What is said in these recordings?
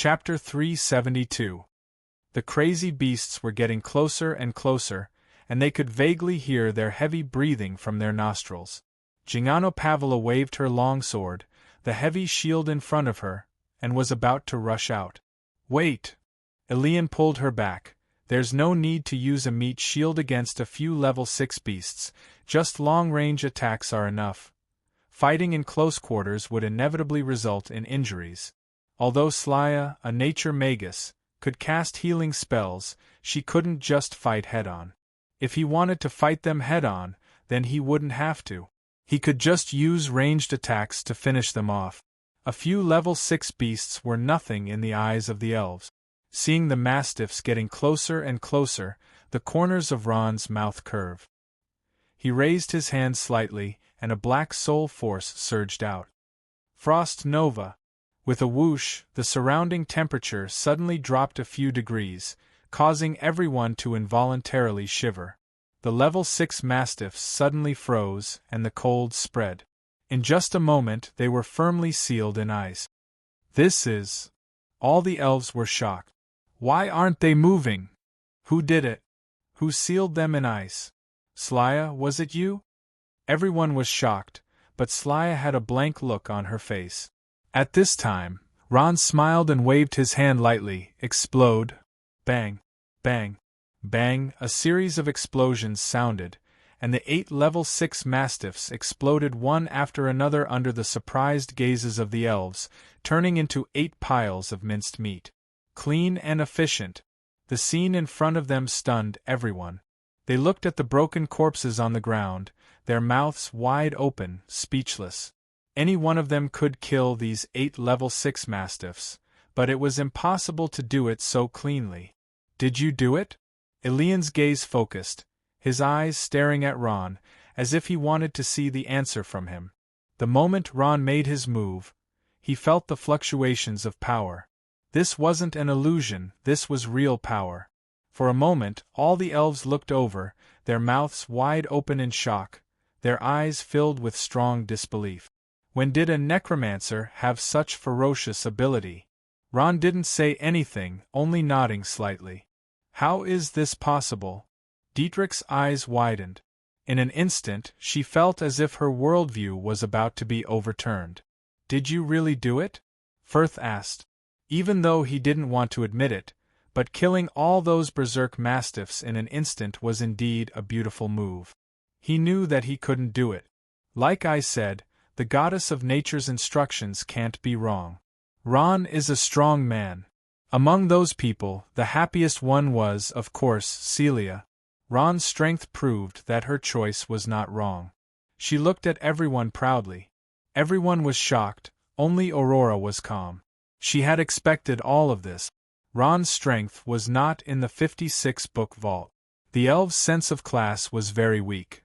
Chapter 372. The crazy beasts were getting closer and closer, and they could vaguely hear their heavy breathing from their nostrils. Jingano Pavla waved her long sword, the heavy shield in front of her, and was about to rush out. "Wait!" Elian pulled her back. "There's no need to use a meat shield against a few level 6 beasts, just long-range attacks are enough. Fighting in close quarters would inevitably result in injuries. Although Slya, a nature magus, could cast healing spells, she couldn't just fight head-on. If he wanted to fight them head-on, then he wouldn't have to. He could just use ranged attacks to finish them off. A few level 6 beasts were nothing in the eyes of the elves. Seeing the mastiffs getting closer and closer, the corners of Ron's mouth curved. He raised his hand slightly, and a black soul force surged out. Frost Nova. With a whoosh, the surrounding temperature suddenly dropped a few degrees, causing everyone to involuntarily shiver. The level 6 mastiffs suddenly froze, and the cold spread. In just a moment they were firmly sealed in ice. "This is..." All the elves were shocked. "Why aren't they moving? Who did it? Who sealed them in ice? Slya, was it you?" Everyone was shocked, but Slya had a blank look on her face. At this time, Ron smiled and waved his hand lightly. Explode. Bang. Bang. Bang. A series of explosions sounded, and the 8 level 6 mastiffs exploded one after another under the surprised gazes of the elves, turning into 8 piles of minced meat. Clean and efficient. The scene in front of them stunned everyone. They looked at the broken corpses on the ground, their mouths wide open, speechless. Any one of them could kill these 8 level 6 mastiffs, but it was impossible to do it so cleanly. "Did you do it?" Elian's gaze focused, his eyes staring at Ron, as if he wanted to see the answer from him. The moment Ron made his move, he felt the fluctuations of power. This wasn't an illusion, this was real power. For a moment, all the elves looked over, their mouths wide open in shock, their eyes filled with strong disbelief. When did a necromancer have such ferocious ability? Ron didn't say anything, only nodding slightly. "How is this possible?" Dietrich's eyes widened. In an instant, she felt as if her worldview was about to be overturned. "Did you really do it?" Firth asked. Even though he didn't want to admit it, but killing all those berserk mastiffs in an instant was indeed a beautiful move. He knew that he couldn't do it. Like I said, the goddess of nature's instructions can't be wrong. Ron is a strong man. Among those people, the happiest one was, of course, Celia. Ron's strength proved that her choice was not wrong. She looked at everyone proudly. Everyone was shocked, only Aurora was calm. She had expected all of this. Ron's strength was not in the 56-book vault. The elves' sense of class was very weak.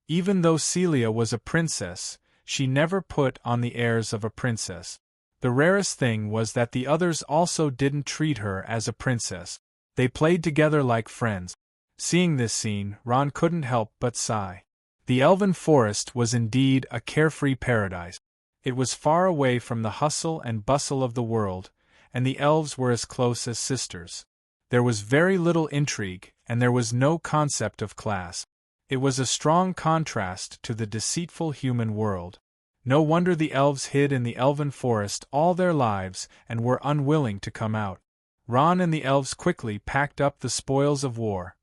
Even though Celia was a princess, she never put on the airs of a princess. The rarest thing was that the others also didn't treat her as a princess. They played together like friends. Seeing this scene, Ron couldn't help but sigh. The elven forest was indeed a carefree paradise. It was far away from the hustle and bustle of the world, and the elves were as close as sisters. There was very little intrigue, and there was no concept of class. It was a strong contrast to the deceitful human world. No wonder the elves hid in the elven forest all their lives and were unwilling to come out. Ron and the elves quickly packed up the spoils of war.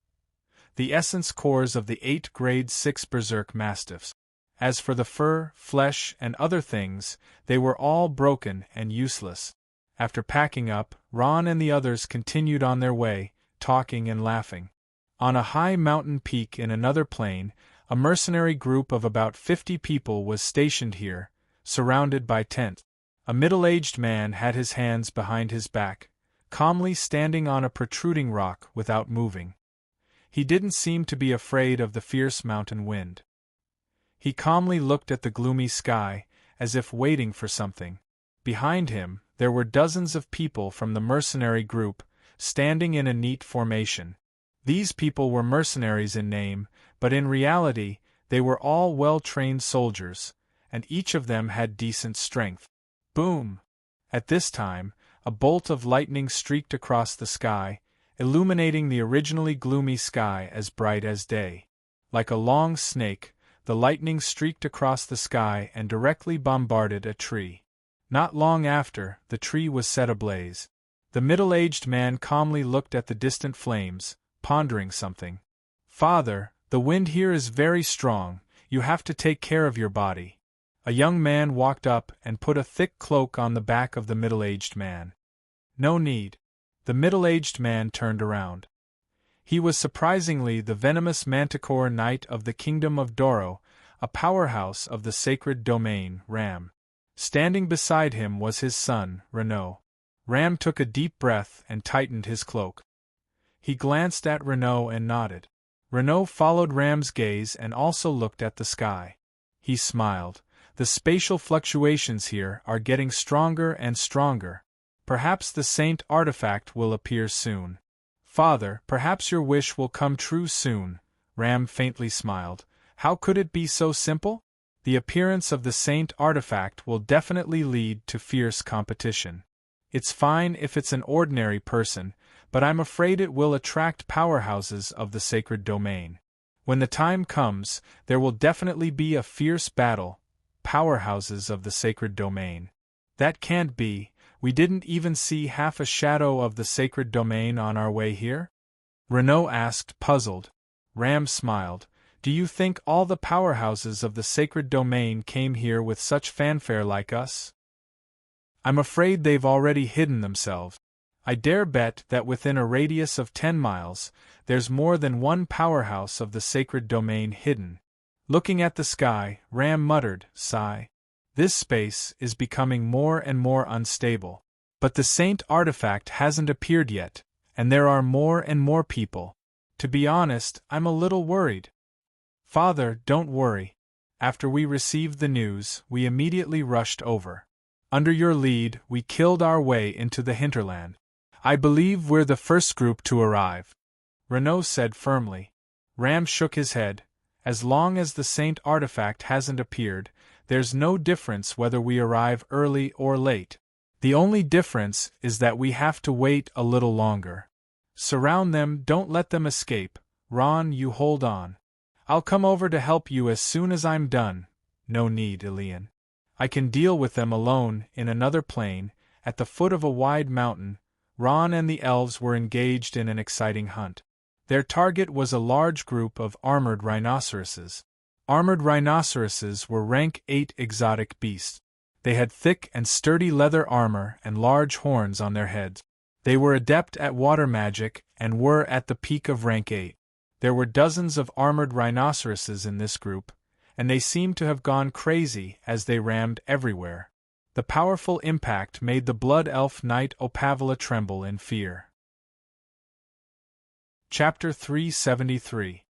The essence cores of the 8 grade 6 berserk mastiffs. As for the fur, flesh, and other things, they were all broken and useless. After packing up, Ron and the others continued on their way, talking and laughing. On a high mountain peak in another plane, a mercenary group of about 50 people was stationed here, surrounded by tents. A middle-aged man had his hands behind his back, calmly standing on a protruding rock without moving. He didn't seem to be afraid of the fierce mountain wind. He calmly looked at the gloomy sky, as if waiting for something. Behind him, there were dozens of people from the mercenary group, standing in a neat formation. These people were mercenaries in name, but in reality, they were all well-trained soldiers, and each of them had decent strength. Boom! At this time, A bolt of lightning streaked across the sky, illuminating the originally gloomy sky as bright as day. Like a long snake, the lightning streaked across the sky and directly bombarded a tree. Not long after, the tree was set ablaze. The middle-aged man calmly looked at the distant flames, pondering something. "Father, the wind here is very strong, you have to take care of your body." A young man walked up and put a thick cloak on the back of the middle-aged man. "No need." The middle-aged man turned around. He was surprisingly the venomous manticore knight of the Kingdom of Doro, a powerhouse of the sacred domain, Ram. Standing beside him was his son, Renaud. Ram took a deep breath and tightened his cloak. He glanced at Renaud and nodded. Renaud followed Ram's gaze and also looked at the sky. He smiled. "The spatial fluctuations here are getting stronger and stronger. Perhaps the Saint artifact will appear soon." "Father, perhaps your wish will come true soon," Ram faintly smiled. "How could it be so simple? The appearance of the Saint artifact will definitely lead to fierce competition. It's fine if it's an ordinary person, but I'm afraid it will attract powerhouses of the sacred domain. When the time comes, there will definitely be a fierce battle. Powerhouses of the sacred domain. That can't be. We didn't even see half a shadow of the sacred domain on our way here?" Renaud asked, puzzled. Ram smiled. "Do you think all the powerhouses of the sacred domain came here with such fanfare like us? I'm afraid they've already hidden themselves. I dare bet that within a radius of 10 miles, there's more than one powerhouse of the sacred domain hidden." Looking at the sky, Ram muttered, sigh. "This space is becoming more and more unstable. But the Saint artifact hasn't appeared yet, and there are more and more people. To be honest, I'm a little worried." "Father, don't worry. After we received the news, we immediately rushed over. Under your lead, we killed our way into the hinterland. I believe we're the first group to arrive," Renaud said firmly. Ram shook his head. "As long as the Saint artifact hasn't appeared, there's no difference whether we arrive early or late. The only difference is that we have to wait a little longer. Surround them, don't let them escape. Ron, you hold on. I'll come over to help you as soon as I'm done." "No need, Elian. I can deal with them alone in another plane, at the foot of a wide mountain." Ron and the elves were engaged in an exciting hunt. Their target was a large group of armored rhinoceroses. Armored rhinoceroses were rank 8 exotic beasts. They had thick and sturdy leather armor and large horns on their heads. They were adept at water magic and were at the peak of rank 8. There were dozens of armored rhinoceroses in this group, and they seemed to have gone crazy as they rammed everywhere. The powerful impact made the blood elf knight Opavala tremble in fear. Chapter 373.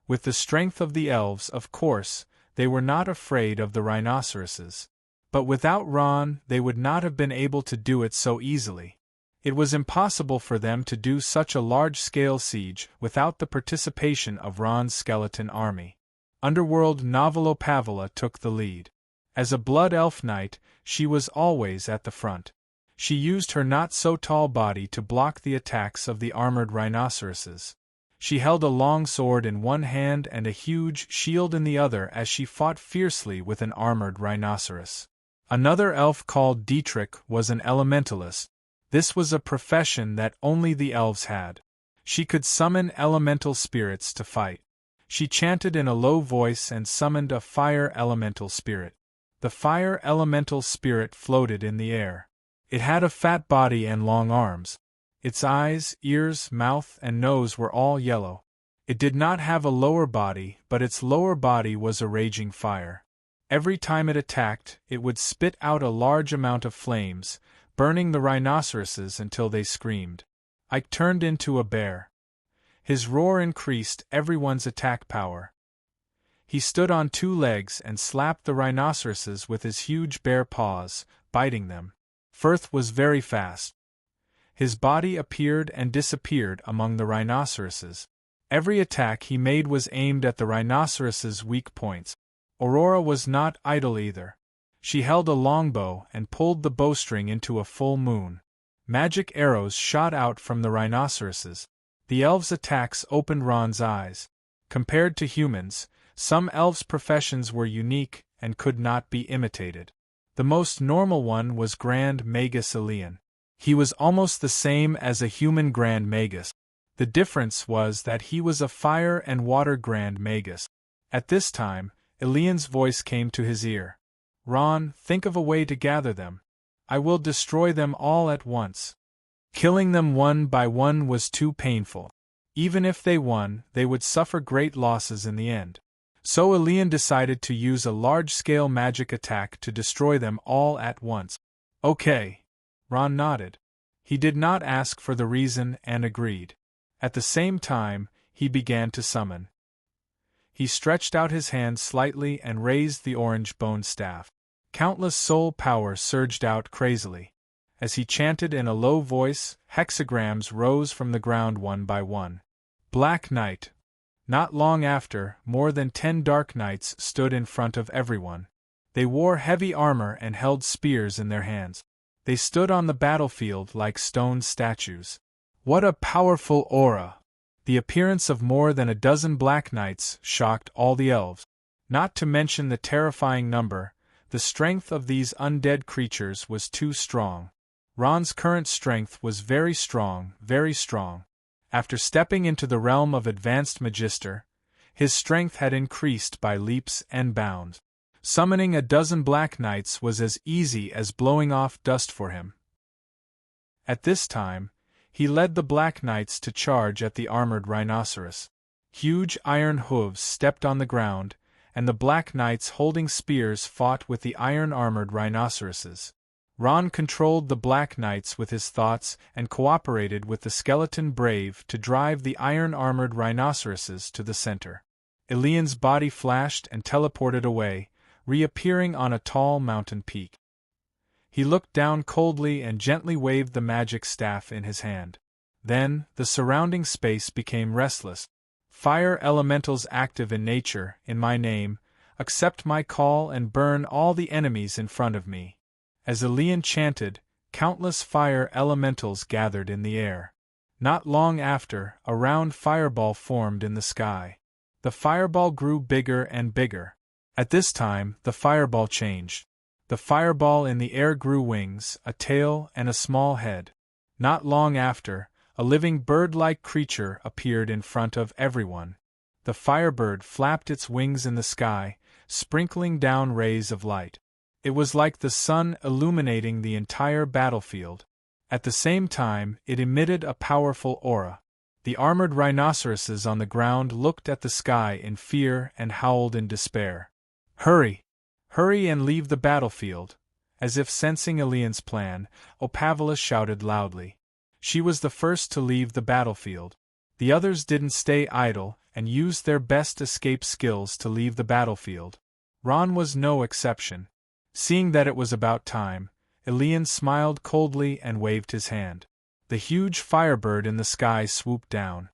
With the strength of the elves, of course, they were not afraid of the rhinoceroses. But without Ron, they would not have been able to do it so easily. It was impossible for them to do such a large-scale siege without the participation of Ron's skeleton army. Underworld novel Opavala took the lead. As a blood elf knight, she was always at the front. She used her not-so-tall body to block the attacks of the armored rhinoceroses. She held a long sword in one hand and a huge shield in the other as she fought fiercely with an armored rhinoceros. Another elf called Dietrich was an elementalist. This was a profession that only the elves had. She could summon elemental spirits to fight. She chanted in a low voice and summoned a fire elemental spirit. The fire elemental spirit floated in the air. It had a fat body and long arms. Its eyes, ears, mouth, and nose were all yellow. It did not have a lower body, but its lower body was a raging fire. Every time it attacked, it would spit out a large amount of flames, burning the rhinoceroses until they screamed. Ike turned into a bear. His roar increased everyone's attack power. He stood on 2 legs and slapped the rhinoceroses with his huge bare paws, biting them. Firth was very fast. His body appeared and disappeared among the rhinoceroses. Every attack he made was aimed at the rhinoceroses' weak points. Aurora was not idle either. She held a longbow and pulled the bowstring into a full moon. Magic arrows shot out from the rhinoceroses. The elves' attacks opened Ron's eyes. Compared to humans, some elves' professions were unique and could not be imitated. The most normal one was Grand Magus Elian. He was almost the same as a human Grand Magus. The difference was that he was a fire and water Grand Magus. At this time, Elian's voice came to his ear. Ron, think of a way to gather them. I will destroy them all at once. Killing them one by one was too painful. Even if they won, they would suffer great losses in the end. So Elian decided to use a large-scale magic attack to destroy them all at once. Okay. Ron nodded. He did not ask for the reason and agreed. At the same time, he began to summon. He stretched out his hand slightly and raised the orange bone staff. Countless soul power surged out crazily. As he chanted in a low voice, hexagrams rose from the ground one by one. Black Knight. Not long after, more than 10 Dark Knights stood in front of everyone. They wore heavy armor and held spears in their hands. They stood on the battlefield like stone statues. What a powerful aura! The appearance of more than a dozen Black Knights shocked all the elves. Not to mention the terrifying number, the strength of these undead creatures was too strong. Ron's current strength was very strong, very strong. After stepping into the realm of Advanced Magister, his strength had increased by leaps and bounds. Summoning a dozen Black Knights was as easy as blowing off dust for him. At this time, he led the Black Knights to charge at the armored rhinoceros. Huge iron hooves stepped on the ground, and the Black Knights holding spears fought with the iron-armored rhinoceroses. Ron controlled the Black Knights with his thoughts and cooperated with the skeleton brave to drive the iron-armored rhinoceroses to the center. Elian's body flashed and teleported away, reappearing on a tall mountain peak. He looked down coldly and gently waved the magic staff in his hand. Then, the surrounding space became restless. Fire elementals active in nature, in my name, accept my call and burn all the enemies in front of me. As Elian chanted, countless fire elementals gathered in the air. Not long after, a round fireball formed in the sky. The fireball grew bigger and bigger. At this time, the fireball changed. The fireball in the air grew wings, a tail, and a small head. Not long after, a living bird-like creature appeared in front of everyone. The firebird flapped its wings in the sky, sprinkling down rays of light. It was like the sun illuminating the entire battlefield. At the same time, it emitted a powerful aura. The armored rhinoceroses on the ground looked at the sky in fear and howled in despair. Hurry! Hurry and leave the battlefield! As if sensing Elian's plan, Opavala shouted loudly. She was the first to leave the battlefield. The others didn't stay idle and used their best escape skills to leave the battlefield. Ron was no exception. Seeing that it was about time, Elian smiled coldly and waved his hand. The huge firebird in the sky swooped down.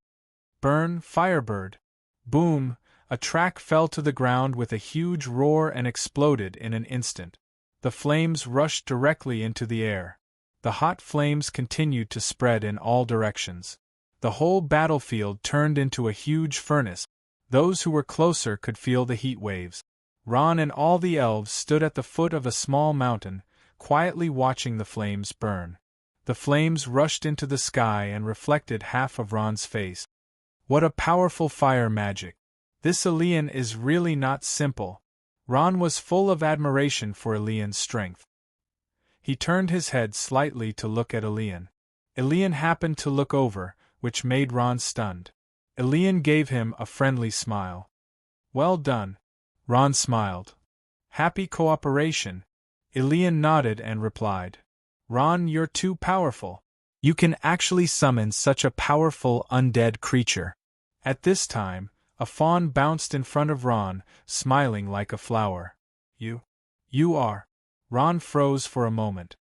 Burn, firebird! Boom! A track fell to the ground with a huge roar and exploded in an instant. The flames rushed directly into the air. The hot flames continued to spread in all directions. The whole battlefield turned into a huge furnace. Those who were closer could feel the heat waves. Ron and all the elves stood at the foot of a small mountain, quietly watching the flames burn. The flames rushed into the sky and reflected half of Ron's face. What a powerful fire magic! This Elian is really not simple. Ron was full of admiration for Elian's strength. He turned his head slightly to look at Elian. Elian happened to look over, which made Ron stunned. Elian gave him a friendly smile. Well done. Ron smiled. Happy cooperation. Elian nodded and replied. Ron, you're too powerful. You can actually summon such a powerful undead creature. At this time, a fawn bounced in front of Ron, smiling like a flower. You are. Ron froze for a moment.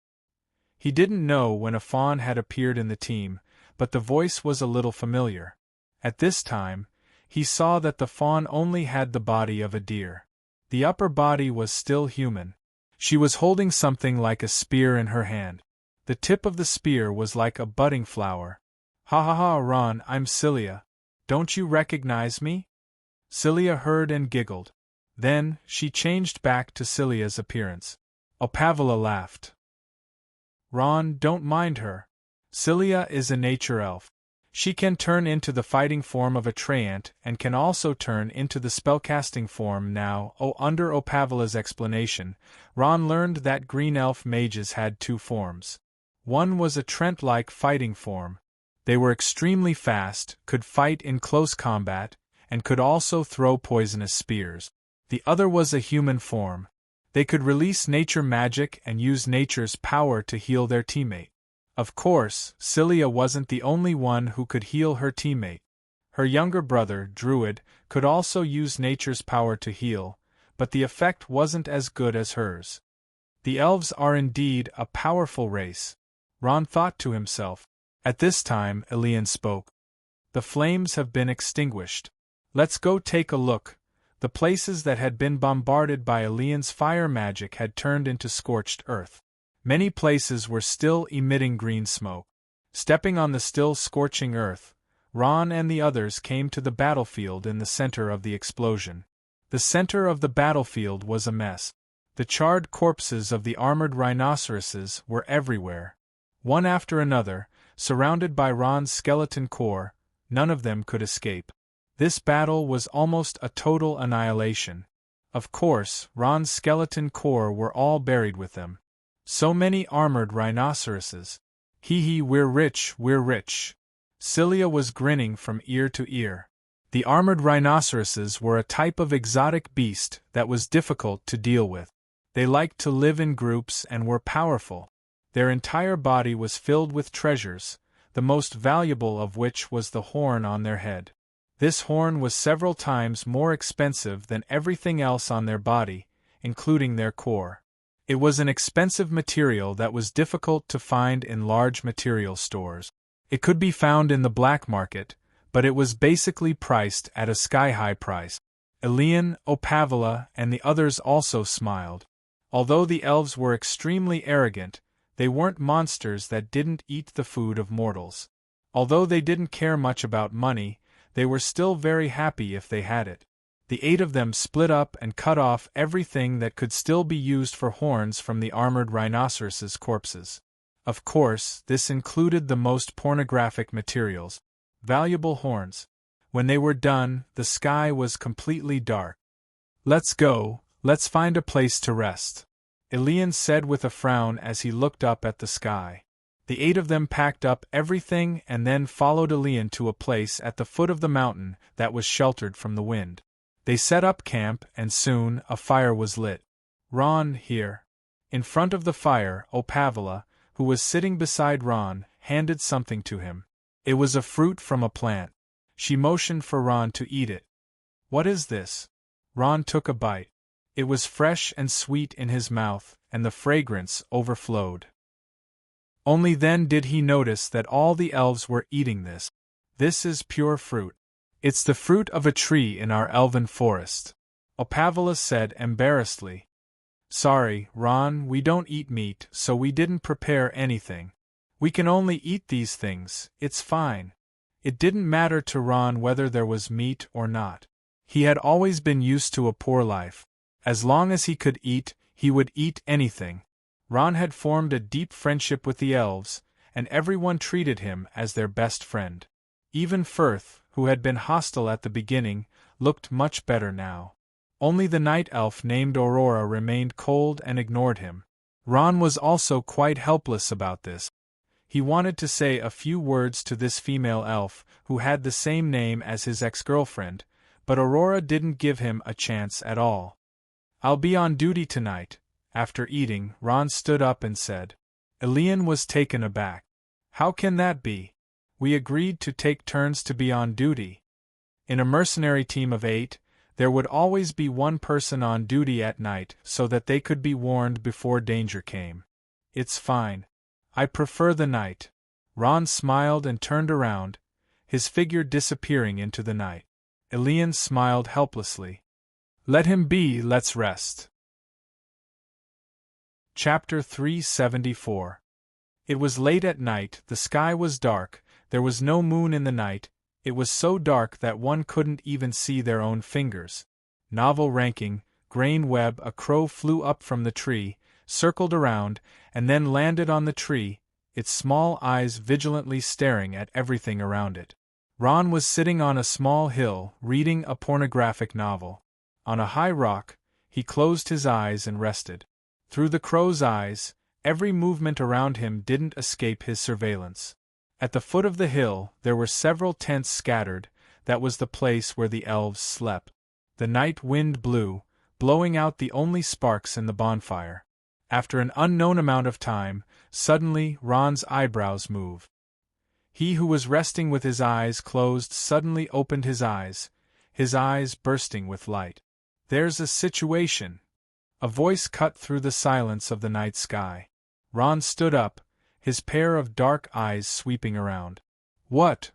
He didn't know when a fawn had appeared in the team, but the voice was a little familiar. At this time, he saw that the fawn only had the body of a deer. The upper body was still human. She was holding something like a spear in her hand. The tip of the spear was like a budding flower. Ha ha ha, Ron, I'm Cilia. Don't you recognize me? Cilia heard and giggled. Then, she changed back to Cilia's appearance. Opavila laughed. Ron, don't mind her. Cilia is a nature elf. She can turn into the fighting form of a treant and can also turn into the spellcasting form now. Under Opavila's explanation, Ron learned that green elf mages had two forms. One was a trent-like fighting form. They were extremely fast, could fight in close combat, and could also throw poisonous spears. The other was a human form. They could release nature magic and use nature's power to heal their teammate. Of course, Cilia wasn't the only one who could heal her teammate. Her younger brother, Druid, could also use nature's power to heal, but the effect wasn't as good as hers. The elves are indeed a powerful race, Ron thought to himself. At this time, Elian spoke. The flames have been extinguished. Let's go take a look. The places that had been bombarded by Elian's fire magic had turned into scorched earth. Many places were still emitting green smoke. Stepping on the still scorching earth, Ron and the others came to the battlefield in the center of the explosion. The center of the battlefield was a mess. The charred corpses of the armored rhinoceroses were everywhere. One after another, surrounded by Ron's skeleton corps, none of them could escape. This battle was almost a total annihilation. Of course, Ron's skeleton corps were all buried with them. So many armored rhinoceroses. Hee hee, we're rich, we're rich. Cilia was grinning from ear to ear. The armored rhinoceroses were a type of exotic beast that was difficult to deal with. They liked to live in groups and were powerful. Their entire body was filled with treasures, the most valuable of which was the horn on their head. This horn was several times more expensive than everything else on their body, including their core. It was an expensive material that was difficult to find in large material stores. It could be found in the black market, but it was basically priced at a sky-high price. Elian, Opavila, and the others also smiled. Although the elves were extremely arrogant, they weren't monsters that didn't eat the food of mortals. Although they didn't care much about money, they were still very happy if they had it. The 8 of them split up and cut off everything that could still be used for horns from the armored rhinoceroses' corpses. Of course, this included the most pornographic materials, valuable horns. When they were done, the sky was completely dark. Let's go, let's find a place to rest, Elian said with a frown as he looked up at the sky. The 8 of them packed up everything and then followed Elian to a place at the foot of the mountain that was sheltered from the wind. They set up camp and soon a fire was lit. Ron, here. In front of the fire, Opavila, who was sitting beside Ron, handed something to him. It was a fruit from a plant. She motioned for Ron to eat it. What is this? Ron took a bite. It was fresh and sweet in his mouth, and the fragrance overflowed. Only then did he notice that all the elves were eating this. This is pure fruit. It's the fruit of a tree in our elven forest, Opavila said embarrassedly. Sorry, Ron, we don't eat meat, so we didn't prepare anything. We can only eat these things, it's fine. It didn't matter to Ron whether there was meat or not. He had always been used to a poor life. As long as he could eat, he would eat anything. Ron had formed a deep friendship with the elves, and everyone treated him as their best friend. Even Firth, who had been hostile at the beginning, looked much better now. Only the night elf named Aurora remained cold and ignored him. Ron was also quite helpless about this. He wanted to say a few words to this female elf, who had the same name as his ex-girlfriend, but Aurora didn't give him a chance at all. I'll be on duty tonight. After eating, Ron stood up and said. Elian was taken aback. How can that be? We agreed to take turns to be on duty. In a mercenary team of 8, there would always be one person on duty at night so that they could be warned before danger came. It's fine. I prefer the night. Ron smiled and turned around, his figure disappearing into the night. Elian smiled helplessly. Let him be, let's rest. Chapter 374. It was late at night, the sky was dark, there was no moon in the night, it was so dark that one couldn't even see their own fingers. Novel ranking, grain web. A crow flew up from the tree, circled around, and then landed on the tree, its small eyes vigilantly staring at everything around it. Ron was sitting on a small hill, reading a pornographic novel. On a high rock, he closed his eyes and rested. Through the crow's eyes, every movement around him didn't escape his surveillance. At the foot of the hill, there were several tents scattered. That was the place where the elves slept. The night wind blew, blowing out the only sparks in the bonfire. After an unknown amount of time, suddenly Ron's eyebrows moved. He who was resting with his eyes closed suddenly opened his eyes bursting with light. "There's a situation," a voice cut through the silence of the night sky. Ron stood up, his pair of dark eyes sweeping around. "What?"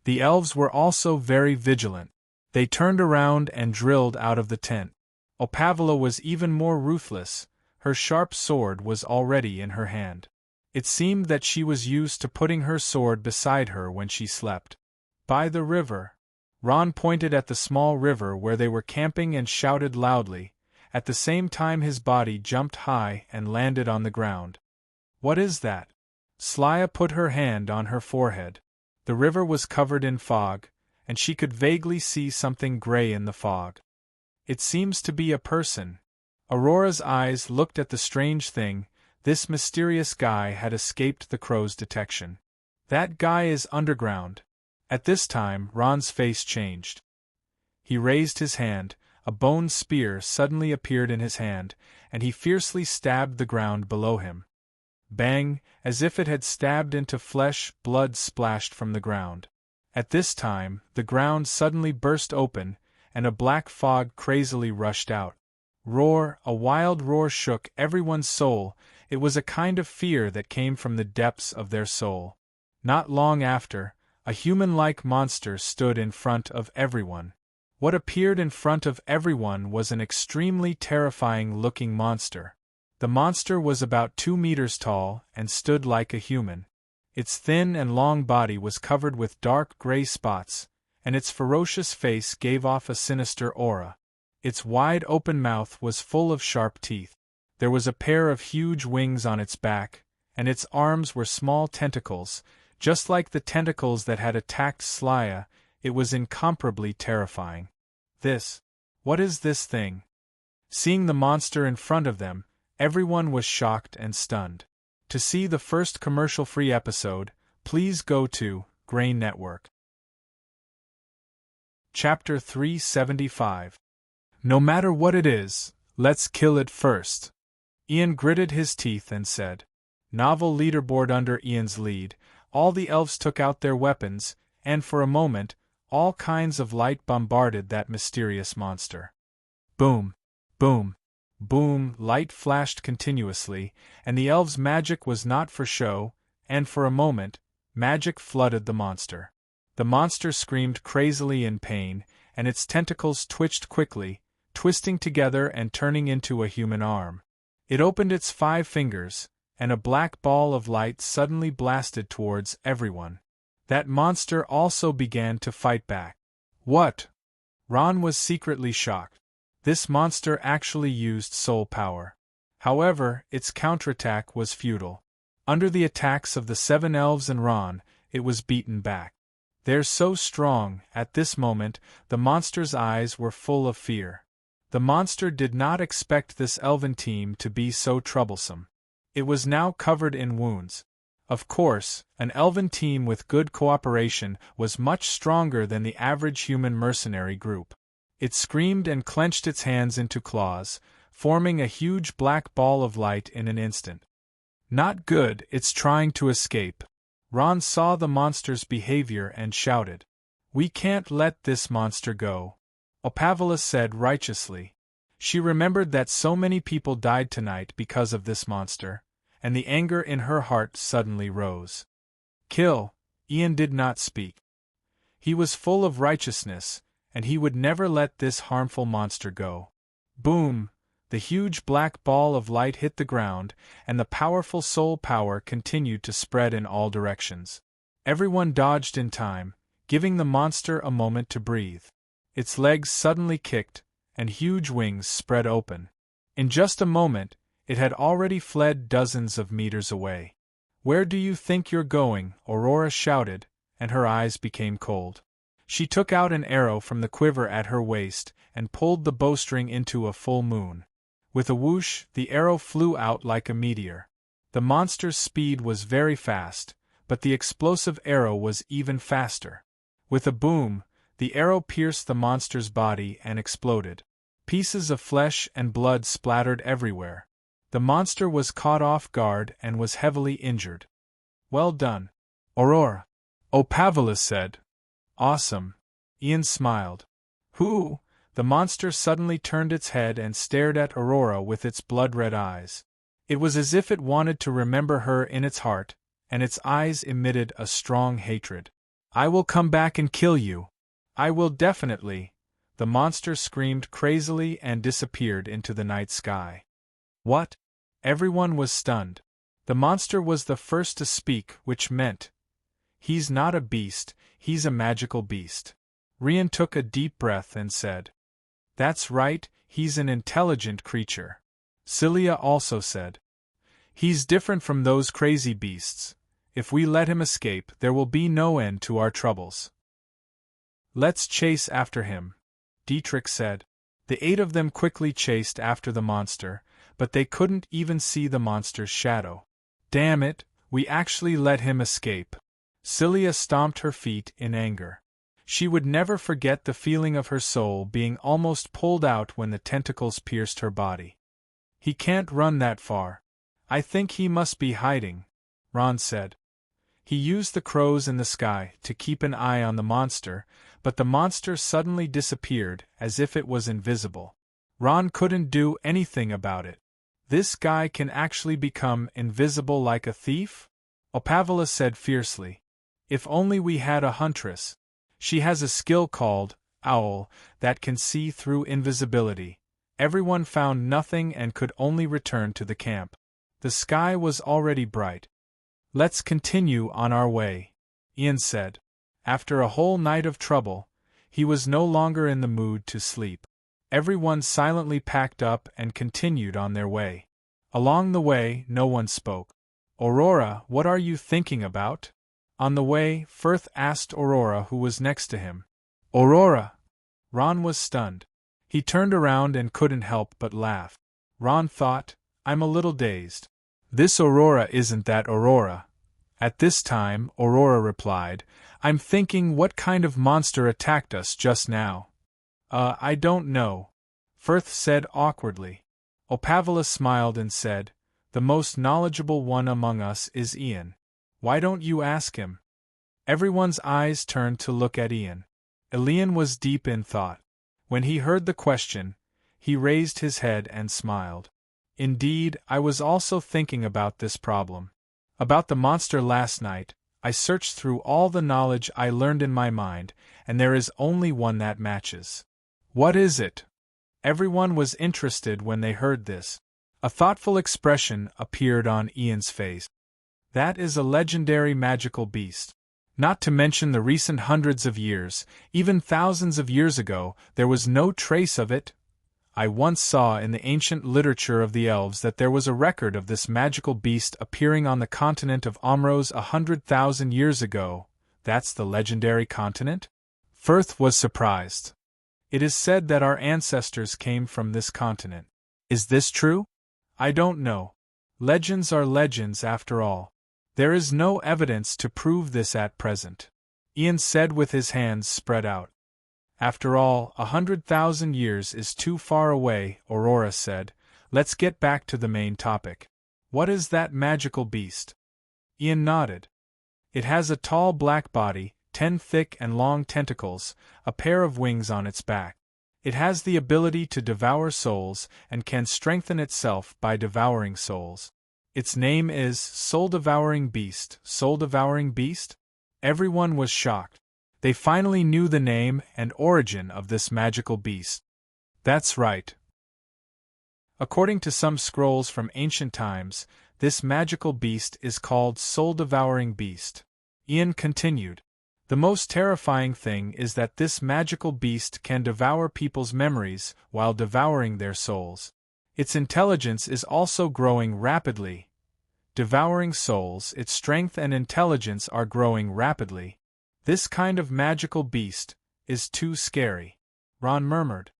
The elves were also very vigilant. They turned around and drilled out of the tent. Opavila was even more ruthless, her sharp sword was already in her hand. It seemed that she was used to putting her sword beside her when she slept. "By the river." Ron pointed at the small river where they were camping and shouted loudly, at the same time his body jumped high and landed on the ground. "What is that?" Slya put her hand on her forehead. The river was covered in fog, and she could vaguely see something gray in the fog. "It seems to be a person." Aurora's eyes looked at the strange thing. This mysterious guy had escaped the crow's detection. "That guy is underground." At this time, Ron's face changed. He raised his hand, a bone spear suddenly appeared in his hand, and he fiercely stabbed the ground below him. Bang, as if it had stabbed into flesh, blood splashed from the ground. At this time, the ground suddenly burst open, and a black fog crazily rushed out. Roar, a wild roar shook everyone's soul. It was a kind of fear that came from the depths of their soul. Not long after, a human-like monster stood in front of everyone. What appeared in front of everyone was an extremely terrifying-looking monster. The monster was about 2 meters tall and stood like a human. Its thin and long body was covered with dark gray spots, and its ferocious face gave off a sinister aura. Its wide-open mouth was full of sharp teeth. There was a pair of huge wings on its back, and its arms were small tentacles, just like the tentacles that had attacked Slya. It was incomparably terrifying. What is this thing? Seeing the monster in front of them, everyone was shocked and stunned. To see the first commercial-free episode, please go to Grain Network. Chapter 375. No matter what it is, let's kill it first. Ian gritted his teeth and said. Novel leaderboard. Under Ian's lead, all the elves took out their weapons, and for a moment, all kinds of light bombarded that mysterious monster. Boom! Boom! Boom! Light flashed continuously, and the elves' magic was not for show, and for a moment, magic flooded the monster. The monster screamed crazily in pain, and its tentacles twitched quickly, twisting together and turning into a human arm. It opened its 5 fingers, and a black ball of light suddenly blasted towards everyone. That monster also began to fight back. What? Ron was secretly shocked. This monster actually used soul power. However, its counterattack was futile. Under the attacks of the 7 elves and Ron, it was beaten back. They're so strong. At this moment, the monster's eyes were full of fear. The monster did not expect this elven team to be so troublesome. It was now covered in wounds. Of course, an elven team with good cooperation was much stronger than the average human mercenary group. It screamed and clenched its hands into claws, forming a huge black ball of light in an instant. Not good, it's trying to escape. Ron saw the monster's behavior and shouted. We can't let this monster go. Opavila said righteously. She remembered that so many people died tonight because of this monster, and the anger in her heart suddenly rose. Kill! Ian did not speak. He was full of righteousness, and he would never let this harmful monster go. Boom! The huge black ball of light hit the ground, and the powerful soul power continued to spread in all directions. Everyone dodged in time, giving the monster a moment to breathe. Its legs suddenly kicked, and huge wings spread open. In just a moment, it had already fled dozens of meters away. "Where do you think you're going?" Aurora shouted, and her eyes became cold. She took out an arrow from the quiver at her waist and pulled the bowstring into a full moon. With a whoosh, the arrow flew out like a meteor. The monster's speed was very fast, but the explosive arrow was even faster. With a boom, the arrow pierced the monster's body and exploded. Pieces of flesh and blood splattered everywhere. The monster was caught off guard and was heavily injured. "Well done, Aurora," Opavalis said. "Awesome." Ian smiled. "Who?" The monster suddenly turned its head and stared at Aurora with its blood-red eyes. It was as if it wanted to remember her in its heart, and its eyes emitted a strong hatred. "I will come back and kill you. I will definitely." The monster screamed crazily and disappeared into the night sky. "What?" Everyone was stunned. The monster was the first to speak, which meant, "He's not a beast, he's a magical beast." Rian took a deep breath and said, "That's right, he's an intelligent creature." Celia also said, "He's different from those crazy beasts. If we let him escape, there will be no end to our troubles." "Let's chase after him," Dietrich said. The 8 of them quickly chased after the monster, but they couldn't even see the monster's shadow. "Damn it, we actually let him escape." Celia stomped her feet in anger. She would never forget the feeling of her soul being almost pulled out when the tentacles pierced her body. "He can't run that far. I think he must be hiding," Ron said. He used the crows in the sky to keep an eye on the monster, but the monster suddenly disappeared as if it was invisible. Ron couldn't do anything about it. "This guy can actually become invisible like a thief?" Opavalis said fiercely. "If only we had a huntress. She has a skill called Owl that can see through invisibility." Everyone found nothing and could only return to the camp. The sky was already bright. "Let's continue on our way," Ian said. After a whole night of trouble, he was no longer in the mood to sleep. Everyone silently packed up and continued on their way. Along the way, no one spoke. "Aurora, what are you thinking about?" On the way, Firth asked Aurora who was next to him. "Aurora!" Ron was stunned. He turned around and couldn't help but laugh. Ron thought, "I'm a little dazed. This Aurora isn't that Aurora." At this time, Aurora replied, "I'm thinking what kind of monster attacked us just now." I don't know," Firth said awkwardly. Opavalis smiled and said, "The most knowledgeable one among us is Ian. Why don't you ask him?" Everyone's eyes turned to look at Ian. Ian was deep in thought. When he heard the question, he raised his head and smiled. "Indeed, I was also thinking about this problem. About the monster last night, I searched through all the knowledge I learned in my mind, and there is only one that matches." "What is it?" Everyone was interested when they heard this. A thoughtful expression appeared on Ian's face. "That is a legendary magical beast. Not to mention the recent hundreds of years, even thousands of years ago, there was no trace of it. I once saw in the ancient literature of the elves that there was a record of this magical beast appearing on the continent of Omros 100,000 years ago." "That's the legendary continent?" Firth was surprised. "It is said that our ancestors came from this continent. Is this true?" "I don't know. Legends are legends after all. There is no evidence to prove this at present," Ian said with his hands spread out. "After all, 100,000 years is too far away," Aurora said. "Let's get back to the main topic. What is that magical beast?" Ian nodded. "It has a tall black body, 10 thick and long tentacles, a pair of wings on its back. It has the ability to devour souls and can strengthen itself by devouring souls. Its name is Soul-Devouring Beast." "Soul-Devouring Beast?" Everyone was shocked. They finally knew the name and origin of this magical beast. "That's right. According to some scrolls from ancient times, this magical beast is called soul-devouring beast. Ian continued. The most terrifying thing is that this magical beast can devour people's memories while devouring their souls. Its intelligence is also growing rapidly. Devouring souls, its strength and intelligence are growing rapidly. This kind of magical beast is too scary, Ron murmured.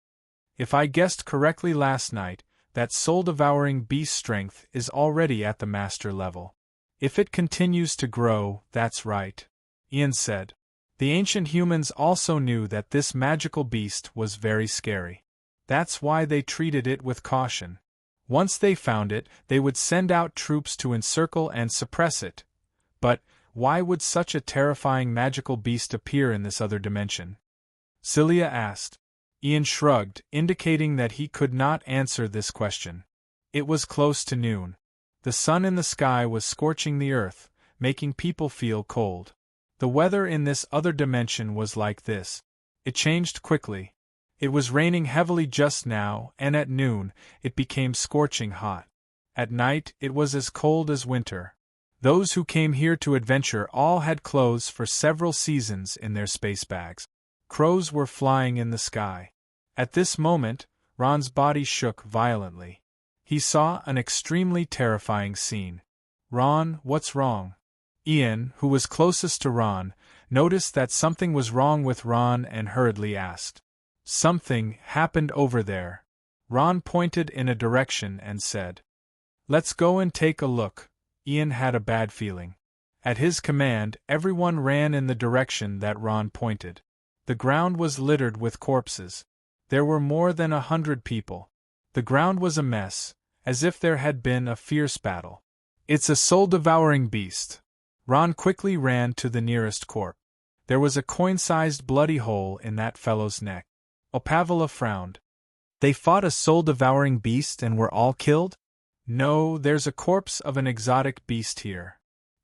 If I guessed correctly last night, that soul-devouring beast strength is already at the master level. If it continues to grow, that's right, Ian said. The ancient humans also knew that this magical beast was very scary. That's why they treated it with caution. Once they found it, they would send out troops to encircle and suppress it. But why would such a terrifying magical beast appear in this other dimension? Celia asked. Ian shrugged, indicating that he could not answer this question. It was close to noon. The sun in the sky was scorching the earth, making people feel cold. The weather in this other dimension was like this. It changed quickly. It was raining heavily just now, and at noon, it became scorching hot. At night, it was as cold as winter. Those who came here to adventure all had clothes for several seasons in their space bags. Crows were flying in the sky. At this moment, Ron's body shook violently. He saw an extremely terrifying scene. Ron, what's wrong? Ian, who was closest to Ron, noticed that something was wrong with Ron and hurriedly asked. Something happened over there. Ron pointed in a direction and said. Let's go and take a look. Ian had a bad feeling. At his command, everyone ran in the direction that Ron pointed. The ground was littered with corpses. There were more than 100 people. The ground was a mess, as if there had been a fierce battle. It's a soul-devouring beast. Ron quickly ran to the nearest corpse. There was a coin-sized bloody hole in that fellow's neck. Opavila frowned. They fought a soul-devouring beast and were all killed? No, there's a corpse of an exotic beast here.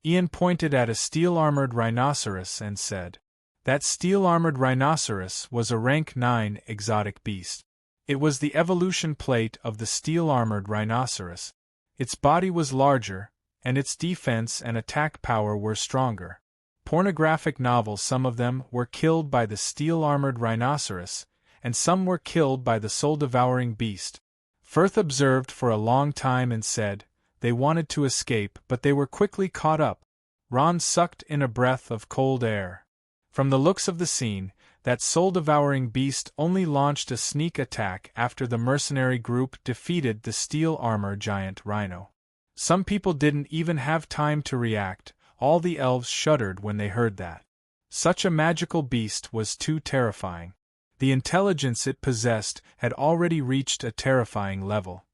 Ian pointed at a steel-armored rhinoceros and said. That steel-armored rhinoceros was a rank 9 exotic beast. It was the evolution plate of the steel-armored rhinoceros. Its body was larger, and its defense and attack power were stronger. Pornographic novels, some of them, were killed by the steel-armored rhinoceros, and some were killed by the soul-devouring beast. Firth observed for a long time and said, they wanted to escape but they were quickly caught up. Ron sucked in a breath of cold air. From the looks of the scene, that soul-devouring beast only launched a sneak attack after the mercenary group defeated the steel-armor giant rhino. Some people didn't even have time to react. All the elves shuddered when they heard that. Such a magical beast was too terrifying. The intelligence it possessed had already reached a terrifying level.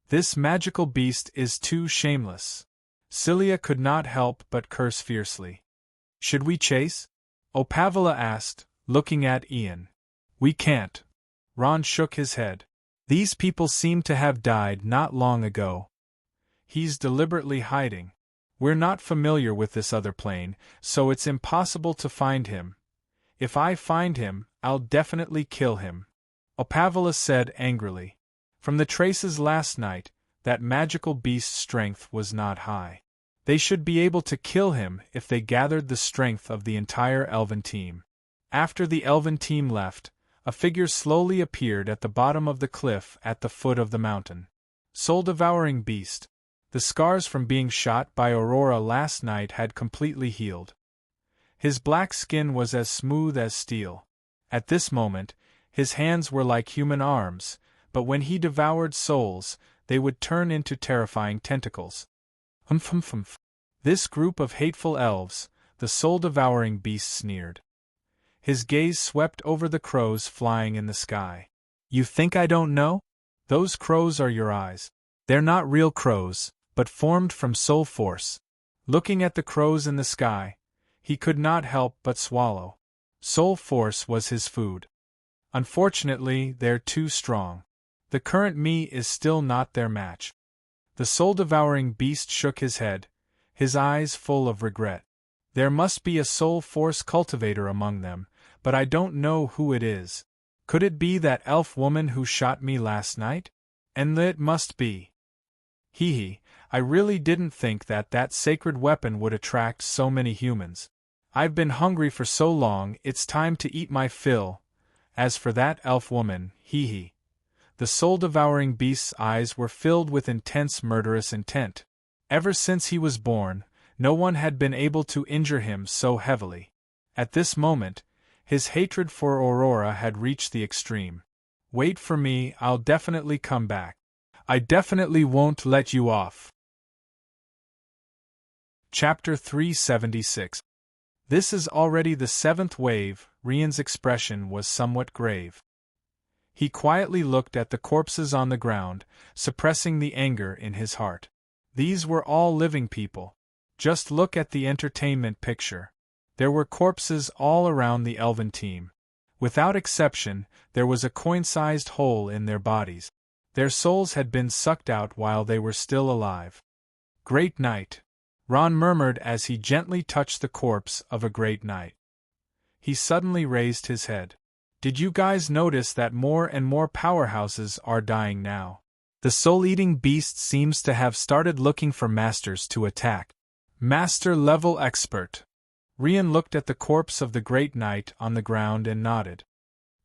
This magical beast is too shameless. Celia could not help but curse fiercely. Should we chase? Opavila asked, looking at Ian. We can't. Ron shook his head. These people seem to have died not long ago. He's deliberately hiding. We're not familiar with this other plane, so it's impossible to find him. If I find him, I'll definitely kill him. Opavila said angrily. From the traces last night, that magical beast's strength was not high. They should be able to kill him if they gathered the strength of the entire elven team. After the elven team left, a figure slowly appeared at the bottom of the cliff at the foot of the mountain. Soul-devouring beast. The scars from being shot by Aurora last night had completely healed. His black skin was as smooth as steel. At this moment, his hands were like human arms, but when he devoured souls, they would turn into terrifying tentacles. Humph. This group of hateful elves, the soul-devouring beast sneered. His gaze swept over the crows flying in the sky. You think I don't know? Those crows are your eyes. They're not real crows, but formed from soul force. Looking at the crows in the sky, he could not help but swallow. Soul force was his food. Unfortunately, they're too strong. The current me is still not their match. The soul-devouring beast shook his head, his eyes full of regret. There must be a soul force cultivator among them, but I don't know who it is. Could it be that elf woman who shot me last night? And it must be. Hee, I really didn't think that sacred weapon would attract so many humans. I've been hungry for so long, it's time to eat my fill. As for that elf woman, hee. The soul-devouring beast's eyes were filled with intense murderous intent. Ever since he was born, no one had been able to injure him so heavily. At this moment, his hatred for Aurora had reached the extreme. Wait for me, I'll definitely come back. I definitely won't let you off. Chapter 376. This is already the 7th wave. Rian's expression was somewhat grave. He quietly looked at the corpses on the ground, suppressing the anger in his heart. These were all living people. Just look at the entertainment picture. There were corpses all around the elven team. Without exception, there was a coin-sized hole in their bodies. Their souls had been sucked out while they were still alive. Great Knight, Ron murmured as he gently touched the corpse of a great knight. He suddenly raised his head. Did you guys notice that more and more powerhouses are dying now? The soul-eating beast seems to have started looking for masters to attack. Master-level expert. Rian looked at the corpse of the great knight on the ground and nodded.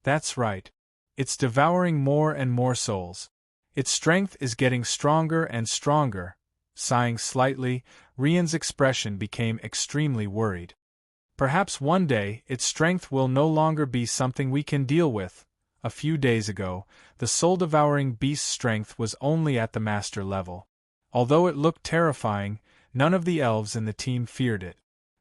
That's right. It's devouring more and more souls. Its strength is getting stronger and stronger. Sighing slightly, Rian's expression became extremely worried. Perhaps one day its strength will no longer be something we can deal with. A few days ago, the soul-devouring beast's strength was only at the master level. Although it looked terrifying, none of the elves in the team feared it.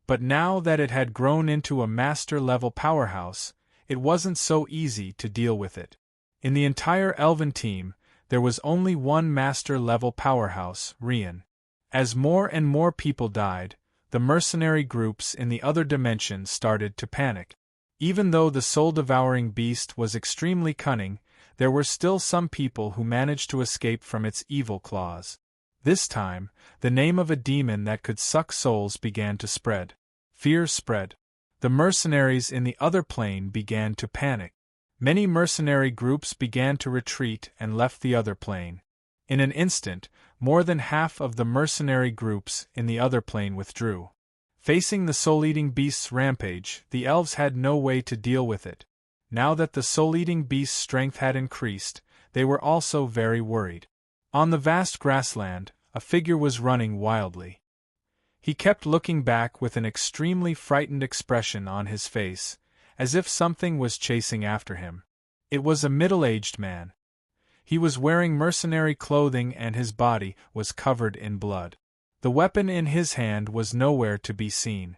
But now that it had grown into a master-level powerhouse, it wasn't so easy to deal with it. In the entire elven team, there was only one master-level powerhouse, Rian. As more and more people died, the mercenary groups in the other dimensions started to panic. Even though the soul-devouring beast was extremely cunning, there were still some people who managed to escape from its evil claws. This time, the name of a demon that could suck souls began to spread. Fear spread. The mercenaries in the other plane began to panic. Many mercenary groups began to retreat and left the other plane. In an instant, more than half of the mercenary groups in the other plane withdrew. Facing the soul-eating beast's rampage, the elves had no way to deal with it. Now that the soul-eating beast's strength had increased, they were also very worried. On the vast grassland, a figure was running wildly. He kept looking back with an extremely frightened expression on his face, as if something was chasing after him. It was a middle-aged man. He was wearing mercenary clothing and his body was covered in blood. The weapon in his hand was nowhere to be seen.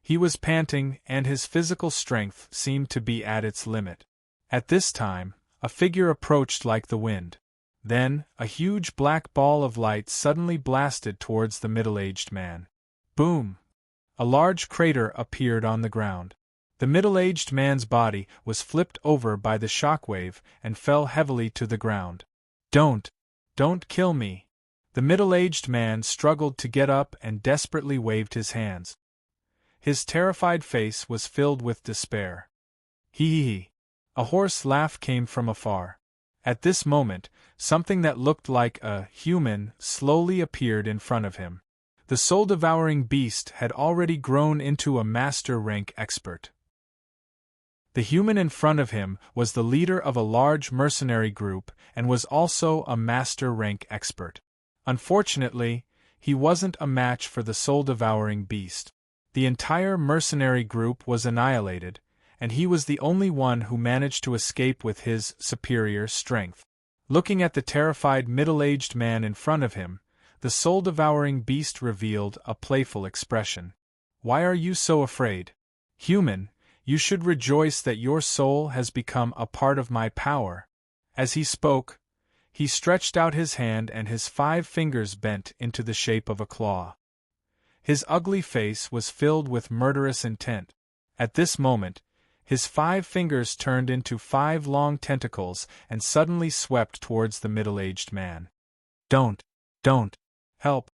He was panting and his physical strength seemed to be at its limit. At this time, a figure approached like the wind. Then, a huge black ball of light suddenly blasted towards the middle-aged man. Boom! A large crater appeared on the ground. The middle-aged man's body was flipped over by the shockwave and fell heavily to the ground. Don't kill me! The middle-aged man struggled to get up and desperately waved his hands. His terrified face was filled with despair. Hee. A hoarse laugh came from afar. At this moment, something that looked like a human slowly appeared in front of him. The soul-devouring beast had already grown into a master-rank expert. The human in front of him was the leader of a large mercenary group and was also a master-rank expert. Unfortunately, he wasn't a match for the soul-devouring beast. The entire mercenary group was annihilated, and he was the only one who managed to escape with his superior strength. Looking at the terrified middle-aged man in front of him, the soul-devouring beast revealed a playful expression. Why are you so afraid? Human, you should rejoice that your soul has become a part of my power. As he spoke, he stretched out his hand and his 5 fingers bent into the shape of a claw. His ugly face was filled with murderous intent. At this moment, his 5 fingers turned into 5 long tentacles and suddenly swept towards the middle-aged man. Don't, help!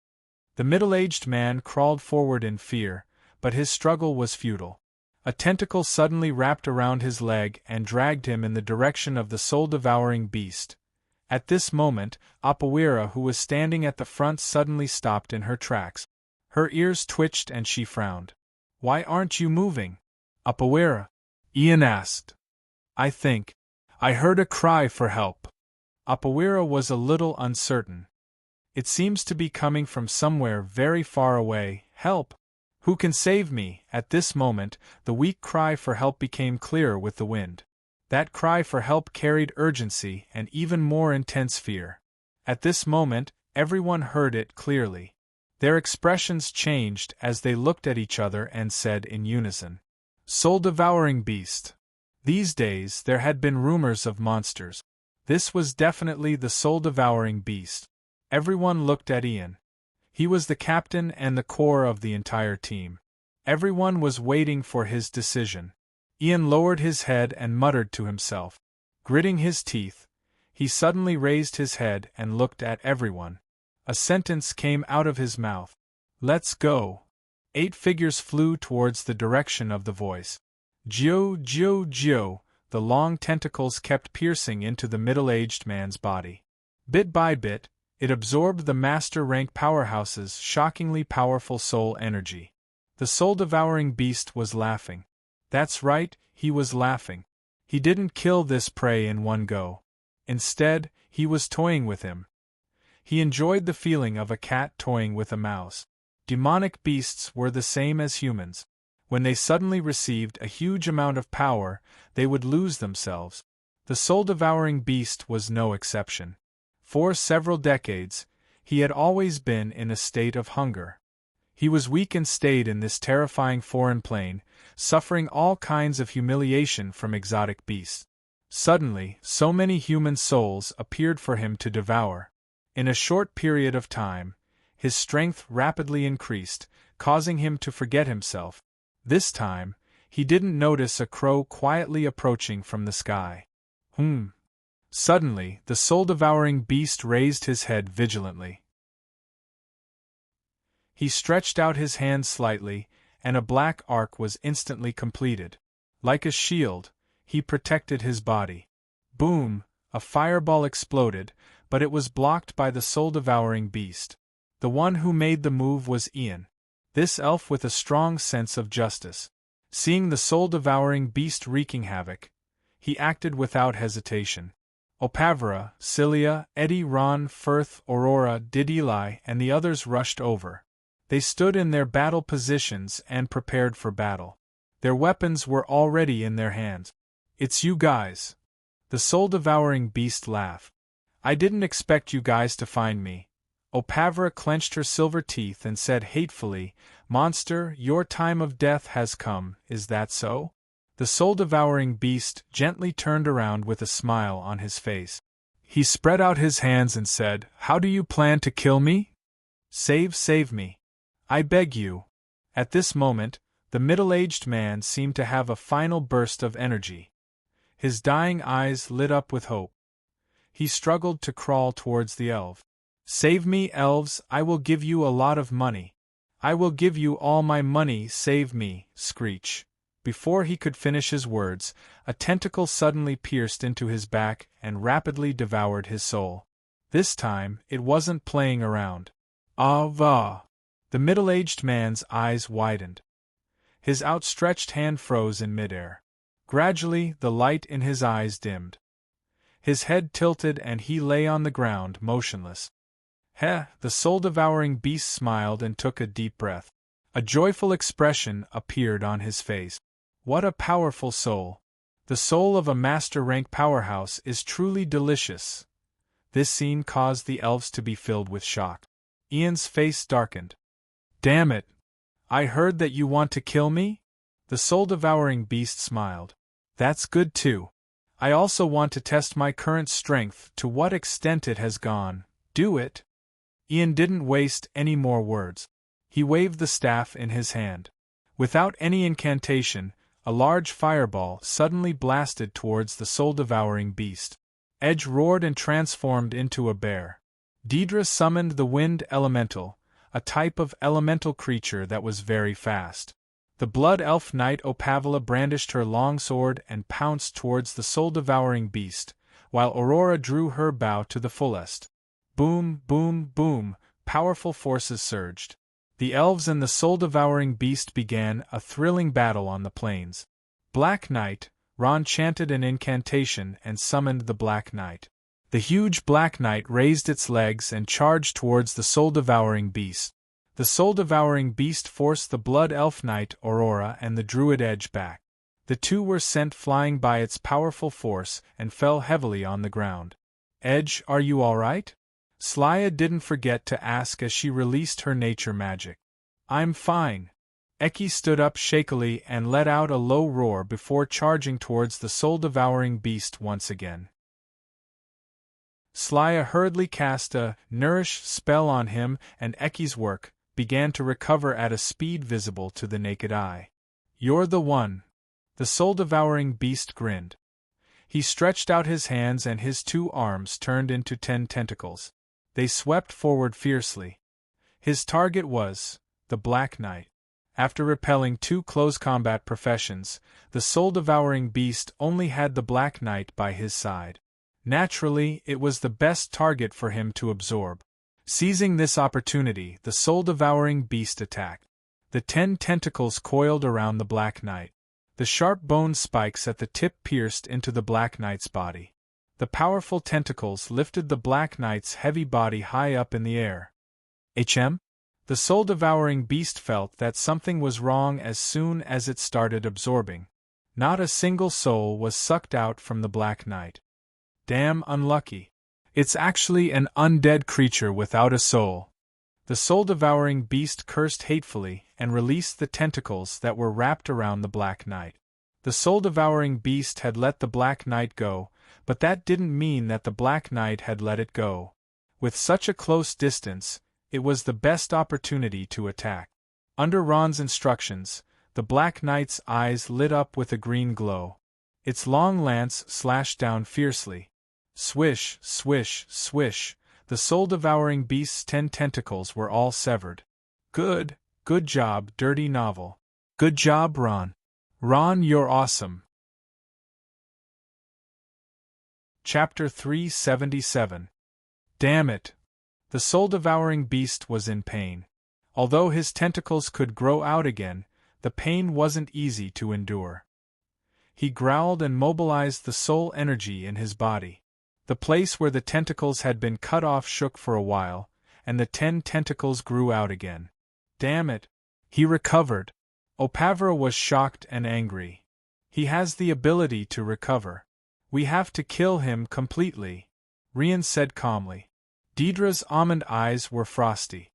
The middle-aged man crawled forward in fear, but his struggle was futile. A tentacle suddenly wrapped around his leg and dragged him in the direction of the soul-devouring beast. At this moment, Opawira, who was standing at the front, suddenly stopped in her tracks. Her ears twitched and she frowned. "Why aren't you moving, Opawira?" Ian asked. I heard a cry for help." Opawira was a little uncertain. "It seems to be coming from somewhere very far away. Help! Who can save me?" At this moment, the weak cry for help became clearer with the wind. That cry for help carried urgency and even more intense fear. At this moment, everyone heard it clearly. Their expressions changed as they looked at each other and said in unison, "Soul-devouring beast." These days there had been rumors of monsters. This was definitely the soul-devouring beast. Everyone looked at Ian. He was the captain and the core of the entire team. Everyone was waiting for his decision. Ian lowered his head and muttered to himself. Gritting his teeth, he suddenly raised his head and looked at everyone. A sentence came out of his mouth. "Let's go." 8 figures flew towards the direction of the voice. Gio, Gio, Gio, the long tentacles kept piercing into the middle-aged man's body. Bit by bit, it absorbed the master-rank powerhouse's shockingly powerful soul energy. The soul-devouring beast was laughing. That's right, he was laughing. He didn't kill this prey in one go. Instead, he was toying with him. He enjoyed the feeling of a cat toying with a mouse. Demonic beasts were the same as humans. When they suddenly received a huge amount of power, they would lose themselves. The soul-devouring beast was no exception. For several decades, he had always been in a state of hunger. He was weak and stayed in this terrifying foreign plane, suffering all kinds of humiliation from exotic beasts. Suddenly, so many human souls appeared for him to devour. In a short period of time, his strength rapidly increased, causing him to forget himself. This time, he didn't notice a crow quietly approaching from the sky. Suddenly, the soul-devouring beast raised his head vigilantly. He stretched out his hand slightly, and a black arc was instantly completed. Like a shield, he protected his body. Boom! A fireball exploded, but it was blocked by the soul-devouring beast. The one who made the move was Ian. This elf with a strong sense of justice. Seeing the soul-devouring beast wreaking havoc, he acted without hesitation. Opavra, Cilia, Eddie, Ron, Firth, Aurora, Dideli, and the others rushed over. They stood in their battle positions and prepared for battle. Their weapons were already in their hands. "It's you guys." The soul-devouring beast laughed. "I didn't expect you guys to find me." Opavra clenched her silver teeth and said hatefully, "Monster, your time of death has come, is that so?" The soul-devouring beast gently turned around with a smile on his face. He spread out his hands and said, "How do you plan to kill me?" Save me. I beg you." At this moment, the middle-aged man seemed to have a final burst of energy. His dying eyes lit up with hope. He struggled to crawl towards the elf. "Save me, elves, I will give you a lot of money. I will give you all my money, save me, Screech." Before he could finish his words, a tentacle suddenly pierced into his back and rapidly devoured his soul. This time, it wasn't playing around. "Ah!" The middle-aged man's eyes widened. His outstretched hand froze in midair. Gradually, the light in his eyes dimmed. His head tilted and he lay on the ground, motionless. The soul-devouring beast smiled and took a deep breath. A joyful expression appeared on his face. What a powerful soul! The soul of a master-rank powerhouse is truly delicious. This scene caused the elves to be filled with shock. Ian's face darkened. "Damn it! I heard that you want to kill me?" The soul-devouring beast smiled. "That's good too. I also want to test my current strength, to what extent it has gone. Do it." Ian didn't waste any more words. He waved the staff in his hand. Without any incantation, a large fireball suddenly blasted towards the soul-devouring beast. Edge roared and transformed into a bear. Deidre summoned the wind elemental, a type of elemental creature that was very fast. The blood elf knight Opavila brandished her long sword and pounced towards the soul-devouring beast, while Aurora drew her bow to the fullest. Boom, boom, boom, powerful forces surged. The elves and the soul-devouring beast began a thrilling battle on the plains. Black Knight, Ron chanted an incantation and summoned the Black Knight. The huge Black Knight raised its legs and charged towards the soul-devouring beast. The soul-devouring beast forced the Blood Elf Knight, Aurora, and the Druid Edge back. The two were sent flying by its powerful force and fell heavily on the ground. Edge, are you all right? Slya didn't forget to ask as she released her nature magic. I'm fine. Eki stood up shakily and let out a low roar before charging towards the soul-devouring beast once again. Slya hurriedly cast a nourish spell on him, and Eki's work began to recover at a speed visible to the naked eye. You're the one. The soul-devouring beast grinned. He stretched out his hands and his 2 arms turned into 10 tentacles. They swept forward fiercely. His target was the Black Knight. After repelling 2 close combat professions, the soul-devouring beast only had the Black Knight by his side. Naturally, it was the best target for him to absorb. Seizing this opportunity, the soul-devouring beast attacked. The 10 tentacles coiled around the Black Knight. The sharp bone spikes at the tip pierced into the Black Knight's body. The powerful tentacles lifted the Black Knight's heavy body high up in the air. The soul-devouring beast felt that something was wrong as soon as it started absorbing. Not a single soul was sucked out from the Black Knight. Damn unlucky. It's actually an undead creature without a soul. The soul-devouring beast cursed hatefully and released the tentacles that were wrapped around the Black Knight. The soul-devouring beast had let the Black Knight go, but that didn't mean that the Black Knight had let it go. With such a close distance, it was the best opportunity to attack. Under Ron's instructions, the Black Knight's eyes lit up with a green glow. Its long lance slashed down fiercely. Swish, swish, swish, the soul-devouring beast's 10 tentacles were all severed. Good job, Dirty Novel. Good job, Ron. Ron, you're awesome. Chapter 377. Damn it. The soul-devouring beast was in pain. Although his tentacles could grow out again, the pain wasn't easy to endure. He growled and mobilized the soul energy in his body. The place where the tentacles had been cut off shook for a while, and the 10 tentacles grew out again. Damn it! He recovered. Opavra was shocked and angry. He has the ability to recover. We have to kill him completely, Rian said calmly. Deidre's almond eyes were frosty.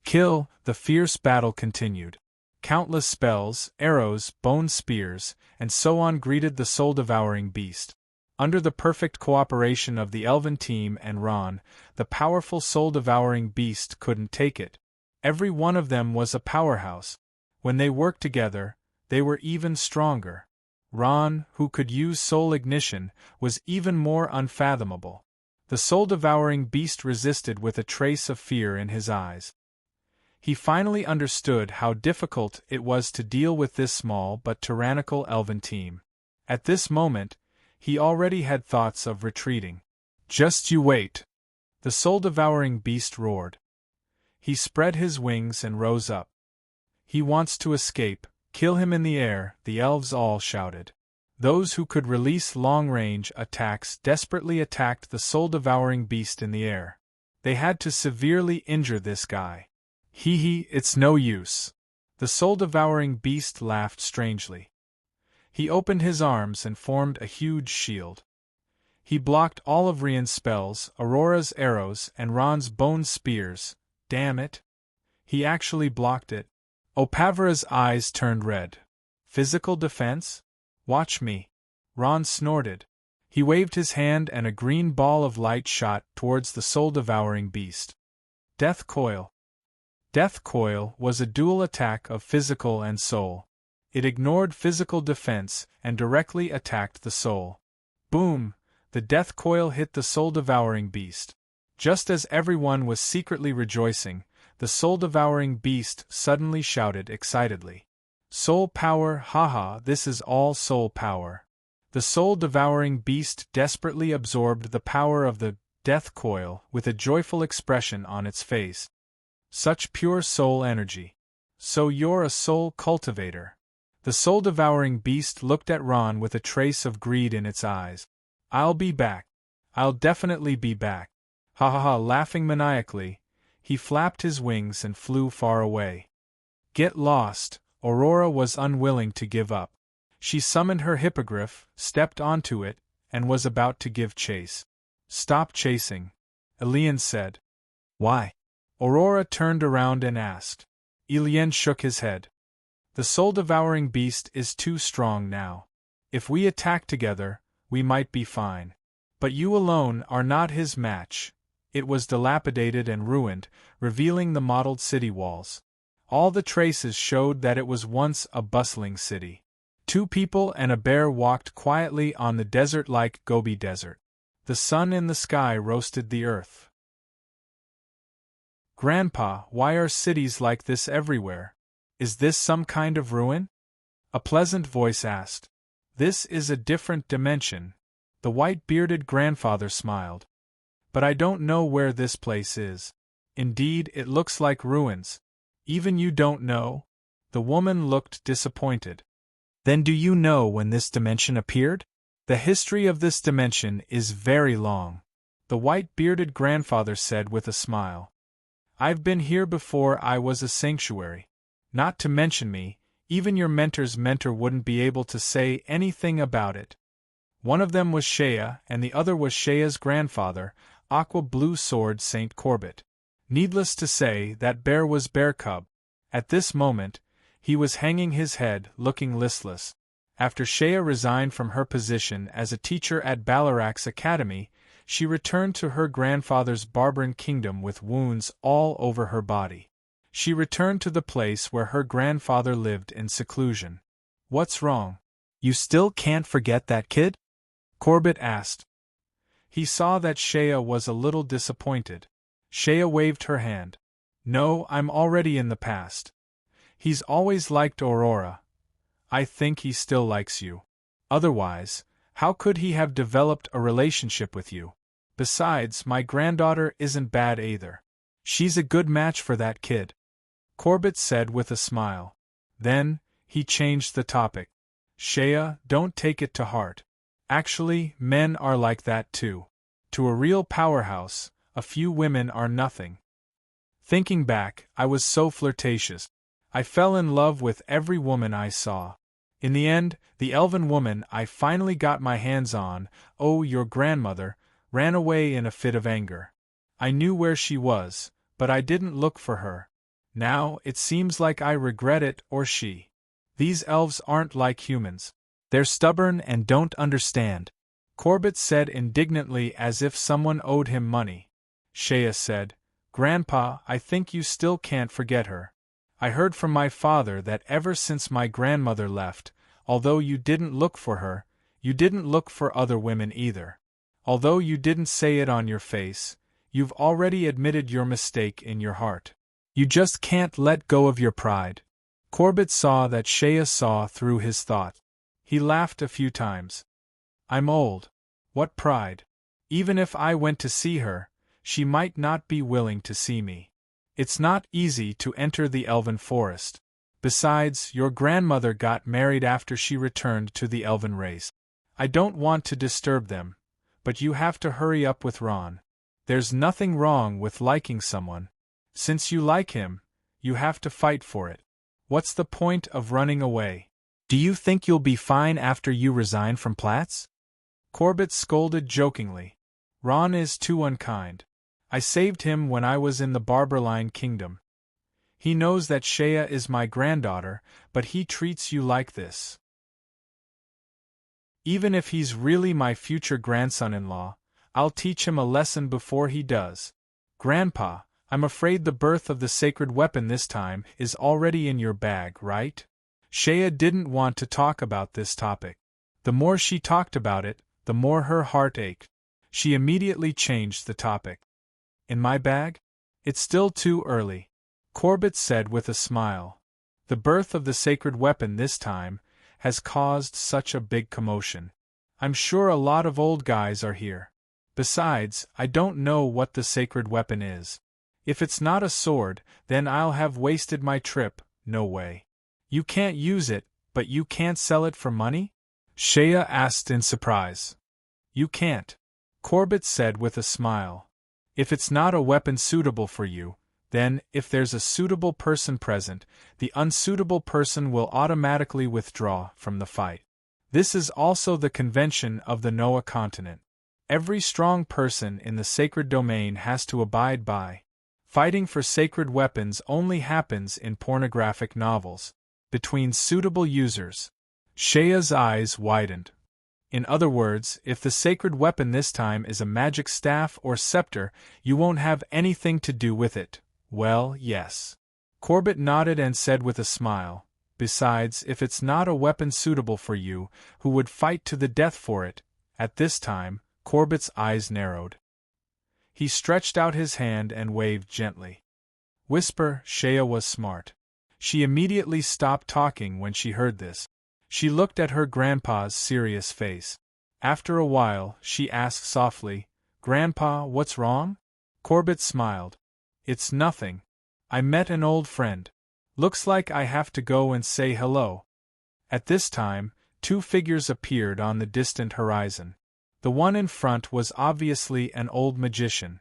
Kill, the fierce battle continued. Countless spells, arrows, bone spears, and so on greeted the soul-devouring beast. Under the perfect cooperation of the Elven team and Ron, the powerful soul-devouring beast couldn't take it. Every one of them was a powerhouse. When they worked together, they were even stronger. Ron, who could use soul ignition, was even more unfathomable. The soul-devouring beast resisted with a trace of fear in his eyes. He finally understood how difficult it was to deal with this small but tyrannical Elven team. At this moment, he already had thoughts of retreating. Just you wait! The soul-devouring beast roared. He spread his wings and rose up. He wants to escape. Kill him in the air, the elves all shouted. Those who could release long-range attacks desperately attacked the soul-devouring beast in the air. They had to severely injure this guy. Hee, it's no use. The soul-devouring beast laughed strangely. He opened his arms and formed a huge shield. He blocked all of Rian's spells, Aurora's arrows, and Ron's bone spears. Damn it! He actually blocked it. Opavra's eyes turned red. Physical defense? Watch me. Ron snorted. He waved his hand and a green ball of light shot towards the soul-devouring beast. Death Coil. Death Coil was a dual attack of physical and soul. It ignored physical defense and directly attacked the soul. Boom! The death coil hit the soul-devouring beast. Just as everyone was secretly rejoicing, the soul-devouring beast suddenly shouted excitedly. Soul power, haha, this is all soul power. The soul-devouring beast desperately absorbed the power of the death coil with a joyful expression on its face. Such pure soul energy. So you're a soul cultivator. The soul-devouring beast looked at Ron with a trace of greed in its eyes. I'll be back. I'll definitely be back. Ha ha ha, laughing maniacally, he flapped his wings and flew far away. Get lost. Aurora was unwilling to give up. She summoned her hippogriff, stepped onto it, and was about to give chase. Stop chasing, Elian said. Why? Aurora turned around and asked. Elian shook his head. The soul-devouring beast is too strong now. If we attack together, we might be fine. But you alone are not his match. It was dilapidated and ruined, revealing the mottled city walls. All the traces showed that it was once a bustling city. 2 people and a bear walked quietly on the desert-like Gobi Desert. The sun in the sky roasted the earth. Grandpa, why are cities like this everywhere? Is this some kind of ruin? A pleasant voice asked. This is a different dimension. The white-bearded grandfather smiled. But I don't know where this place is. Indeed, it looks like ruins. Even you don't know? The woman looked disappointed. Then do you know when this dimension appeared? The history of this dimension is very long, the white-bearded grandfather said with a smile. I've been here before I was a sanctuary. Not to mention me, even your mentor's mentor wouldn't be able to say anything about it. One of them was Shea, and the other was Shea's grandfather, Aqua Blue Sword Saint Corbett. Needless to say, that bear was Bear Cub. At this moment, he was hanging his head, looking listless. After Shea resigned from her position as a teacher at Ballarak's academy, she returned to her grandfather's Barbaran kingdom with wounds all over her body. She returned to the place where her grandfather lived in seclusion. What's wrong? You still can't forget that kid? Corbett asked. He saw that Shea was a little disappointed. Shea waved her hand. No, I'm already in the past. He's always liked Aurora. I think he still likes you. Otherwise, how could he have developed a relationship with you? Besides, my granddaughter isn't bad either. She's a good match for that kid. Corbett said with a smile. Then, he changed the topic. Shea, don't take it to heart. Actually, men are like that too. To a real powerhouse, a few women are nothing. Thinking back, I was so flirtatious. I fell in love with every woman I saw. In the end, the elven woman I finally got my hands on, your grandmother, ran away in a fit of anger. I knew where she was, but I didn't look for her. Now, it seems like I regret it or she. These elves aren't like humans. They're stubborn and don't understand. Corbett said indignantly as if someone owed him money. Shea said, Grandpa, I think you still can't forget her. I heard from my father that ever since my grandmother left, although you didn't look for her, you didn't look for other women either. Although you didn't say it on your face, you've already admitted your mistake in your heart. You just can't let go of your pride. Corbett saw that Shea saw through his thought. He laughed a few times. I'm old. What pride? Even if I went to see her, she might not be willing to see me. It's not easy to enter the elven forest. Besides, your grandmother got married after she returned to the elven race. I don't want to disturb them, but you have to hurry up with Ron. There's nothing wrong with liking someone. Since you like him, you have to fight for it. What's the point of running away? Do you think you'll be fine after you resign from Platts? Corbett scolded jokingly. Ron is too unkind. I saved him when I was in the Barberline Kingdom. He knows that Shea is my granddaughter, but he treats you like this. Even if he's really my future grandson-in-law, I'll teach him a lesson before he does. Grandpa, I'm afraid the birth of the sacred weapon this time is already in your bag, right? Shea didn't want to talk about this topic. The more she talked about it, the more her heart ached. She immediately changed the topic. In my bag? It's still too early, Corbett said with a smile. The birth of the sacred weapon this time has caused such a big commotion. I'm sure a lot of old guys are here. Besides, I don't know what the sacred weapon is. If it's not a sword, then I'll have wasted my trip. No way. You can't use it, but you can't sell it for money? Shea asked in surprise. You can't, Corbett said with a smile. If it's not a weapon suitable for you, then, if there's a suitable person present, the unsuitable person will automatically withdraw from the fight. This is also the convention of the Noah continent. Every strong person in the sacred domain has to abide by. Fighting for sacred weapons only happens in pornographic novels, between suitable users. Shea's eyes widened. In other words, if the sacred weapon this time is a magic staff or scepter, you won't have anything to do with it. Well, yes. Corbett nodded and said with a smile, besides, if it's not a weapon suitable for you, who would fight to the death for it? At this time, Corbett's eyes narrowed. He stretched out his hand and waved gently. Whisper, Shea was smart. She immediately stopped talking when she heard this. She looked at her grandpa's serious face. After a while, she asked softly, Grandpa, what's wrong? Corbett smiled. It's nothing. I met an old friend. Looks like I have to go and say hello. At this time, two figures appeared on the distant horizon. The one in front was obviously an old magician.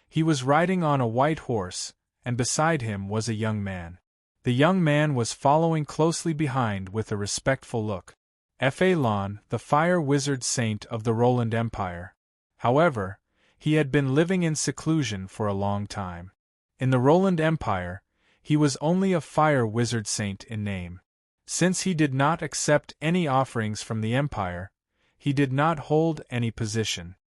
He was riding on a white horse, and beside him was a young man. The young man was following closely behind with a respectful look. Phelon, the fire wizard saint of the Roland Empire. However, he had been living in seclusion for a long time. In the Roland Empire, he was only a fire wizard saint in name. Since he did not accept any offerings from the Empire, he did not hold any position.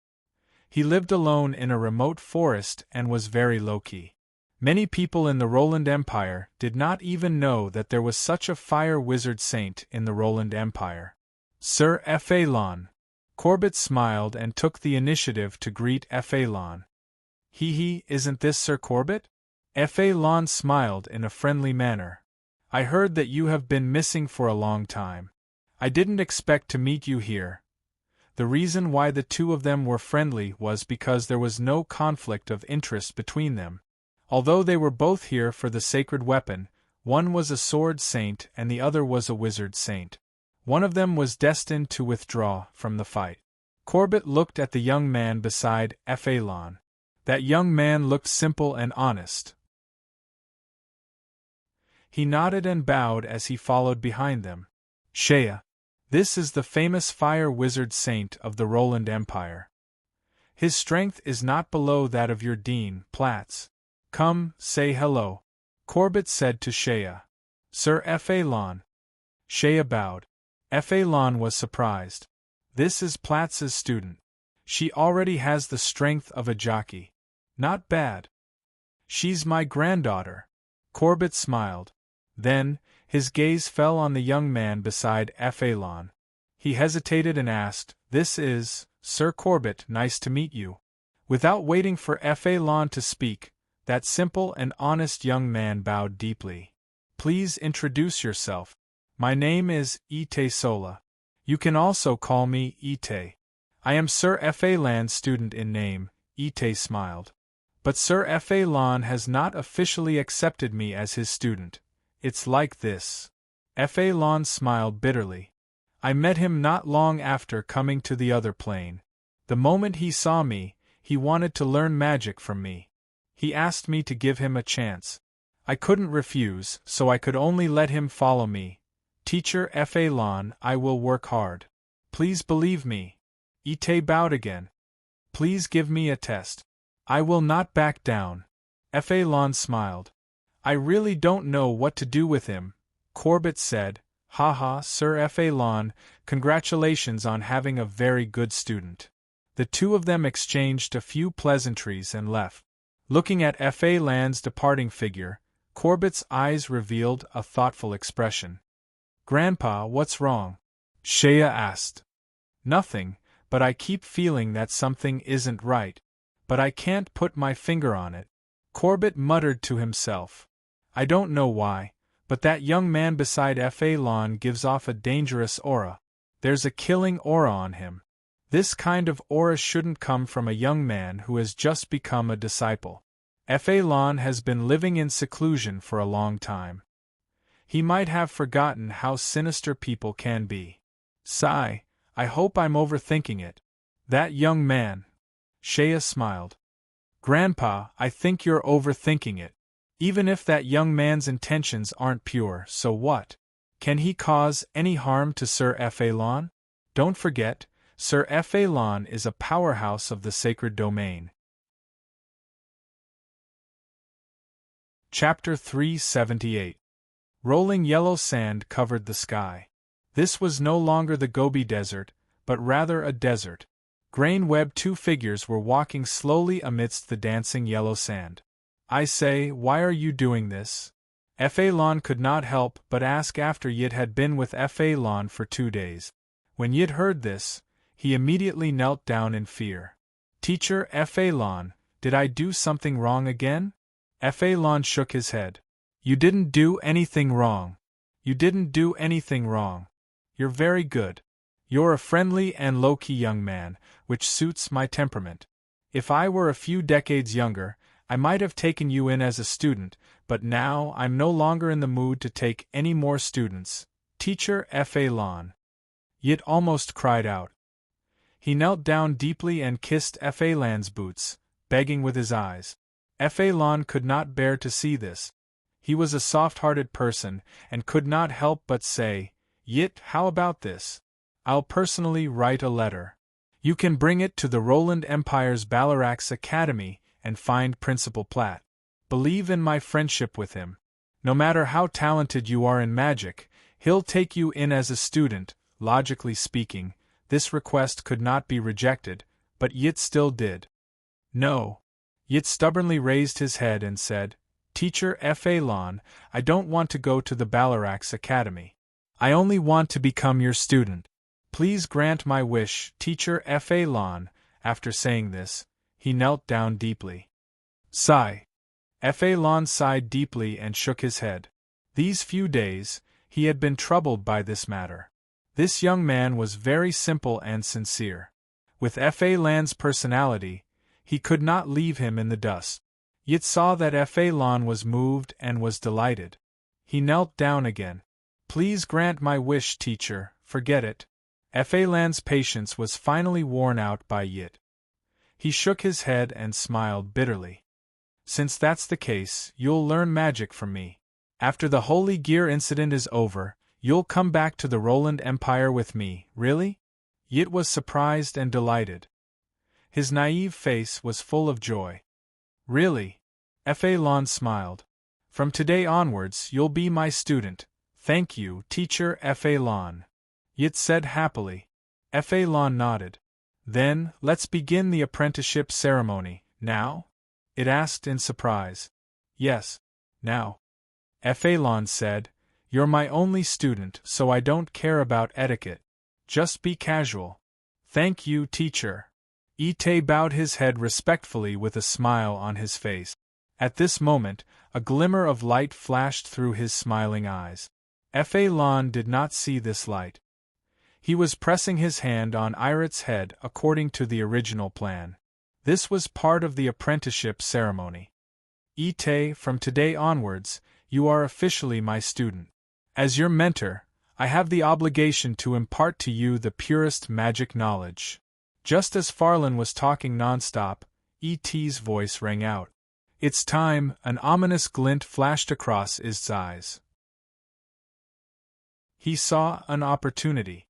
He lived alone in a remote forest and was very low-key. Many people in the Roland Empire did not even know that there was such a fire wizard saint in the Roland Empire. Sir Phelon. Corbett smiled and took the initiative to greet Phelon. Isn't this Sir Corbett? Phelon smiled in a friendly manner. I heard that you have been missing for a long time. I didn't expect to meet you here. The reason why the two of them were friendly was because there was no conflict of interest between them. Although they were both here for the sacred weapon, one was a sword saint and the other was a wizard saint. One of them was destined to withdraw from the fight. Corbett looked at the young man beside Phelon. That young man looked simple and honest. He nodded and bowed as he followed behind them. Shea. This is the famous fire wizard saint of the Roland Empire. His strength is not below that of your Dean, Platz. Come, say hello, Corbett said to Shea. Sir Phelon. Shea bowed. Phelon was surprised. This is Platz's student. She already has the strength of a jockey. Not bad. She's my granddaughter. Corbett smiled. Then, his gaze fell on the young man beside Phelon. He hesitated and asked, This is, Sir Corbett, nice to meet you. Without waiting for Phelon to speak, that simple and honest young man bowed deeply. Please introduce yourself. My name is Ite Sola. You can also call me Ite. I am Sir Phelon's student in name, Ite smiled. But Sir Phelon has not officially accepted me as his student. It's like this. Phelon smiled bitterly. I met him not long after coming to the other plane. The moment he saw me, he wanted to learn magic from me. He asked me to give him a chance. I couldn't refuse, so I could only let him follow me. Teacher Phelon, I will work hard. Please believe me. Ite bowed again. Please give me a test. I will not back down. Phelon smiled. I really don't know what to do with him, Corbett said. Haha, Sir Phelon, congratulations on having a very good student. The two of them exchanged a few pleasantries and left. Looking at Phelon's departing figure, Corbett's eyes revealed a thoughtful expression. Grandpa, what's wrong? Shea asked. Nothing, but I keep feeling that something isn't right. But I can't put my finger on it. Corbett muttered to himself. I don't know why, but that young man beside Phelon gives off a dangerous aura. There's a killing aura on him. This kind of aura shouldn't come from a young man who has just become a disciple. Fa Lon has been living in seclusion for a long time. He might have forgotten how sinister people can be. Sigh, I hope I'm overthinking it. That young man. Shea smiled. Grandpa, I think you're overthinking it. Even if that young man's intentions aren't pure, so what? Can he cause any harm to Sir Fa Lon? Don't forget, Sir Fa Lon is a powerhouse of the sacred domain. Chapter 378. Rolling yellow sand covered the sky. This was no longer the Gobi Desert, but rather a desert. Grain-webbed two figures were walking slowly amidst the dancing yellow sand. I say, why are you doing this? Fa Lon could not help but ask after Yit had been with Fa Lon for 2 days. When Yit heard this, he immediately knelt down in fear. Teacher Fa Lon, did I do something wrong again? Fa Lon shook his head. You didn't do anything wrong. You didn't do anything wrong. You're very good. You're a friendly and low-key young man, which suits my temperament. If I were a few decades younger, I might have taken you in as a student, but now I'm no longer in the mood to take any more students. Teacher Fa Lon. Yit almost cried out. He knelt down deeply and kissed Fa Lon's boots, begging with his eyes. Fa Lon could not bear to see this. He was a soft-hearted person, and could not help but say, Yit, how about this? I'll personally write a letter. You can bring it to the Roland Empire's Balarax Academy and find Principal Platt. Believe in my friendship with him. No matter how talented you are in magic, he'll take you in as a student. Logically speaking, this request could not be rejected, but Yit still did. No. Yit stubbornly raised his head and said, Teacher Fa Lon, I don't want to go to the Balarax Academy. I only want to become your student. Please grant my wish, Teacher Fa Lon. After saying this, he knelt down deeply. Sigh. Fa Lon sighed deeply and shook his head. These few days, he had been troubled by this matter. This young man was very simple and sincere. With Fa Lon's personality, he could not leave him in the dust. Yit saw that Fa Lon was moved and was delighted. He knelt down again. Please grant my wish, teacher, forget it. Fa Lon's patience was finally worn out by Yit. He shook his head and smiled bitterly. Since that's the case, you'll learn magic from me. After the Holy Gear incident is over, you'll come back to the Roland Empire with me, really? Yit was surprised and delighted. His naive face was full of joy. Really? Fa Lon smiled. From today onwards, you'll be my student. Thank you, Teacher Fa Lon. Yit said happily. Fa Lon nodded. Then, let's begin the apprenticeship ceremony, now? It asked in surprise. Yes, now. Fa Lon said, You're my only student, so I don't care about etiquette. Just be casual. Thank you, teacher. Ite bowed his head respectfully with a smile on his face. At this moment, a glimmer of light flashed through his smiling eyes. Fa Lon did not see this light. He was pressing his hand on Irit's head according to the original plan. This was part of the apprenticeship ceremony. Ite, from today onwards, you are officially my student. As your mentor, I have the obligation to impart to you the purest magic knowledge. Just as Farlan was talking nonstop, E.T.'s voice rang out. It's time. An ominous glint flashed across his eyes. He saw an opportunity.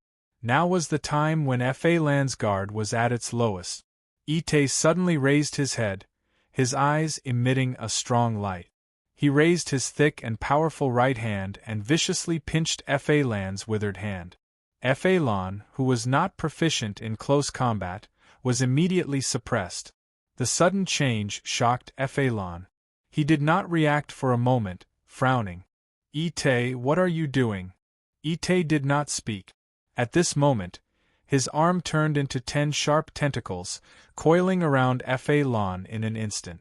Now was the time when Fa Lon's guard was at its lowest. Ite suddenly raised his head, his eyes emitting a strong light. He raised his thick and powerful right hand and viciously pinched Fa Lon's withered hand. Fa Lon, who was not proficient in close combat, was immediately suppressed. The sudden change shocked Fa Lon. He did not react for a moment, frowning. Ite, what are you doing? Ite did not speak. At this moment, his arm turned into 10 sharp tentacles, coiling around Fa Lon in an instant.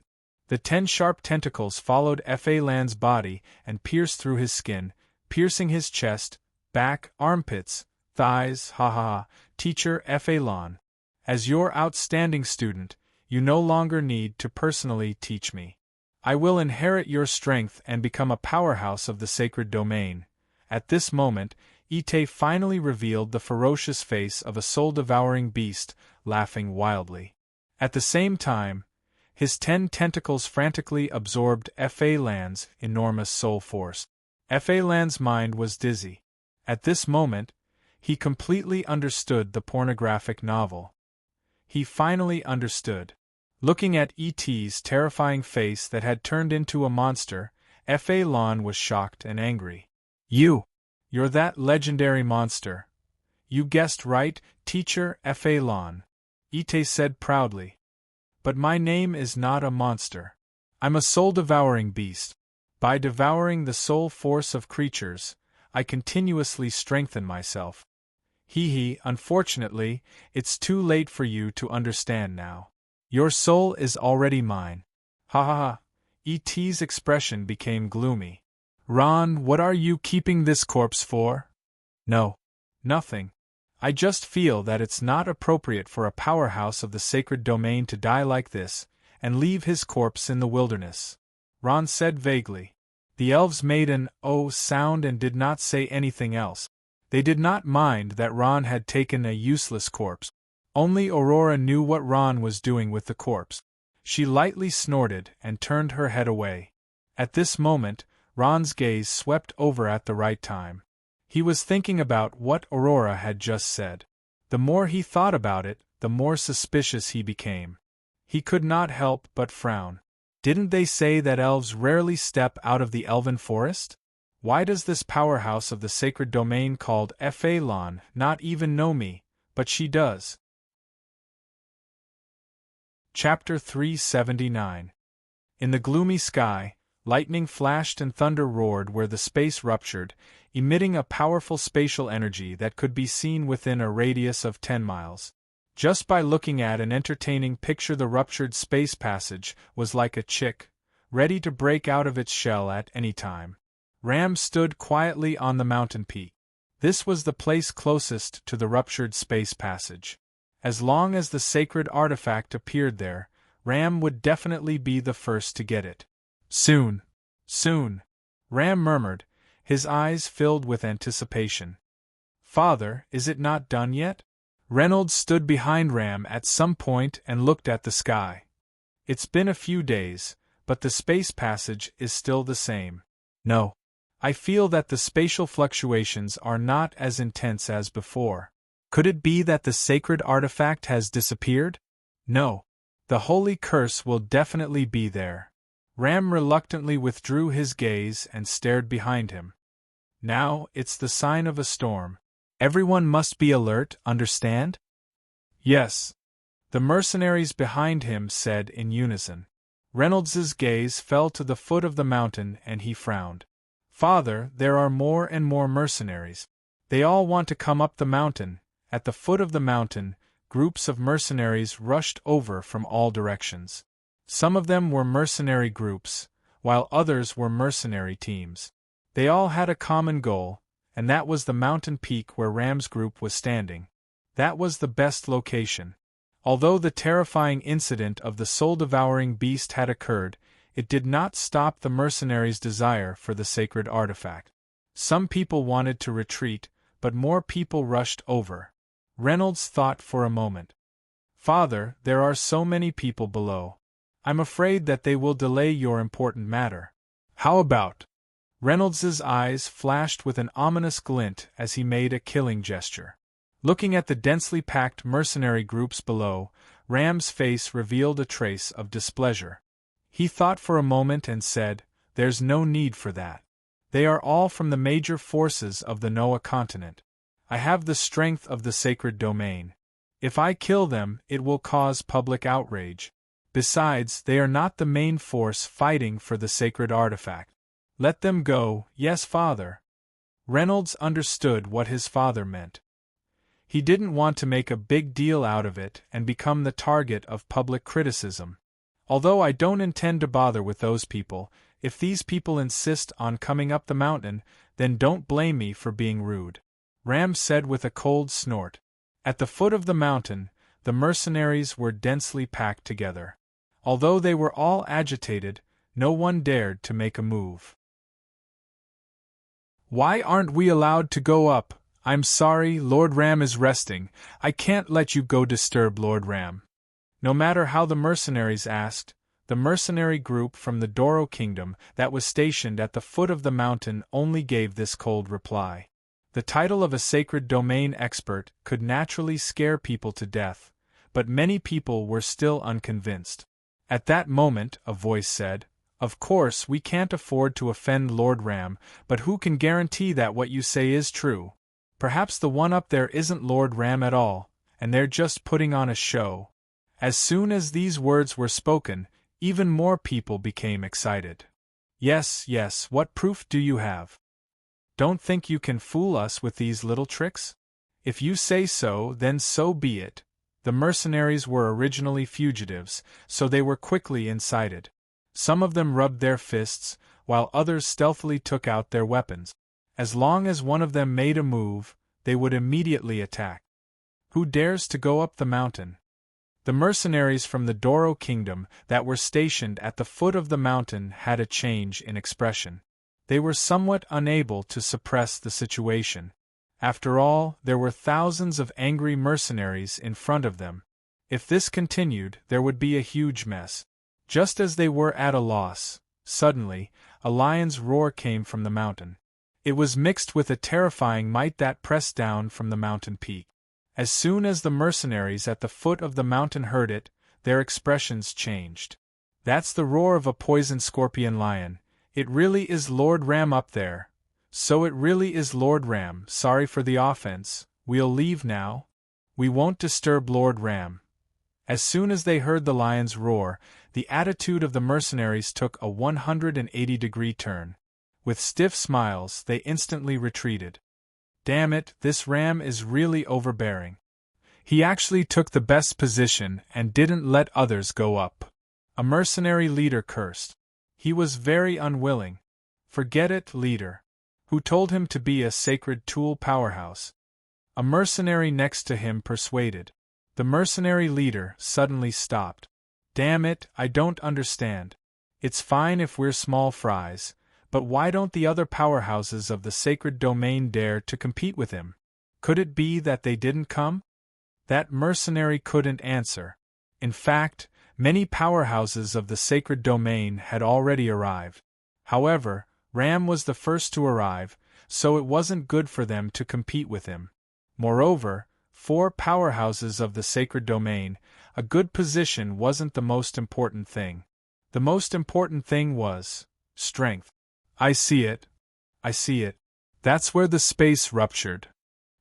The 10 sharp tentacles followed Fa Lon's body and pierced through his skin, piercing his chest, back, armpits, thighs, ha ha ha, Teacher Phelan. As your outstanding student, you no longer need to personally teach me. I will inherit your strength and become a powerhouse of the sacred domain. At this moment, Ite finally revealed the ferocious face of a soul-devouring beast, laughing wildly. At the same time, his 10 tentacles frantically absorbed Phelan's enormous soul force. Phelan's mind was dizzy. At this moment, he completely understood the pornographic novel. He finally understood. Looking at E.T.'s terrifying face that had turned into a monster, Phelan was shocked and angry. You're that legendary monster. You guessed right, Teacher Phelan, Ite said proudly. But my name is not a monster. I'm a soul-devouring beast. By devouring the soul force of creatures, I continuously strengthen myself. Unfortunately, it's too late for you to understand now. Your soul is already mine. Ha ha ha. E.T.'s expression became gloomy. Ron, what are you keeping this corpse for? No. Nothing. I just feel that it's not appropriate for a powerhouse of the sacred domain to die like this, and leave his corpse in the wilderness. Ron said vaguely. The elves made an "oh" sound and did not say anything else. They did not mind that Ron had taken a useless corpse. Only Aurora knew what Ron was doing with the corpse. She lightly snorted and turned her head away. At this moment, Ron's gaze swept over at the right time. He was thinking about what Aurora had just said. The more he thought about it, the more suspicious he became. He could not help but frown. Didn't they say that elves rarely step out of the elven forest? Why does this powerhouse of the sacred domain called Phelan not even know me, but she does? Chapter 379. In the gloomy sky, lightning flashed and thunder roared where the space ruptured, emitting a powerful spatial energy that could be seen within a radius of 10 miles. Just by looking at an entertaining picture, the ruptured space passage was like a chick, ready to break out of its shell at any time. Ram stood quietly on the mountain peak. This was the place closest to the ruptured space passage. As long as the sacred artifact appeared there, Ram would definitely be the first to get it. Soon. Ram murmured, his eyes filled with anticipation. Father, is it not done yet? Reynolds stood behind Ram at some point and looked at the sky. It's been a few days, but the space passage is still the same. No. I feel that the spatial fluctuations are not as intense as before. Could it be that the sacred artifact has disappeared? No. The holy curse will definitely be there. Ram reluctantly withdrew his gaze and stared behind him. Now, it's the sign of a storm. Everyone must be alert, understand? Yes. The mercenaries behind him said in unison. Reynolds's gaze fell to the foot of the mountain and he frowned. Father, there are more and more mercenaries. They all want to come up the mountain. At the foot of the mountain, groups of mercenaries rushed over from all directions. Some of them were mercenary groups, while others were mercenary teams. They all had a common goal, and that was the mountain peak where Ram's group was standing. That was the best location. Although the terrifying incident of the soul-devouring beast had occurred, it did not stop the mercenaries' desire for the sacred artifact. Some people wanted to retreat, but more people rushed over. Reynolds thought for a moment. Father, there are so many people below. I'm afraid that they will delay your important matter. How about? Reynolds's eyes flashed with an ominous glint as he made a killing gesture. Looking at the densely packed mercenary groups below, Ram's face revealed a trace of displeasure. He thought for a moment and said, "There's no need for that. They are all from the major forces of the Noah continent. I have the strength of the sacred domain. If I kill them, it will cause public outrage. Besides, they are not the main force fighting for the sacred artifact. Let them go, yes, Father." Reynolds understood what his father meant. He didn't want to make a big deal out of it and become the target of public criticism. Although I don't intend to bother with those people, if these people insist on coming up the mountain, then don't blame me for being rude. Ram said with a cold snort. At the foot of the mountain, the mercenaries were densely packed together. Although they were all agitated, no one dared to make a move. "Why aren't we allowed to go up? I'm sorry, Lord Ram is resting. I can't let you go disturb Lord Ram." No matter how the mercenaries asked, the mercenary group from the Doro Kingdom that was stationed at the foot of the mountain only gave this cold reply. The title of a sacred domain expert could naturally scare people to death, but many people were still unconvinced. At that moment, a voice said, "Of course, we can't afford to offend Lord Ram, but who can guarantee that what you say is true? Perhaps the one up there isn't Lord Ram at all, and they're just putting on a show." As soon as these words were spoken, even more people became excited. "Yes, yes, what proof do you have? Don't think you can fool us with these little tricks? If you say so, then so be it." The mercenaries were originally fugitives, so they were quickly incited. Some of them rubbed their fists, while others stealthily took out their weapons. As long as one of them made a move, they would immediately attack. "Who dares to go up the mountain?" The mercenaries from the Doro Kingdom that were stationed at the foot of the mountain had a change in expression. They were somewhat unable to suppress the situation. After all, there were thousands of angry mercenaries in front of them. If this continued, there would be a huge mess. Just as they were at a loss, suddenly, a lion's roar came from the mountain. It was mixed with a terrifying might that pressed down from the mountain peak. As soon as the mercenaries at the foot of the mountain heard it, their expressions changed. "That's the roar of a poison scorpion lion. It really is Lord Ram up there." "So it really is Lord Ram. Sorry for the offense. We'll leave now. We won't disturb Lord Ram." As soon as they heard the lion's roar, the attitude of the mercenaries took a 180-degree turn. With stiff smiles, they instantly retreated. "Damn it, this Ram is really overbearing. He actually took the best position and didn't let others go up." A mercenary leader cursed. He was very unwilling. "Forget it, leader. Who told him to be a sacred tool powerhouse?" A mercenary next to him persuaded. The mercenary leader suddenly stopped. "Damn it, I don't understand. It's fine if we're small fries, but why don't the other powerhouses of the sacred domain dare to compete with him? Could it be that they didn't come?" That mercenary couldn't answer. In fact, many powerhouses of the sacred domain had already arrived. However, Ram was the first to arrive, so it wasn't good for them to compete with him. Moreover, 4 powerhouses of the sacred domain, a good position wasn't the most important thing. The most important thing was strength. I see it. That's where the space ruptured.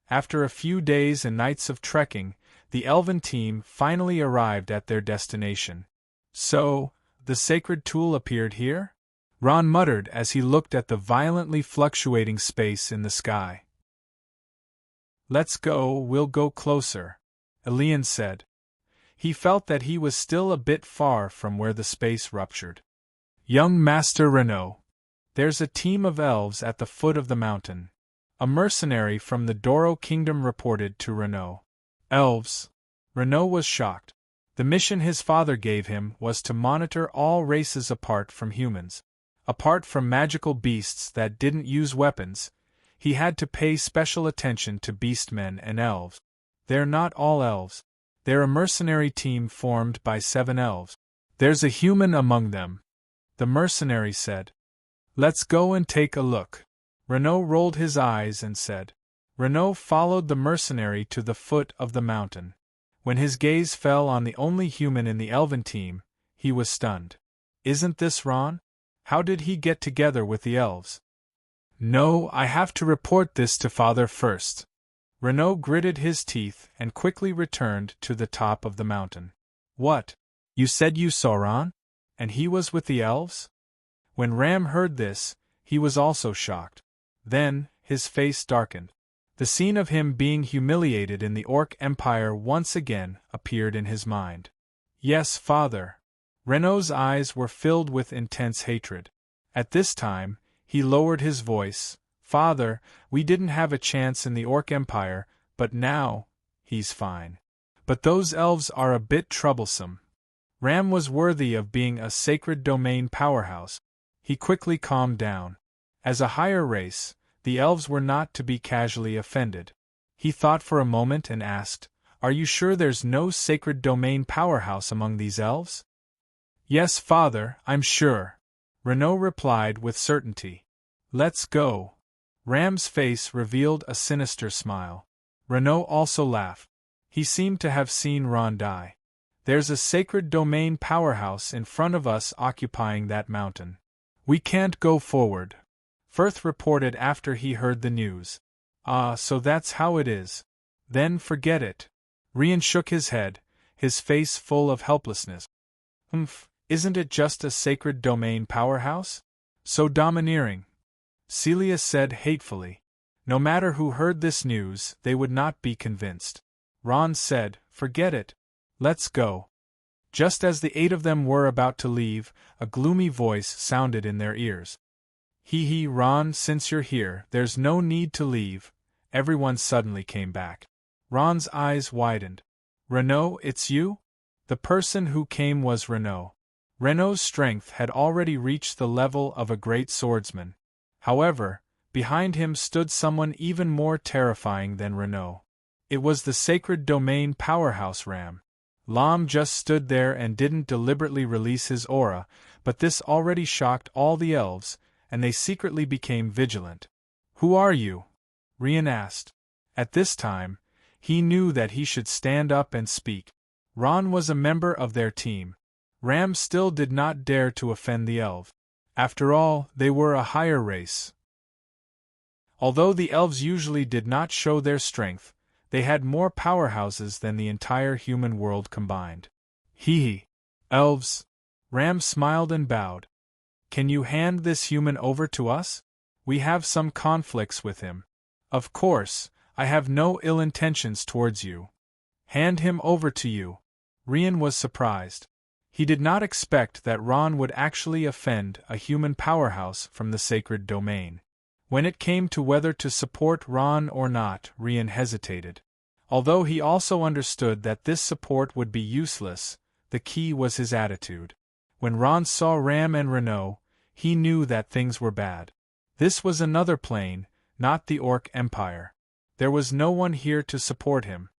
After a few days and nights of trekking, the elven team finally arrived at their destination. "So, the sacred tool appeared here?" Ron muttered as he looked at the violently fluctuating space in the sky. "Let's go, we'll go closer," Elian said. He felt that he was still a bit far from where the space ruptured. "Young Master Renaud, there's a team of elves at the foot of the mountain," a mercenary from the Doro Kingdom reported to Renaud. "Elves?" Renaud was shocked. The mission his father gave him was to monitor all races apart from humans. Apart from magical beasts that didn't use weapons, he had to pay special attention to beastmen and elves. They're not all elves. They're a mercenary team formed by 7 elves. There's a human among them, the mercenary said. "Let's go and take a look." Renaud rolled his eyes and said. Renaud followed the mercenary to the foot of the mountain. When his gaze fell on the only human in the elven team, he was stunned. "Isn't this Ron? How did he get together with the elves?" "No, I have to report this to Father first." Renaud gritted his teeth and quickly returned to the top of the mountain. "What? You said you saw Ron? And he was with the elves?" When Ram heard this, he was also shocked. Then, his face darkened. The scene of him being humiliated in the Orc Empire once again appeared in his mind. "Yes, Father." Renaud's eyes were filled with intense hatred. At this time, he lowered his voice. Father, we didn't have a chance in the Orc Empire, but now, he's fine. But those elves are a bit troublesome. Ram was worthy of being a sacred domain powerhouse. He quickly calmed down. As a higher race, the elves were not to be casually offended. He thought for a moment and asked, "Are you sure there's no sacred domain powerhouse among these elves?" "Yes, Father, I'm sure," Renaud replied with certainty. "Let's go." Ram's face revealed a sinister smile. Renaud also laughed. He seemed to have seen Ron die. "There's a sacred domain powerhouse in front of us occupying that mountain. We can't go forward," Firth reported after he heard the news. "Ah, so that's how it is. Then forget it." Rian shook his head, his face full of helplessness. Isn't it just a sacred domain powerhouse? So domineering," Celia said hatefully. No matter who heard this news, they would not be convinced. Ron said, "Forget it. Let's go." Just as the 8 of them were about to leave, a gloomy voice sounded in their ears. Hee, Ron, since you're here, there's no need to leave." Everyone suddenly came back. Ron's eyes widened. "Renaud, it's you?" The person who came was Renaud. Renaud's strength had already reached the level of a great swordsman. However, behind him stood someone even more terrifying than Renaud. It was the sacred domain powerhouse Ram. Lam just stood there and didn't deliberately release his aura, but this already shocked all the elves, and they secretly became vigilant. "Who are you?" Rian asked. At this time, he knew that he should stand up and speak. Ron was a member of their team. Ram still did not dare to offend the elves. After all, they were a higher race. Although the elves usually did not show their strength, they had more powerhouses than the entire human world combined. Hee. Elves. Ram smiled and bowed. "Can you hand this human over to us? We have some conflicts with him." "Of course, I have no ill intentions towards you." "Hand him over to you." Rian was surprised. He did not expect that Ron would actually offend a human powerhouse from the sacred domain. When it came to whether to support Ron or not, Rian hesitated. Although he also understood that this support would be useless, the key was his attitude. When Ron saw Ram and Renaud, he knew that things were bad. This was another plane, not the Orc Empire. There was no one here to support him.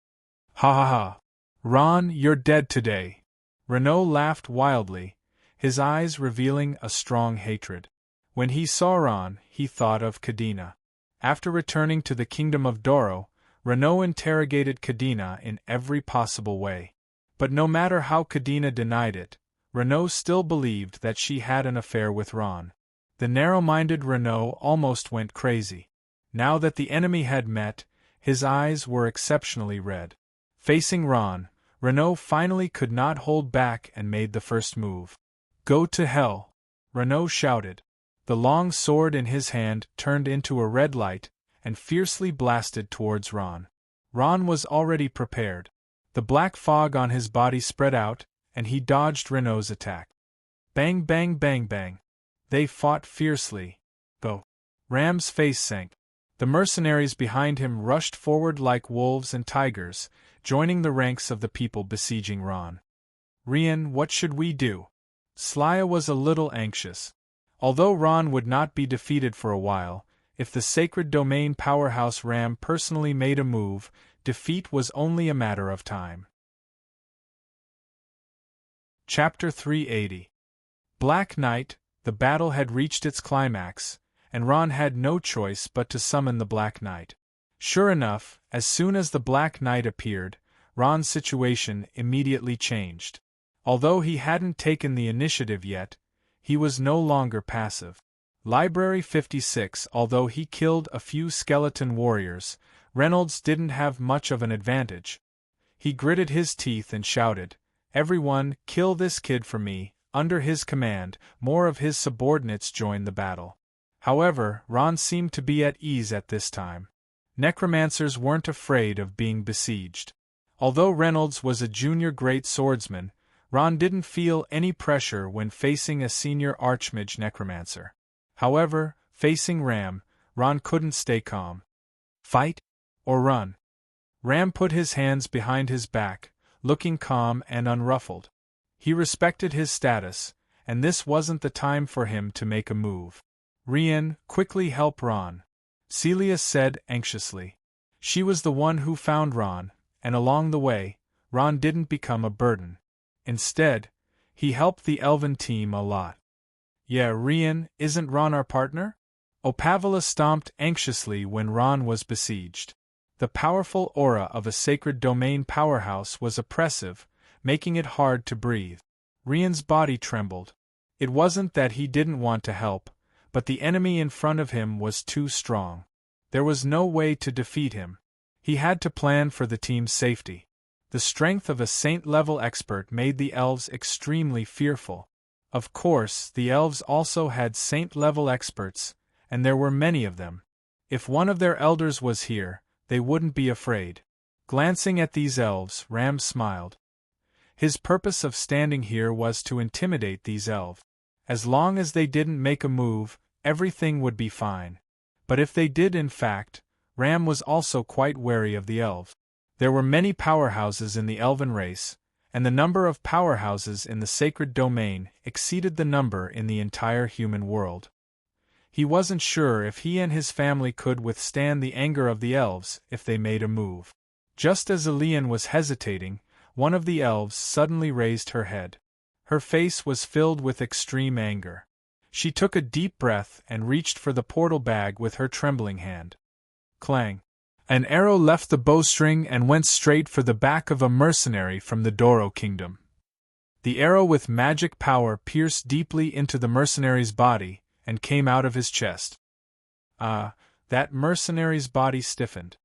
"Ha ha ha! Ron, you're dead today." Renaud laughed wildly, his eyes revealing a strong hatred. When he saw Ron, he thought of Kadena. After returning to the kingdom of Doro, Renaud interrogated Kadena in every possible way. But no matter how Kadena denied it, Renaud still believed that she had an affair with Ron. The narrow-minded Renaud almost went crazy. Now that the enemy had met, his eyes were exceptionally red. Facing Ron, Renaud finally could not hold back and made the first move. "Go to hell!" Renaud shouted. The long sword in his hand turned into a red light and fiercely blasted towards Ron. Ron was already prepared. The black fog on his body spread out, and he dodged Renaud's attack. Bang, bang, bang, bang. They fought fiercely. Though Ram's face sank. The mercenaries behind him rushed forward like wolves and tigers, joining the ranks of the people besieging Ron. "Rian, what should we do?" Slya was a little anxious. Although Ron would not be defeated for a while, if the sacred domain powerhouse Ram personally made a move, defeat was only a matter of time. Chapter 380. Black Night. The battle had reached its climax, and Ron had no choice but to summon the Black Knight. Sure enough, as soon as the Black Knight appeared, Ron's situation immediately changed. Although he hadn't taken the initiative yet, he was no longer passive. Library 56. Although he killed a few skeleton warriors, Reynolds didn't have much of an advantage. He gritted his teeth and shouted, "Everyone, kill this kid for me." Under his command, more of his subordinates joined the battle. However, Ron seemed to be at ease at this time. Necromancers weren't afraid of being besieged. Although Reynolds was a junior great swordsman, Ron didn't feel any pressure when facing a senior archmage necromancer. However, facing Ram, Ron couldn't stay calm. Fight? Or run? Ram put his hands behind his back, looking calm and unruffled. He respected his status, and this wasn't the time for him to make a move. Rian, quickly help Ron, Celia said anxiously. She was the one who found Ron, and along the way, Ron didn't become a burden. Instead, he helped the elven team a lot. Yeah, Rian, isn't Ron our partner? Opavala stomped anxiously when Ron was besieged. The powerful aura of a sacred domain powerhouse was oppressive, making it hard to breathe. Rian's body trembled. It wasn't that he didn't want to help, but the enemy in front of him was too strong. There was no way to defeat him. He had to plan for the team's safety. The strength of a saint-level expert made the elves extremely fearful. Of course, the elves also had saint-level experts, and there were many of them. If one of their elders was here, they wouldn't be afraid. Glancing at these elves, Ram smiled. His purpose of standing here was to intimidate these elves. As long as they didn't make a move, everything would be fine. But if they did in fact, Ram was also quite wary of the elves. There were many powerhouses in the elven race, and the number of powerhouses in the sacred domain exceeded the number in the entire human world. He wasn't sure if he and his family could withstand the anger of the elves if they made a move. Just as Elian was hesitating, one of the elves suddenly raised her head. Her face was filled with extreme anger. She took a deep breath and reached for the portal bag with her trembling hand. Clang! An arrow left the bowstring and went straight for the back of a mercenary from the Doro kingdom. The arrow with magic power pierced deeply into the mercenary's body and came out of his chest. That mercenary's body stiffened.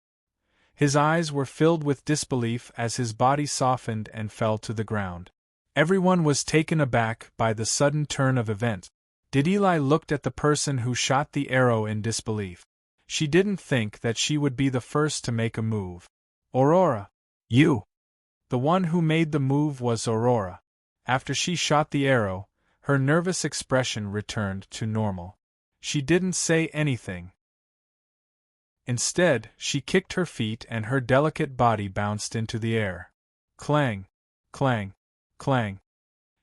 His eyes were filled with disbelief as his body softened and fell to the ground. Everyone was taken aback by the sudden turn of events. Did Eli looked at the person who shot the arrow in disbelief. She didn't think that she would be the first to make a move. Aurora! You! The one who made the move was Aurora. After she shot the arrow, her nervous expression returned to normal. She didn't say anything. Instead, she kicked her feet and her delicate body bounced into the air. Clang! Clang! Clang!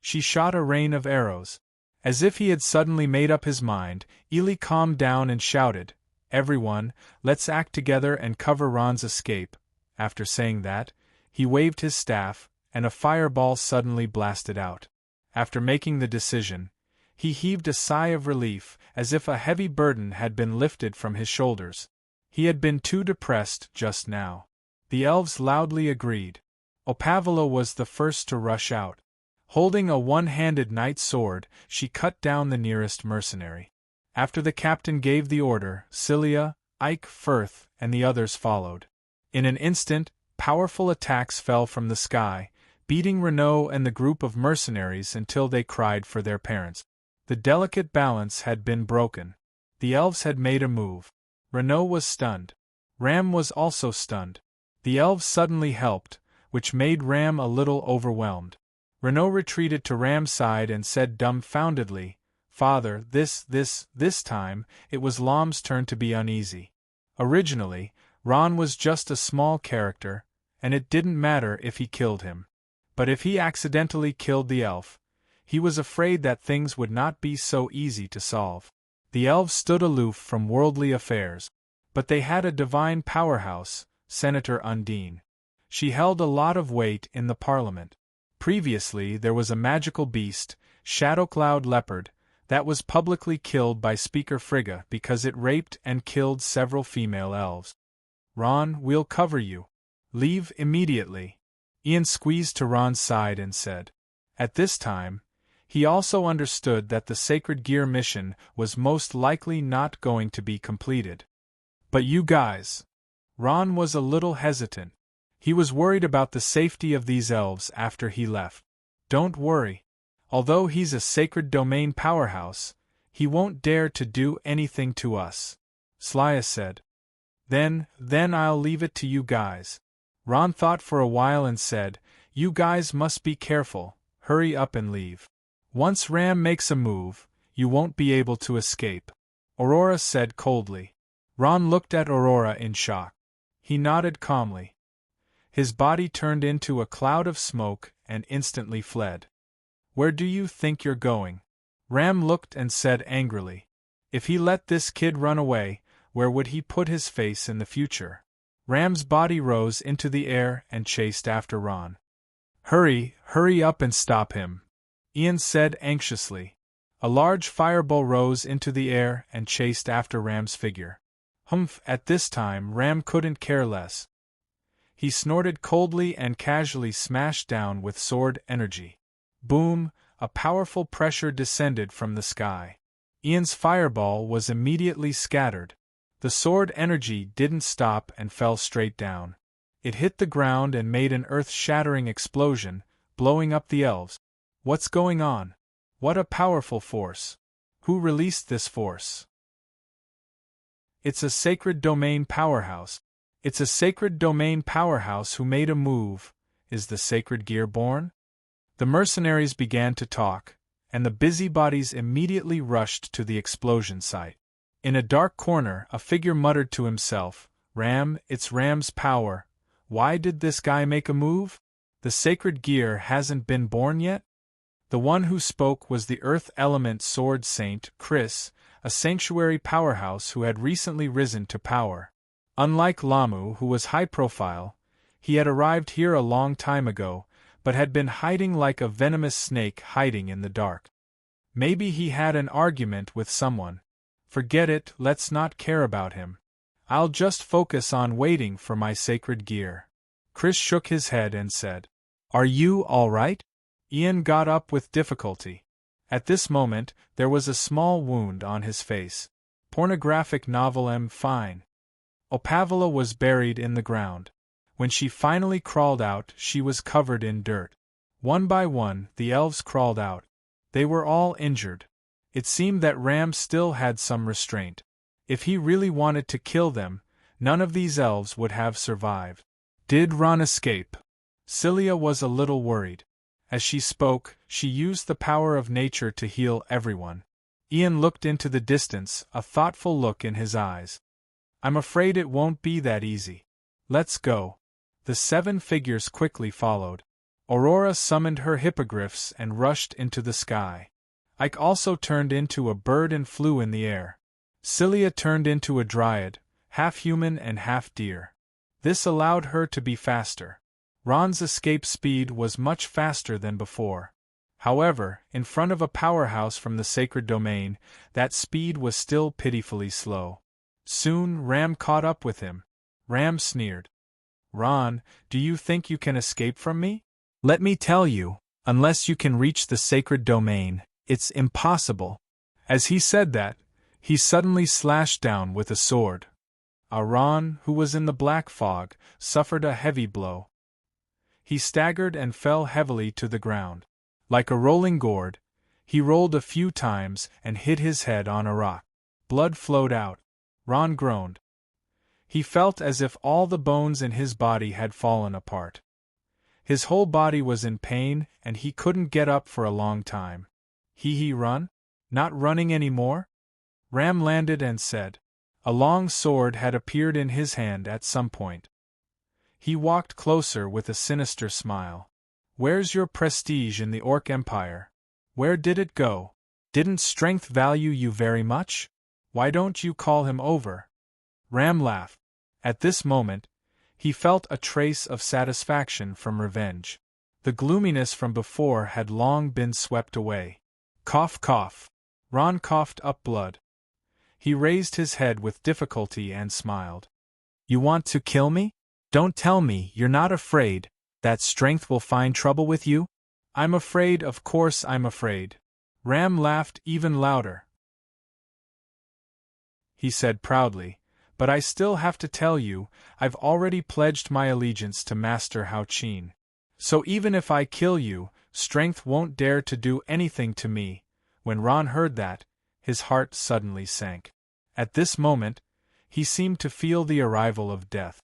She shot a rain of arrows. As if he had suddenly made up his mind, Eli calmed down and shouted, "Everyone, let's act together and cover Ron's escape." After saying that, he waved his staff, and a fireball suddenly blasted out. After making the decision, he heaved a sigh of relief, as if a heavy burden had been lifted from his shoulders. He had been too depressed just now. The elves loudly agreed. Opavala was the first to rush out. Holding a one-handed knight's sword, she cut down the nearest mercenary. After the captain gave the order, Cilia, Ike, Firth, and the others followed. In an instant, powerful attacks fell from the sky, beating Renaud and the group of mercenaries until they cried for their parents. The delicate balance had been broken. The elves had made a move. Renaud was stunned. Ram was also stunned. The elves suddenly helped, which made Ram a little overwhelmed. Renaud retreated to Ram's side and said dumbfoundedly, "Father, this time, it was Lom's turn to be uneasy. Originally, Ron was just a small character, and it didn't matter if he killed him. But if he accidentally killed the elf, he was afraid that things would not be so easy to solve." The elves stood aloof from worldly affairs. But they had a divine powerhouse, Senator Undine. She held a lot of weight in the Parliament. Previously there was a magical beast, Shadowcloud Leopard, that was publicly killed by Speaker Frigga because it raped and killed several female elves. "Ron, we'll cover you. Leave immediately," Ian squeezed to Ron's side and said. At this time, he also understood that the Sacred Gear mission was most likely not going to be completed. "But you guys..." Ron was a little hesitant. He was worried about the safety of these elves after he left. "Don't worry. Although he's a sacred domain powerhouse, he won't dare to do anything to us," Celia said. Then I'll leave it to you guys." Ron thought for a while and said, "You guys must be careful, hurry up and leave. Once Ram makes a move, you won't be able to escape," Aurora said coldly. Ron looked at Aurora in shock. He nodded calmly. His body turned into a cloud of smoke and instantly fled. Where do you think you're going? Ram looked and said angrily. If he let this kid run away, where would he put his face in the future? Ram's body rose into the air and chased after Ron. Hurry up and stop him, Ian said anxiously. A large fireball rose into the air and chased after Ram's figure. Humph, at this time Ram couldn't care less. He snorted coldly and casually smashed down with sword energy. Boom, a powerful pressure descended from the sky. Ian's fireball was immediately scattered. The sword energy didn't stop and fell straight down. It hit the ground and made an earth-shattering explosion, blowing up the elves. What's going on? What a powerful force! Who released this force? It's a sacred domain powerhouse. It's a sacred domain powerhouse who made a move. Is the sacred gear born? The mercenaries began to talk, and the busybodies immediately rushed to the explosion site. In a dark corner, a figure muttered to himself, Ram, it's Ram's power. Why did this guy make a move? The sacred gear hasn't been born yet? The one who spoke was the Earth Element Sword Saint, Chris, a sanctuary powerhouse who had recently risen to power. Unlike Lamu, who was high-profile, he had arrived here a long time ago, but had been hiding like a venomous snake hiding in the dark. Maybe he had an argument with someone. Forget it, let's not care about him. I'll just focus on waiting for my sacred gear. Chris shook his head and said, Are you all right? Ian got up with difficulty. At this moment, there was a small wound on his face. Pornographic novel fine. Opavala was buried in the ground. When she finally crawled out, she was covered in dirt. One by one, the elves crawled out. They were all injured. It seemed that Ram still had some restraint. If he really wanted to kill them, none of these elves would have survived. Did Ron escape? Celia was a little worried. As she spoke, she used the power of nature to heal everyone. Ian looked into the distance, a thoughtful look in his eyes. I'm afraid it won't be that easy. Let's go. The 7 figures quickly followed. Aurora summoned her hippogriffs and rushed into the sky. Ike also turned into a bird and flew in the air. Celia turned into a dryad, half human and half deer. This allowed her to be faster. Ron's escape speed was much faster than before. However, in front of a powerhouse from the sacred domain, that speed was still pitifully slow. Soon Ram caught up with him. Ram sneered. Ron, do you think you can escape from me? Let me tell you, unless you can reach the sacred domain, it's impossible. As he said that, he suddenly slashed down with a sword. Ron, who was in the black fog, suffered a heavy blow. He staggered and fell heavily to the ground. Like a rolling gourd, he rolled a few times and hit his head on a rock. Blood flowed out. Ron groaned. He felt as if all the bones in his body had fallen apart. His whole body was in pain, and he couldn't get up for a long time. He run? Not running anymore? Ram landed and said. A long sword had appeared in his hand at some point. He walked closer with a sinister smile. Where's your prestige in the Orc Empire? Where did it go? Didn't strength value you very much? Why don't you call him over? Ram laughed. At this moment, he felt a trace of satisfaction from revenge. The gloominess from before had long been swept away. Cough, cough. Ron coughed up blood. He raised his head with difficulty and smiled. You want to kill me? Don't tell me you're not afraid that strength will find trouble with you? I'm afraid, of course I'm afraid. Ram laughed even louder. He said proudly, but I still have to tell you, I've already pledged my allegiance to Master Hao Qin. So even if I kill you, strength won't dare to do anything to me. When Ron heard that, his heart suddenly sank. At this moment, he seemed to feel the arrival of death.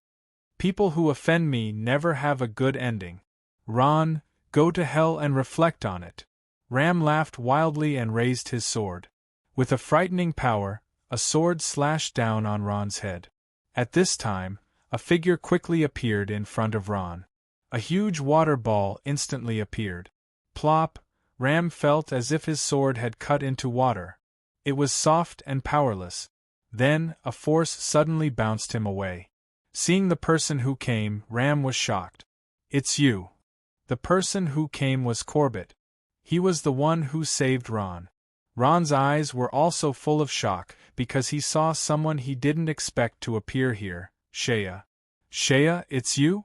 People who offend me never have a good ending. Ron, go to hell and reflect on it. Ram laughed wildly and raised his sword. With a frightening power, A sword slashed down on Ron's head. At this time, a figure quickly appeared in front of Ron. A huge water ball instantly appeared. Plop! Ram felt as if his sword had cut into water. It was soft and powerless. Then, a force suddenly bounced him away. Seeing the person who came, Ram was shocked. "It's you." The person who came was Corbett. He was the one who saved Ron. Ron's eyes were also full of shock, because he saw someone he didn't expect to appear here, Shea. "Shea, it's you?"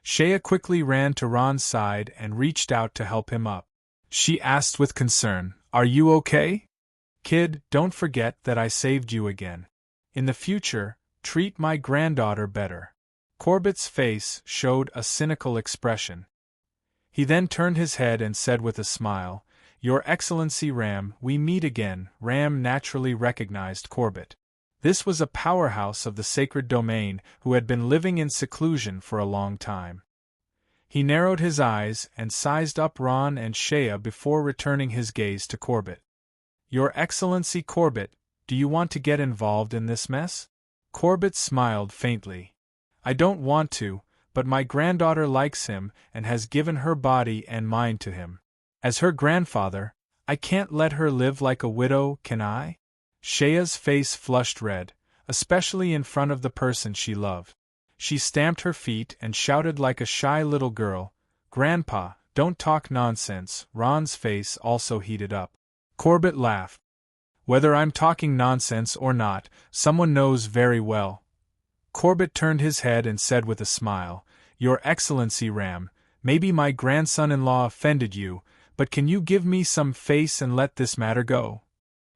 Shea quickly ran to Ron's side and reached out to help him up. She asked with concern, "Are you okay? Kid, don't forget that I saved you again. In the future, treat my granddaughter better." Corbett's face showed a cynical expression. He then turned his head and said with a smile, "Your Excellency Ram, we meet again." Ram naturally recognized Corbett. This was a powerhouse of the sacred domain who had been living in seclusion for a long time. He narrowed his eyes and sized up Ron and Shea before returning his gaze to Corbett. "Your Excellency Corbett, do you want to get involved in this mess?" Corbett smiled faintly. "I don't want to, but my granddaughter likes him and has given her body and mind to him. As her grandfather, I can't let her live like a widow, can I?" Shea's face flushed red, especially in front of the person she loved. She stamped her feet and shouted like a shy little girl, "Grandpa, don't talk nonsense." Ron's face also heated up. Corbett laughed. "Whether I'm talking nonsense or not, someone knows very well." Corbett turned his head and said with a smile, "Your Excellency Ram, maybe my grandson-in-law offended you, but can you give me some face and let this matter go?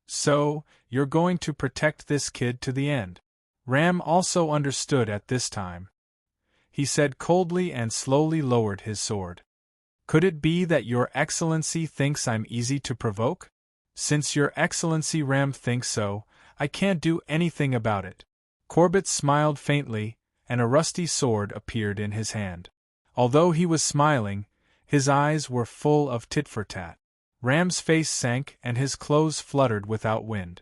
So, you're going to protect this kid to the end." Ram also understood at this time. He said coldly and slowly lowered his sword. "Could it be that your Excellency thinks I'm easy to provoke? Since your Excellency Ram thinks so, I can't do anything about it." Corbett smiled faintly, and a rusty sword appeared in his hand. Although he was smiling, his eyes were full of tit-for-tat. Ram's face sank and his clothes fluttered without wind.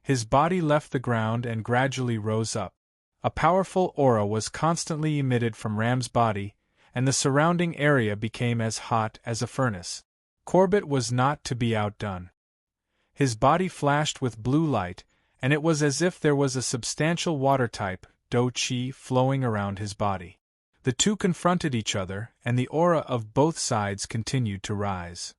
His body left the ground and gradually rose up. A powerful aura was constantly emitted from Ram's body, and the surrounding area became as hot as a furnace. Corbett was not to be outdone. His body flashed with blue light, and it was as if there was a substantial water-type, do-chi, flowing around his body. The two confronted each other, and the aura of both sides continued to rise.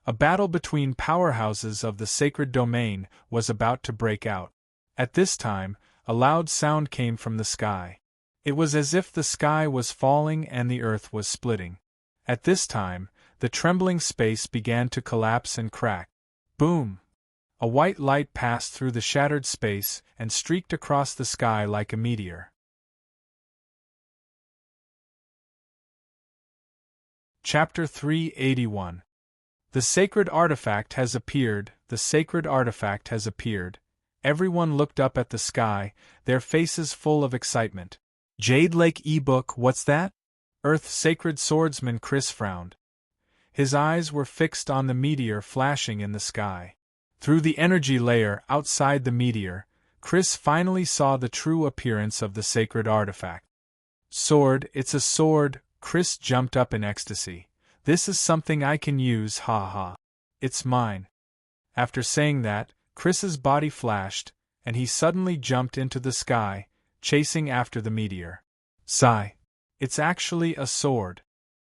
A battle between powerhouses of the sacred domain was about to break out. At this time, a loud sound came from the sky. It was as if the sky was falling and the earth was splitting. At this time, the trembling space began to collapse and crack. Boom! A white light passed through the shattered space and streaked across the sky like a meteor. Chapter 381. The sacred artifact has appeared, the sacred artifact has appeared. Everyone looked up at the sky, their faces full of excitement. Jade Lake e-book, what's that? Earth Sacred Swordsman Chris frowned. His eyes were fixed on the meteor flashing in the sky. Through the energy layer outside the meteor, Chris finally saw the true appearance of the sacred artifact. Sword, it's a sword, Chris jumped up in ecstasy. This is something I can use, ha ha. It's mine. After saying that, Chris's body flashed, and he suddenly jumped into the sky, chasing after the meteor. Sigh. It's actually a sword.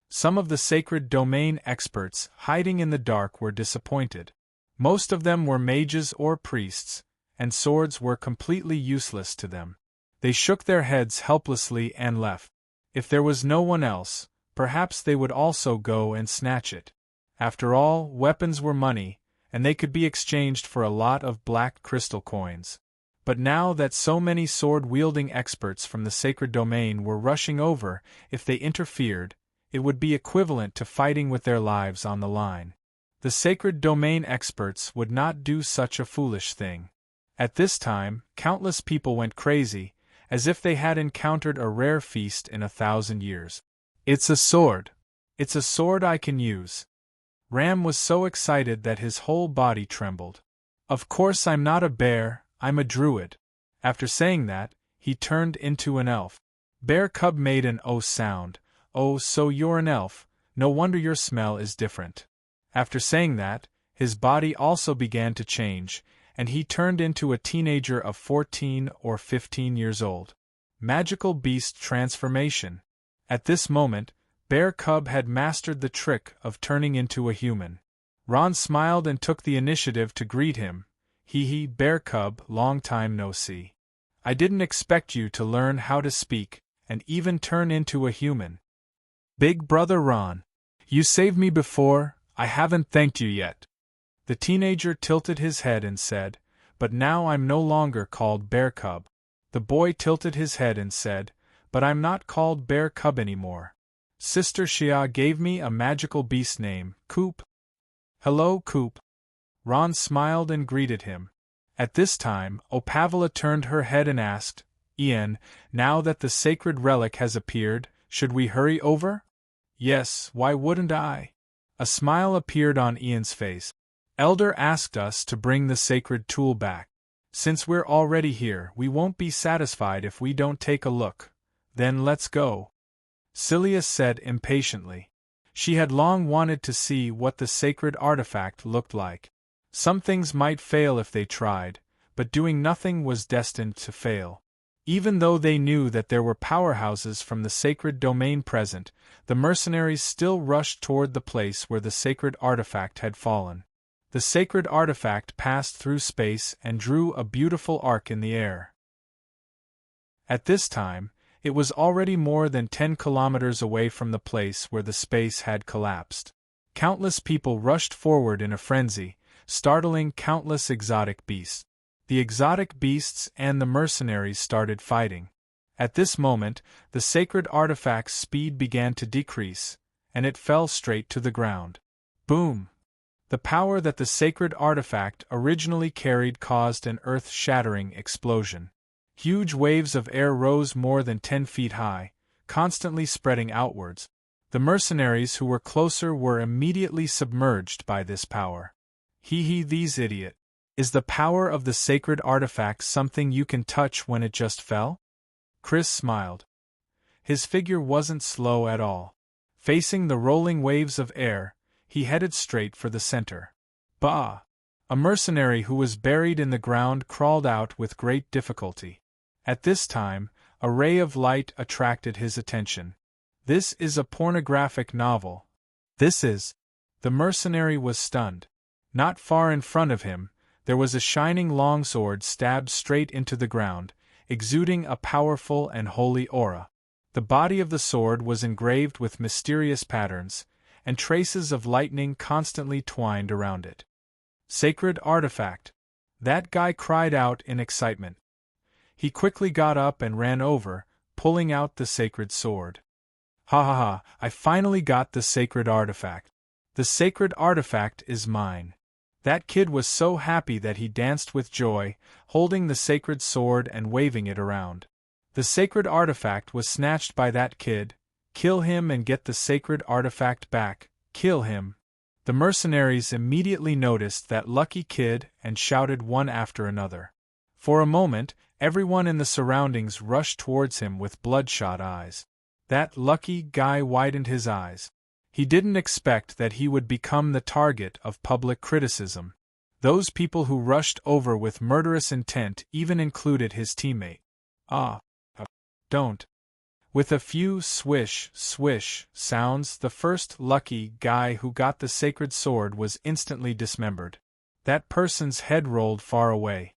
Some of the sacred domain experts hiding in the dark were disappointed. Most of them were mages or priests, and swords were completely useless to them. They shook their heads helplessly and left. If there was no one else, perhaps they would also go and snatch it. After all, weapons were money, and they could be exchanged for a lot of black crystal coins. But now that so many sword-wielding experts from the sacred domain were rushing over, if they interfered, it would be equivalent to fighting with their lives on the line. The sacred domain experts would not do such a foolish thing. At this time, countless people went crazy, as if they had encountered a rare feast in 1,000 years. It's a sword. It's a sword I can use. Ram was so excited that his whole body trembled. Of course I'm not a bear, I'm a druid. After saying that, he turned into an elf. Bear Cub made an "oh" sound. Oh, so you're an elf, no wonder your smell is different. After saying that, his body also began to change, and he turned into a teenager of 14 or 15 years old. Magical beast transformation. At this moment, Bear Cub had mastered the trick of turning into a human. Ron smiled and took the initiative to greet him. Hee hee, Bear Cub, long time no see. I didn't expect you to learn how to speak, and even turn into a human. Big brother Ron. You saved me before, I haven't thanked you yet. The teenager tilted his head and said, but now I'm no longer called Bear Cub. The boy tilted his head and said, but I'm not called Bear Cub anymore. Sister Xia gave me a magical beast name, Coop. Hello, Coop. Ron smiled and greeted him. At this time, Opavila turned her head and asked, Ian, now that the sacred relic has appeared, should we hurry over? Yes, why wouldn't I? A smile appeared on Ian's face. Elder asked us to bring the sacred tool back. Since we're already here, we won't be satisfied if we don't take a look. Then let's go. Cilia said impatiently. She had long wanted to see what the sacred artifact looked like. Some things might fail if they tried, but doing nothing was destined to fail. Even though they knew that there were powerhouses from the sacred domain present, the mercenaries still rushed toward the place where the sacred artifact had fallen. The sacred artifact passed through space and drew a beautiful arc in the air. At this time, it was already more than 10 kilometers away from the place where the space had collapsed. Countless people rushed forward in a frenzy, startling countless exotic beasts. The exotic beasts and the mercenaries started fighting. At this moment, the sacred artifact's speed began to decrease, and it fell straight to the ground. Boom! The power that the sacred artifact originally carried caused an earth-shattering explosion. Huge waves of air rose more than 10 feet high, constantly spreading outwards. The mercenaries who were closer were immediately submerged by this power. Hee hee, these idiot. Is the power of the sacred artifact something you can touch when it just fell? Chris smiled. His figure wasn't slow at all. Facing the rolling waves of air, he headed straight for the center. Bah! A mercenary who was buried in the ground crawled out with great difficulty. At this time, a ray of light attracted his attention. This is a pornographic novel. This is. The mercenary was stunned. Not far in front of him, there was a shining longsword stabbed straight into the ground, exuding a powerful and holy aura. The body of the sword was engraved with mysterious patterns, and traces of lightning constantly twined around it. Sacred artifact! That guy cried out in excitement. He quickly got up and ran over, pulling out the sacred sword. Ha ha ha, I finally got the sacred artifact. The sacred artifact is mine. That kid was so happy that he danced with joy, holding the sacred sword and waving it around. The sacred artifact was snatched by that kid. Kill him and get the sacred artifact back. Kill him. The mercenaries immediately noticed that lucky kid and shouted one after another. For a moment, everyone in the surroundings rushed towards him with bloodshot eyes. That lucky guy widened his eyes. He didn't expect that he would become the target of public criticism. Those people who rushed over with murderous intent even included his teammate. Don't. With a few swish, swish sounds, the first lucky guy who got the sacred sword was instantly dismembered. That person's head rolled far away.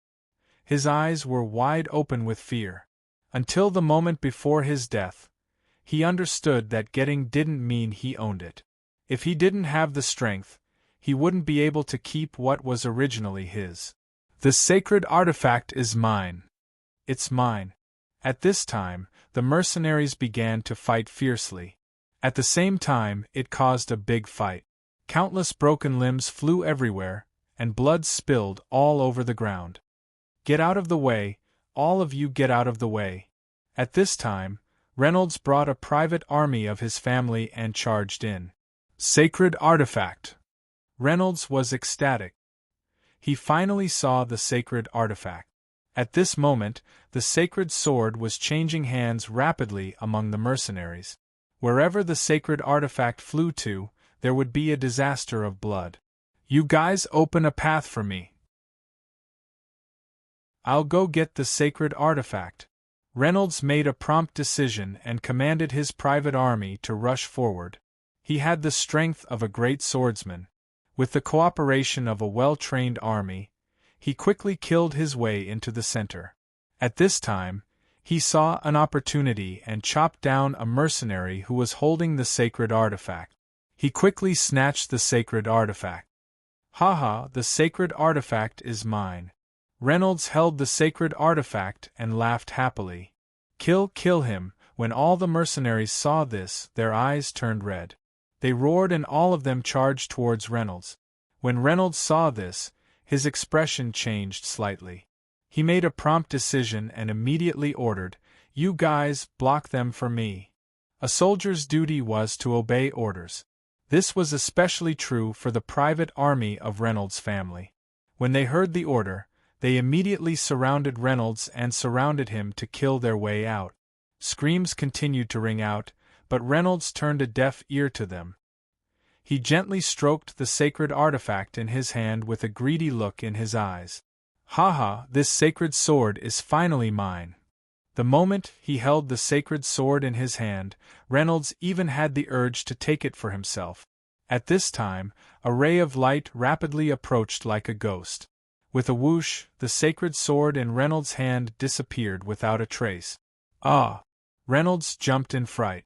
His eyes were wide open with fear. Until the moment before his death, he understood that getting didn't mean he owned it. If he didn't have the strength, he wouldn't be able to keep what was originally his. The sacred artifact is mine. It's mine. At this time, the mercenaries began to fight fiercely. At the same time, it caused a big fight. Countless broken limbs flew everywhere, and blood spilled all over the ground. Get out of the way, all of you get out of the way. At this time, Reynolds brought a private army of his family and charged in. Sacred artifact! Reynolds was ecstatic. he finally saw the sacred artifact. At this moment, the sacred sword was changing hands rapidly among the mercenaries. Wherever the sacred artifact flew to, there would be a disaster of blood. "You guys open a path for me. I'll go get the sacred artifact." Reynolds made a prompt decision and commanded his private army to rush forward. He had the strength of a great swordsman. With the cooperation of a well-trained army, he quickly killed his way into the center. At this time, he saw an opportunity and chopped down a mercenary who was holding the sacred artifact. He quickly snatched the sacred artifact. "Haha, the sacred artifact is mine." Reynolds held the sacred artifact and laughed happily. Kill him." When all the mercenaries saw this, their eyes turned red. They roared and all of them charged towards Reynolds. When Reynolds saw this, his expression changed slightly. He made a prompt decision and immediately ordered, "You guys, block them for me." A soldier's duty was to obey orders. This was especially true for the private army of Reynolds' family. When they heard the order, they immediately surrounded Reynolds and surrounded him to kill their way out. Screams continued to ring out, but Reynolds turned a deaf ear to them. He gently stroked the sacred artifact in his hand with a greedy look in his eyes. "Haha, this sacred sword is finally mine." The moment he held the sacred sword in his hand, Reynolds even had the urge to take it for himself. At this time, a ray of light rapidly approached like a ghost. With a whoosh, the sacred sword in Reynolds' hand disappeared without a trace. "Ah!" Reynolds jumped in fright.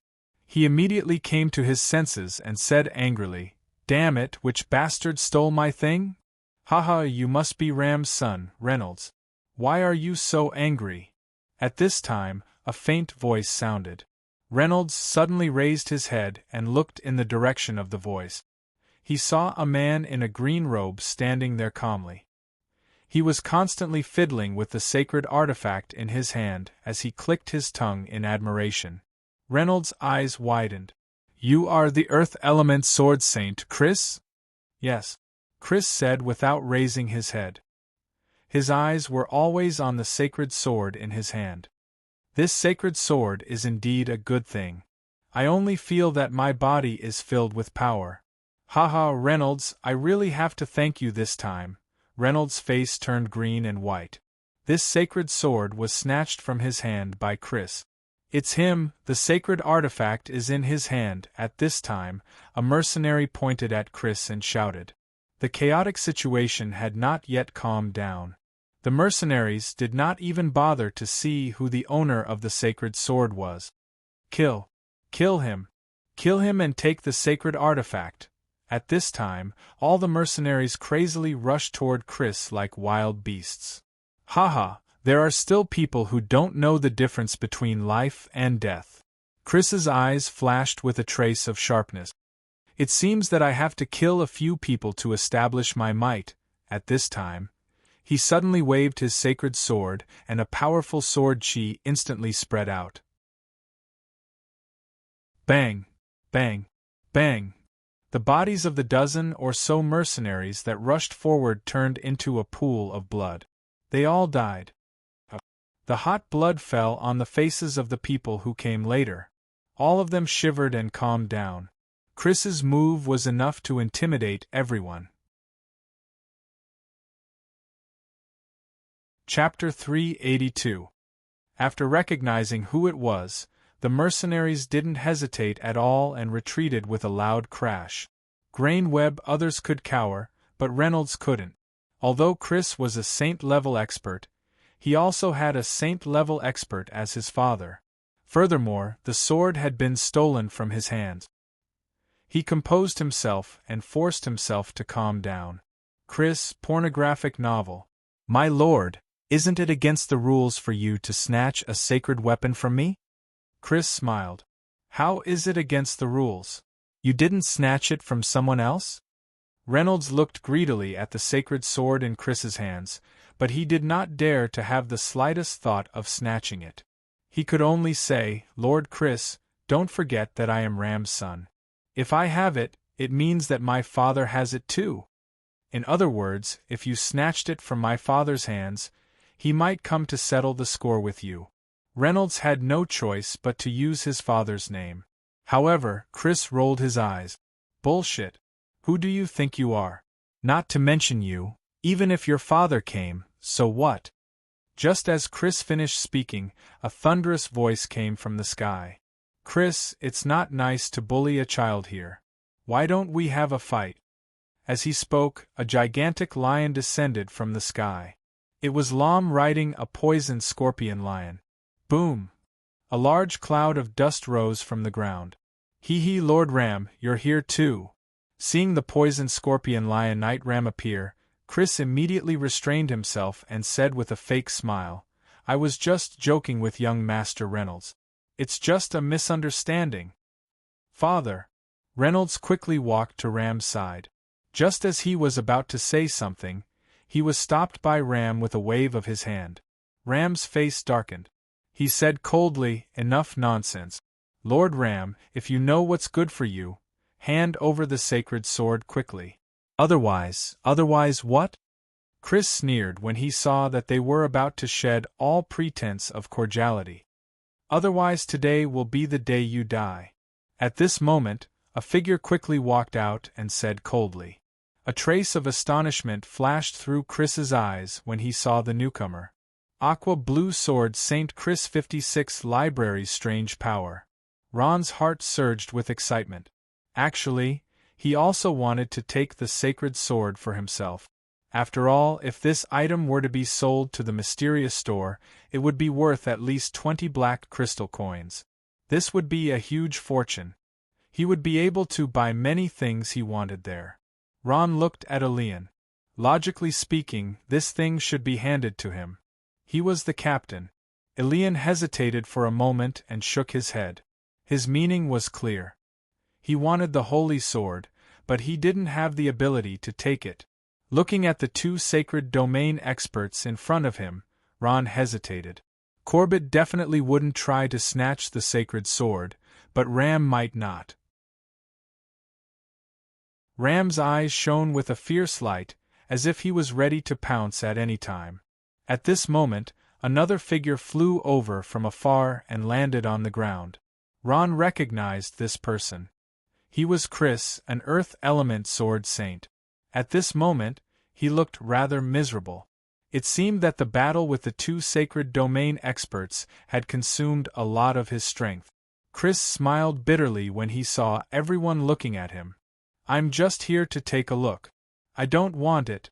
He immediately came to his senses and said angrily, "Damn it, which bastard stole my thing?" "Haha, you must be Ram's son, Reynolds. Why are you so angry?" At this time, a faint voice sounded. Reynolds suddenly raised his head and looked in the direction of the voice. He saw a man in a green robe standing there calmly. He was constantly fiddling with the sacred artifact in his hand as he clicked his tongue in admiration. Reynolds' eyes widened. "You are the Earth Element Sword Saint, Chris?" "Yes," Chris said without raising his head. His eyes were always on the sacred sword in his hand. "This sacred sword is indeed a good thing. I only feel that my body is filled with power." "Haha, Reynolds, I really have to thank you this time." Reynolds' face turned green and white. This sacred sword was snatched from his hand by Chris. "It's him, the sacred artifact is in his hand." At this time, a mercenary pointed at Chris and shouted. The chaotic situation had not yet calmed down. The mercenaries did not even bother to see who the owner of the sacred sword was. Kill him. Kill him and take the sacred artifact." At this time, all the mercenaries crazily rushed toward Chris like wild beasts. "Haha, there are still people who don't know the difference between life and death." Chris's eyes flashed with a trace of sharpness. "It seems that I have to kill a few people to establish my might." At this time, he suddenly waved his sacred sword, and a powerful sword chi instantly spread out. Bang! Bang! Bang! The bodies of the dozen or so mercenaries that rushed forward turned into a pool of blood. They all died. The hot blood fell on the faces of the people who came later. All of them shivered and calmed down. Chris's move was enough to intimidate everyone. Chapter 382. After recognizing who it was, the mercenaries didn't hesitate at all and retreated with a loud crash. Grain web others could cower, but Reynolds couldn't. Although Chris was a saint-level expert, he also had a saint-level expert as his father. Furthermore, the sword had been stolen from his hands. He composed himself and forced himself to calm down. "Chris, pornographic novel. My lord, isn't it against the rules for you to snatch a sacred weapon from me?" Chris smiled. "How is it against the rules? You didn't snatch it from someone else?" Reynolds looked greedily at the sacred sword in Chris's hands, but he did not dare to have the slightest thought of snatching it. He could only say, "Lord Chris, don't forget that I am Ram's son. If I have it, it means that my father has it too." In other words, if you snatched it from my father's hands, he might come to settle the score with you. Reynolds had no choice but to use his father's name. However, Chris rolled his eyes. Bullshit. Who do you think you are? Not to mention you, even if your father came, so what? Just as Chris finished speaking, a thunderous voice came from the sky. Chris, it's not nice to bully a child here. Why don't we have a fight? As he spoke, a gigantic lion descended from the sky. It was Lom riding a poisoned scorpion lion. Boom! A large cloud of dust rose from the ground. Hee, Lord Ram, you're here too. Seeing the poisoned scorpion lion Knight Ram appear, Chris immediately restrained himself and said with a fake smile, I was just joking with young Master Reynolds. It's just a misunderstanding. Father. Reynolds quickly walked to Ram's side. Just as he was about to say something, he was stopped by Ram with a wave of his hand. Ram's face darkened. He said coldly, enough nonsense. Lord Ram, if you know what's good for you, hand over the sacred sword quickly. Otherwise what? Chris sneered when he saw that they were about to shed all pretense of cordiality. Otherwise today will be the day you die. At this moment, a figure quickly walked out and said coldly. A trace of astonishment flashed through Chris's eyes when he saw the newcomer. Aqua Blue Sword St. Chris 56 Library's strange power. Ron's heart surged with excitement. Actually, he also wanted to take the sacred sword for himself. After all, if this item were to be sold to the mysterious store, it would be worth at least 20 black crystal coins. This would be a huge fortune. He would be able to buy many things he wanted there. Ron looked at Elian. Logically speaking, this thing should be handed to him. He was the captain. Elian hesitated for a moment and shook his head. His meaning was clear. He wanted the holy sword, but he didn't have the ability to take it. Looking at the two sacred domain experts in front of him, Ron hesitated. Corbett definitely wouldn't try to snatch the sacred sword, but Ram might not. Ram's eyes shone with a fierce light, as if he was ready to pounce at any time. At this moment, another figure flew over from afar and landed on the ground. Ron recognized this person. He was Chris, an Earth Element Sword Saint. At this moment, he looked rather miserable. It seemed that the battle with the two sacred domain experts had consumed a lot of his strength. Chris smiled bitterly when he saw everyone looking at him. I'm just here to take a look. I don't want it.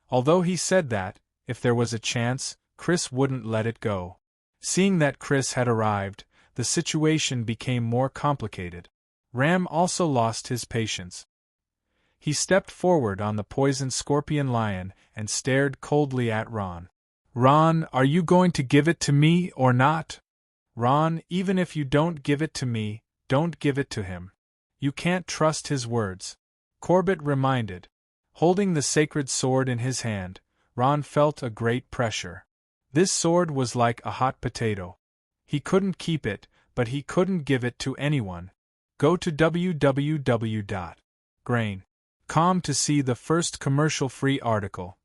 Although he said that, if there was a chance, Chris wouldn't let it go. Seeing that Chris had arrived, the situation became more complicated. Ram also lost his patience. He stepped forward on the poisoned scorpion lion and stared coldly at Ron. Ron, are you going to give it to me or not? Ron, even if you don't give it to me, don't give it to him. You can't trust his words. Corbett reminded. Holding the sacred sword in his hand, Ron felt a great pressure. This sword was like a hot potato. He couldn't keep it, but he couldn't give it to anyone. Go to www.grain.com to see the first commercial-free article.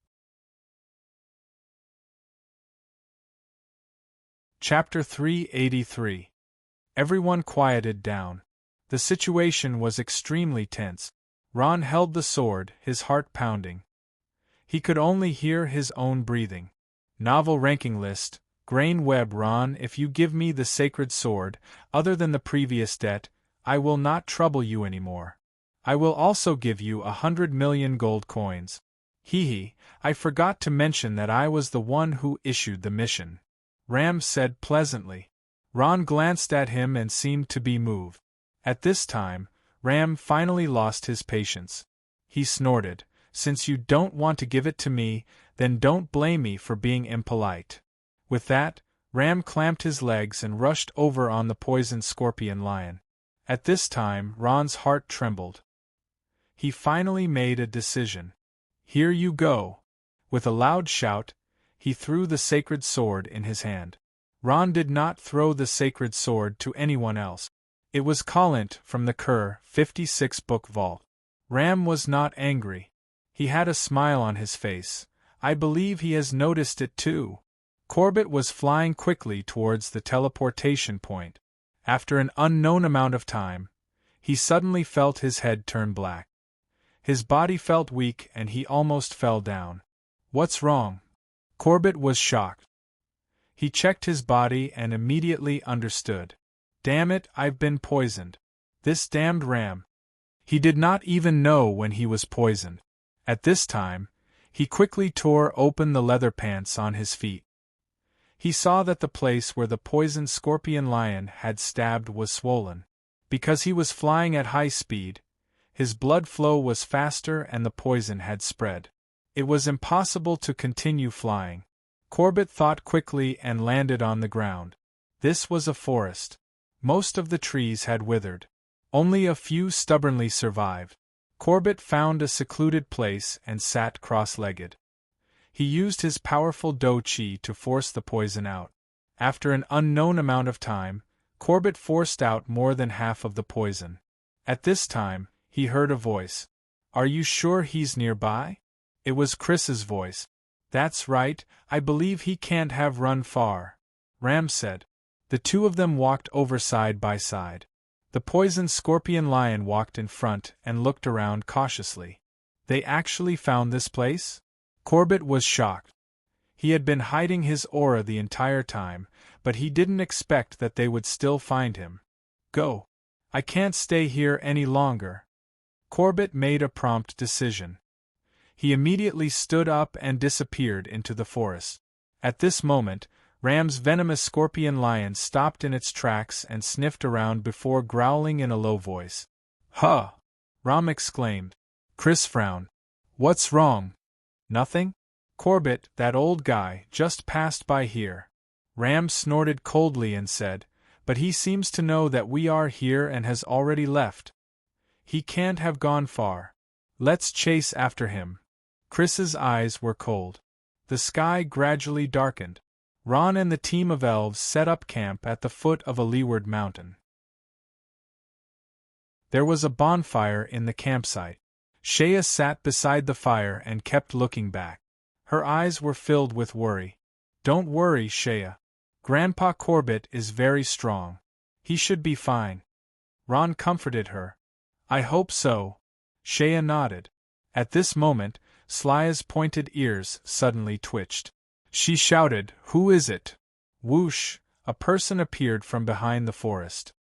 Chapter 383. Everyone quieted down. The situation was extremely tense. Ron held the sword, his heart pounding. He could only hear his own breathing. Novel ranking list. Grain Web. Ron, if you give me the sacred sword, other than the previous debt, I will not trouble you anymore. I will also give you 100 million gold coins. Hee, I forgot to mention that I was the one who issued the mission. Ram said pleasantly. Ron glanced at him and seemed to be moved. At this time, Ram finally lost his patience. He snorted, Since you don't want to give it to me, then don't blame me for being impolite. With that, Ram clamped his legs and rushed over on the poisoned scorpion lion. At this time, Ron's heart trembled. He finally made a decision. Here you go. With a loud shout, he threw the sacred sword in his hand. Ron did not throw the sacred sword to anyone else. It was Collint from the Cur 56 book vault. Ram was not angry. He had a smile on his face. I believe he has noticed it too. Corbett was flying quickly towards the teleportation point. After an unknown amount of time, he suddenly felt his head turn black. His body felt weak and he almost fell down. What's wrong? Corbett was shocked. He checked his body and immediately understood. Damn it, I've been poisoned. This damned ram. He did not even know when he was poisoned. At this time, he quickly tore open the leather pants on his feet. He saw that the place where the poisoned scorpion lion had stabbed was swollen. Because he was flying at high speed, his blood flow was faster and the poison had spread. It was impossible to continue flying. Corbett thought quickly and landed on the ground. This was a forest. Most of the trees had withered. Only a few stubbornly survived. Corbett found a secluded place and sat cross-legged. He used his powerful Do Chi to force the poison out. After an unknown amount of time, Corbett forced out more than half of the poison. At this time, he heard a voice. Are you sure he's nearby? It was Chris's voice. That's right, I believe he can't have run far, Ram said. The two of them walked over side by side. The poisoned scorpion lion walked in front and looked around cautiously. They actually found this place? Corbett was shocked. He had been hiding his aura the entire time, but he didn't expect that they would still find him. Go. I can't stay here any longer. Corbett made a prompt decision. He immediately stood up and disappeared into the forest. At this moment, Ram's venomous scorpion lion stopped in its tracks and sniffed around before growling in a low voice. Huh! Ram exclaimed. Chris frowned. What's wrong? Nothing? Corbett, that old guy, just passed by here. Ram snorted coldly and said, but he seems to know that we are here and has already left. He can't have gone far. Let's chase after him. Chris's eyes were cold. The sky gradually darkened. Ron and the team of elves set up camp at the foot of a leeward mountain. There was a bonfire in the campsite. Shea sat beside the fire and kept looking back. Her eyes were filled with worry. Don't worry, Shea. Grandpa Corbett is very strong. He should be fine. Ron comforted her. I hope so. Shea nodded. At this moment, Slaya's pointed ears suddenly twitched. She shouted, Who is it? Whoosh! A person appeared from behind the forest.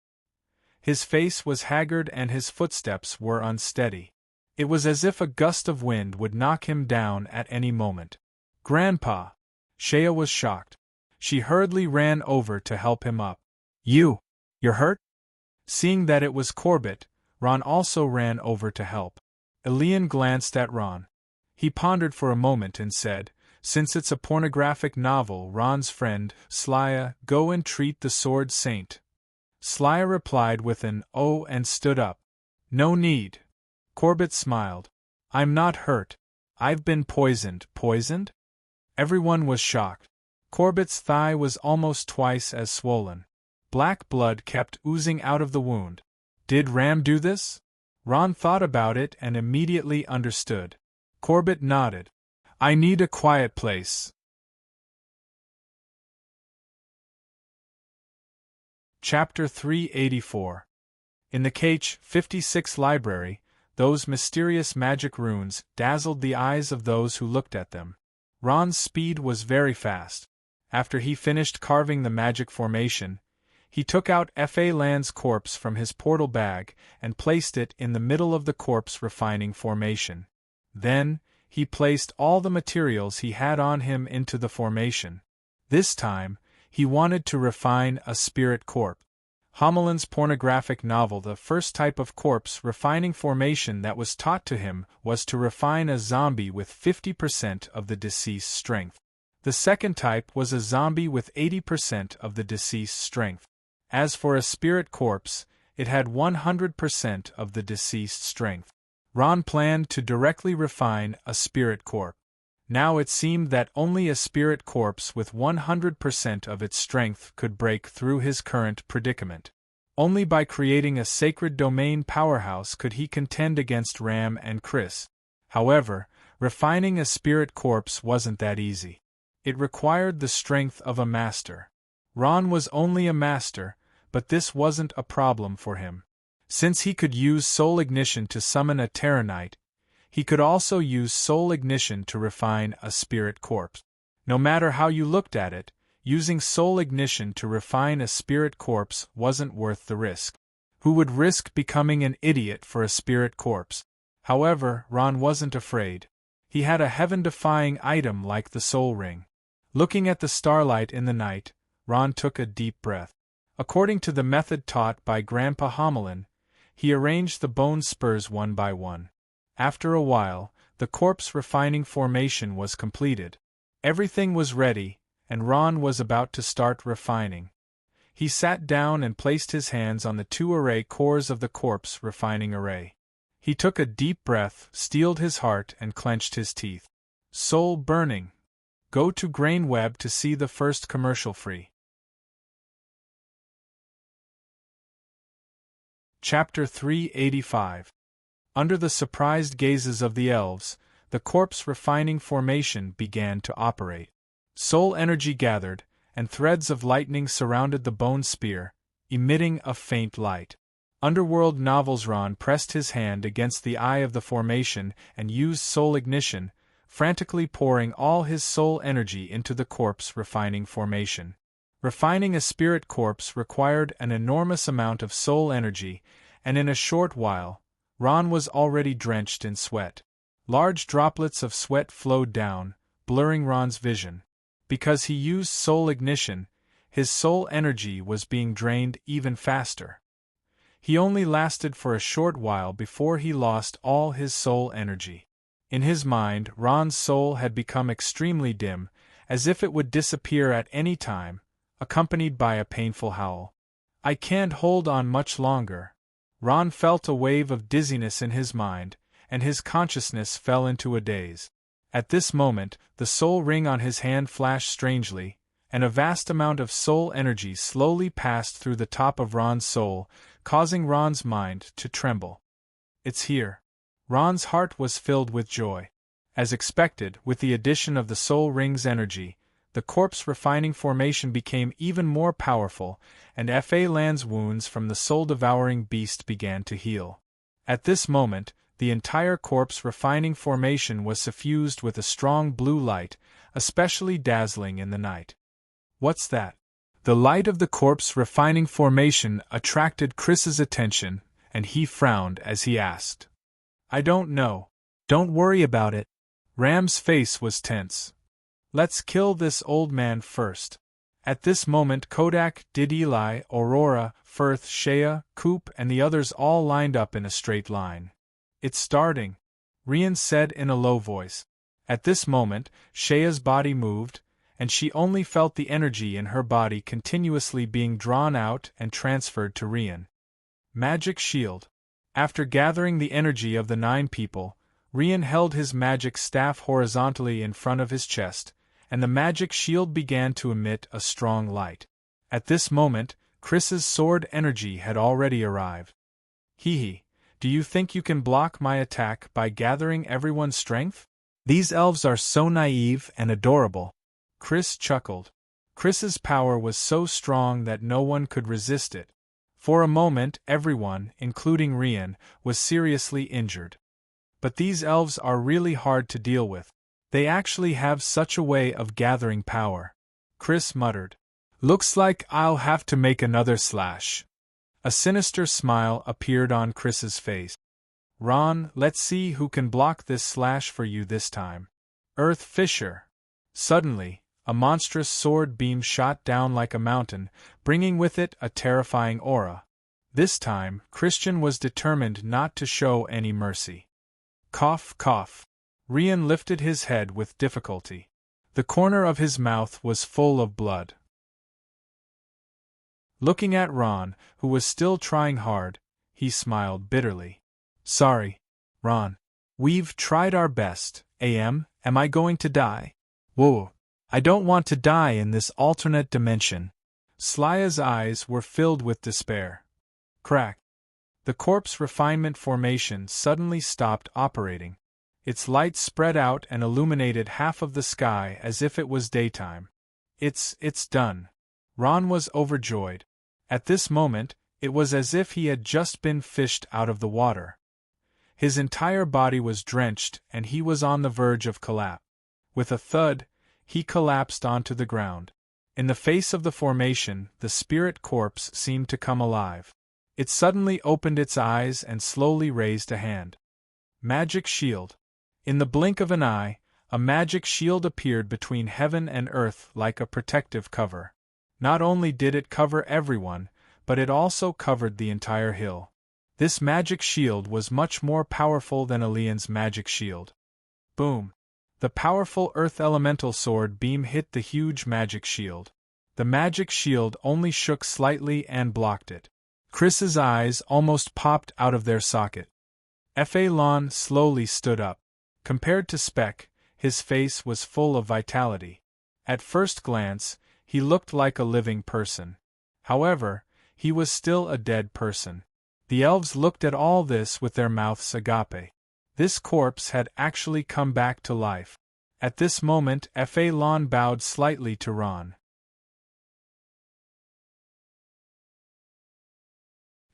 His face was haggard and his footsteps were unsteady. It was as if a gust of wind would knock him down at any moment. Grandpa! Shea was shocked. She hurriedly ran over to help him up. You're hurt? Seeing that it was Corbett, Ron also ran over to help. Elian glanced at Ron. He pondered for a moment and said, Since it's a pornographic novel, Ron's friend, Slaya, go and treat the sword saint. Slaya replied with an oh and stood up. No need. Corbett smiled. I'm not hurt. I've been poisoned. Poisoned? Everyone was shocked. Corbett's thigh was almost twice as swollen. Black blood kept oozing out of the wound. Did Ram do this? Ron thought about it and immediately understood. Corbett nodded. I need a quiet place. Chapter 384. In the KH-56 library, those mysterious magic runes dazzled the eyes of those who looked at them. Ron's speed was very fast. After he finished carving the magic formation, he took out F.A. Land's corpse from his portal bag and placed it in the middle of the corpse refining formation. Then, he placed all the materials he had on him into the formation. This time, he wanted to refine a spirit corpse. Homeland's pornographic novel. The first type of corpse refining formation that was taught to him was to refine a zombie with 50% of the deceased's strength. The second type was a zombie with 80% of the deceased's strength. As for a spirit corpse, it had 100% of the deceased's strength. Ron planned to directly refine a spirit corpse. Now it seemed that only a spirit corpse with 100% of its strength could break through his current predicament. Only by creating a sacred domain powerhouse could he contend against Ram and Chris. However, Refining a spirit corpse wasn't that easy. It required the strength of a master. Ron was only a master, but this wasn't a problem for him. Since he could use soul ignition to summon a Terranite, he could also use soul ignition to refine a spirit corpse. No matter how you looked at it, using soul ignition to refine a spirit corpse wasn't worth the risk. Who would risk becoming an idiot for a spirit corpse? However, Ron wasn't afraid. He had a heaven-defying item like the soul ring. Looking at the starlight in the night, Ron took a deep breath. According to the method taught by Grandpa Homelin, he arranged the bone spurs one by one. After a while, the corpse refining formation was completed. Everything was ready, and Ron was about to start refining. He sat down and placed his hands on the 2 array cores of the corpse refining array. He took a deep breath, steeled his heart, and clenched his teeth. Soul burning. Go to GrainWeb to see the first commercial free. Chapter 385. Under the surprised gazes of the elves, the corpse refining formation began to operate. Soul energy gathered, and threads of lightning surrounded the bone spear, emitting a faint light. Underworld Novels. Ron pressed his hand against the eye of the formation and used soul ignition, frantically pouring all his soul energy into the corpse refining formation. Refining a spirit corpse required an enormous amount of soul energy, and in a short while, Ron was already drenched in sweat. Large droplets of sweat flowed down, blurring Ron's vision. Because he used soul ignition, his soul energy was being drained even faster. He only lasted for a short while before he lost all his soul energy. In his mind, Ron's soul had become extremely dim, as if it would disappear at any time, accompanied by a painful howl. I can't hold on much longer. Ron felt a wave of dizziness in his mind, and his consciousness fell into a daze. At this moment, the soul ring on his hand flashed strangely, and a vast amount of soul energy slowly passed through the top of Ron's soul, causing Ron's mind to tremble. It's here. Ron's heart was filled with joy. As expected, with the addition of the soul ring's energy, the corpse refining formation became even more powerful, and Fa Lan's wounds from the soul-devouring beast began to heal. At this moment, the entire corpse refining formation was suffused with a strong blue light, especially dazzling in the night. What's that? The light of the corpse refining formation attracted Chris's attention, and he frowned as he asked. I don't know. Don't worry about it. Ram's face was tense. Let's kill this old man first. At this moment Kodak, Did, Eli, Aurora, Firth, Shea, Coop, and the others all lined up in a straight line. It's starting, Rian said in a low voice. At this moment, Shea's body moved, and she only felt the energy in her body continuously being drawn out and transferred to Rian. Magic shield. After gathering the energy of the 9 people, Rian held his magic staff horizontally in front of his chest, and the magic shield began to emit a strong light. At this moment, Chris's sword energy had already arrived. Hee. Do you think you can block my attack by gathering everyone's strength? These elves are so naive and adorable. Chris chuckled. Chris's power was so strong that no one could resist it. For a moment, everyone, including Rian, was seriously injured. But these elves are really hard to deal with. They actually have such a way of gathering power. Chris muttered. Looks like I'll have to make another slash. A sinister smile appeared on Chris's face. Ron, let's see who can block this slash for you this time. Earth Fisher. Suddenly, a monstrous sword beam shot down like a mountain, bringing with it a terrifying aura. This time, Christian was determined not to show any mercy. Cough, cough. Rian lifted his head with difficulty. The corner of his mouth was full of blood. Looking at Ron, who was still trying hard, he smiled bitterly. Sorry, Ron. We've tried our best. Am I going to die? Whoa. I don't want to die in this alternate dimension. Slaya's eyes were filled with despair. Crack. The corpse refinement formation suddenly stopped operating. Its light spread out and illuminated half of the sky as if it was daytime. It's done. Ron was overjoyed. At this moment, it was as if he had just been fished out of the water. His entire body was drenched and he was on the verge of collapse. With a thud, he collapsed onto the ground. In the face of the formation, the spirit corpse seemed to come alive. It suddenly opened its eyes and slowly raised a hand. Magic shield. In the blink of an eye, a magic shield appeared between heaven and earth like a protective cover. Not only did it cover everyone, but it also covered the entire hill. This magic shield was much more powerful than Alien's magic shield. Boom! The powerful earth elemental sword beam hit the huge magic shield. The magic shield only shook slightly and blocked it. Chris's eyes almost popped out of their socket. Lon slowly stood up. Compared to Speck, his face was full of vitality. At first glance, he looked like a living person. However, he was still a dead person. The elves looked at all this with their mouths agape. This corpse had actually come back to life. At this moment, Lon bowed slightly to Ron.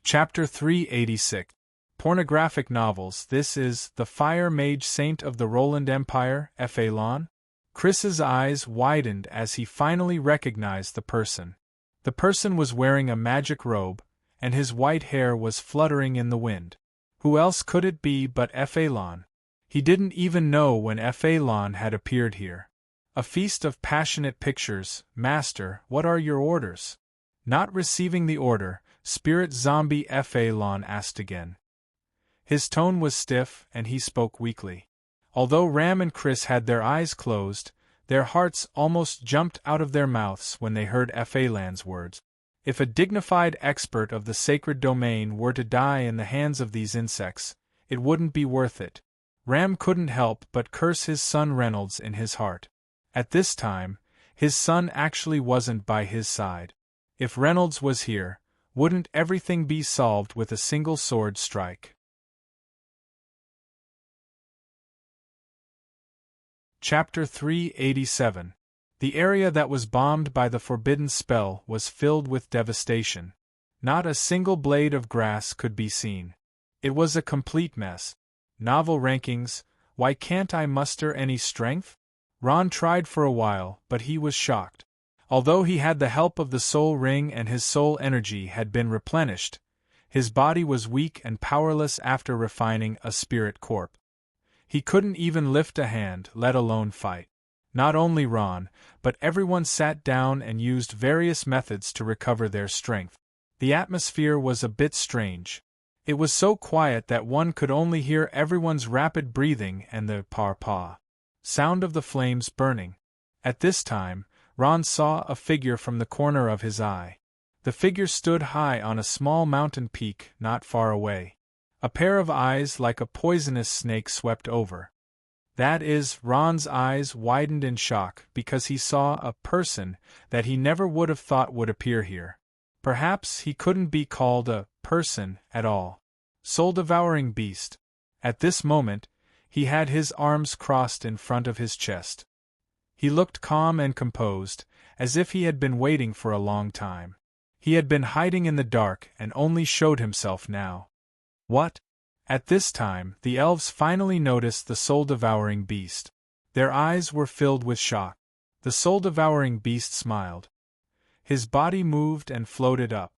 Chapter 386. Pornographic Novels. This is The Fire Mage Saint of the Roland Empire, Lon? Chris's eyes widened as he finally recognized the person. The person was wearing a magic robe, and his white hair was fluttering in the wind. Who else could it be but Lon? He didn't even know when Lon had appeared here. A feast of passionate pictures. Master, what are your orders? Not receiving the order, Spirit Zombie Lon asked again. His tone was stiff and he spoke weakly. Although Ram and Chris had their eyes closed, their hearts almost jumped out of their mouths when they heard Lan's words. If a dignified expert of the sacred domain were to die in the hands of these insects, it wouldn't be worth it. Ram couldn't help but curse his son Reynolds in his heart. At this time, his son actually wasn't by his side. If Reynolds was here, wouldn't everything be solved with a single sword strike? Chapter 387. The area that was bombed by the forbidden spell was filled with devastation. Not a single blade of grass could be seen. It was a complete mess. Novel rankings. Why can't I muster any strength? Ron tried for a while, but he was shocked. Although he had the help of the soul ring and his soul energy had been replenished, his body was weak and powerless after refining a spirit corpse. He couldn't even lift a hand, let alone fight. Not only Ron, but everyone sat down and used various methods to recover their strength. The atmosphere was a bit strange. It was so quiet that one could only hear everyone's rapid breathing and the pa-pa sound of the flames burning. At this time, Ron saw a figure from the corner of his eye. The figure stood high on a small mountain peak not far away. A pair of eyes like a poisonous snake swept over. That is, Ron's eyes widened in shock because he saw a person that he never would have thought would appear here. Perhaps he couldn't be called a person at all. Soul-devouring beast. At this moment, he had his arms crossed in front of his chest. He looked calm and composed, as if he had been waiting for a long time. He had been hiding in the dark and only showed himself now. What? At this time, the elves finally noticed the soul-devouring beast. Their eyes were filled with shock. The soul-devouring beast smiled. His body moved and floated up.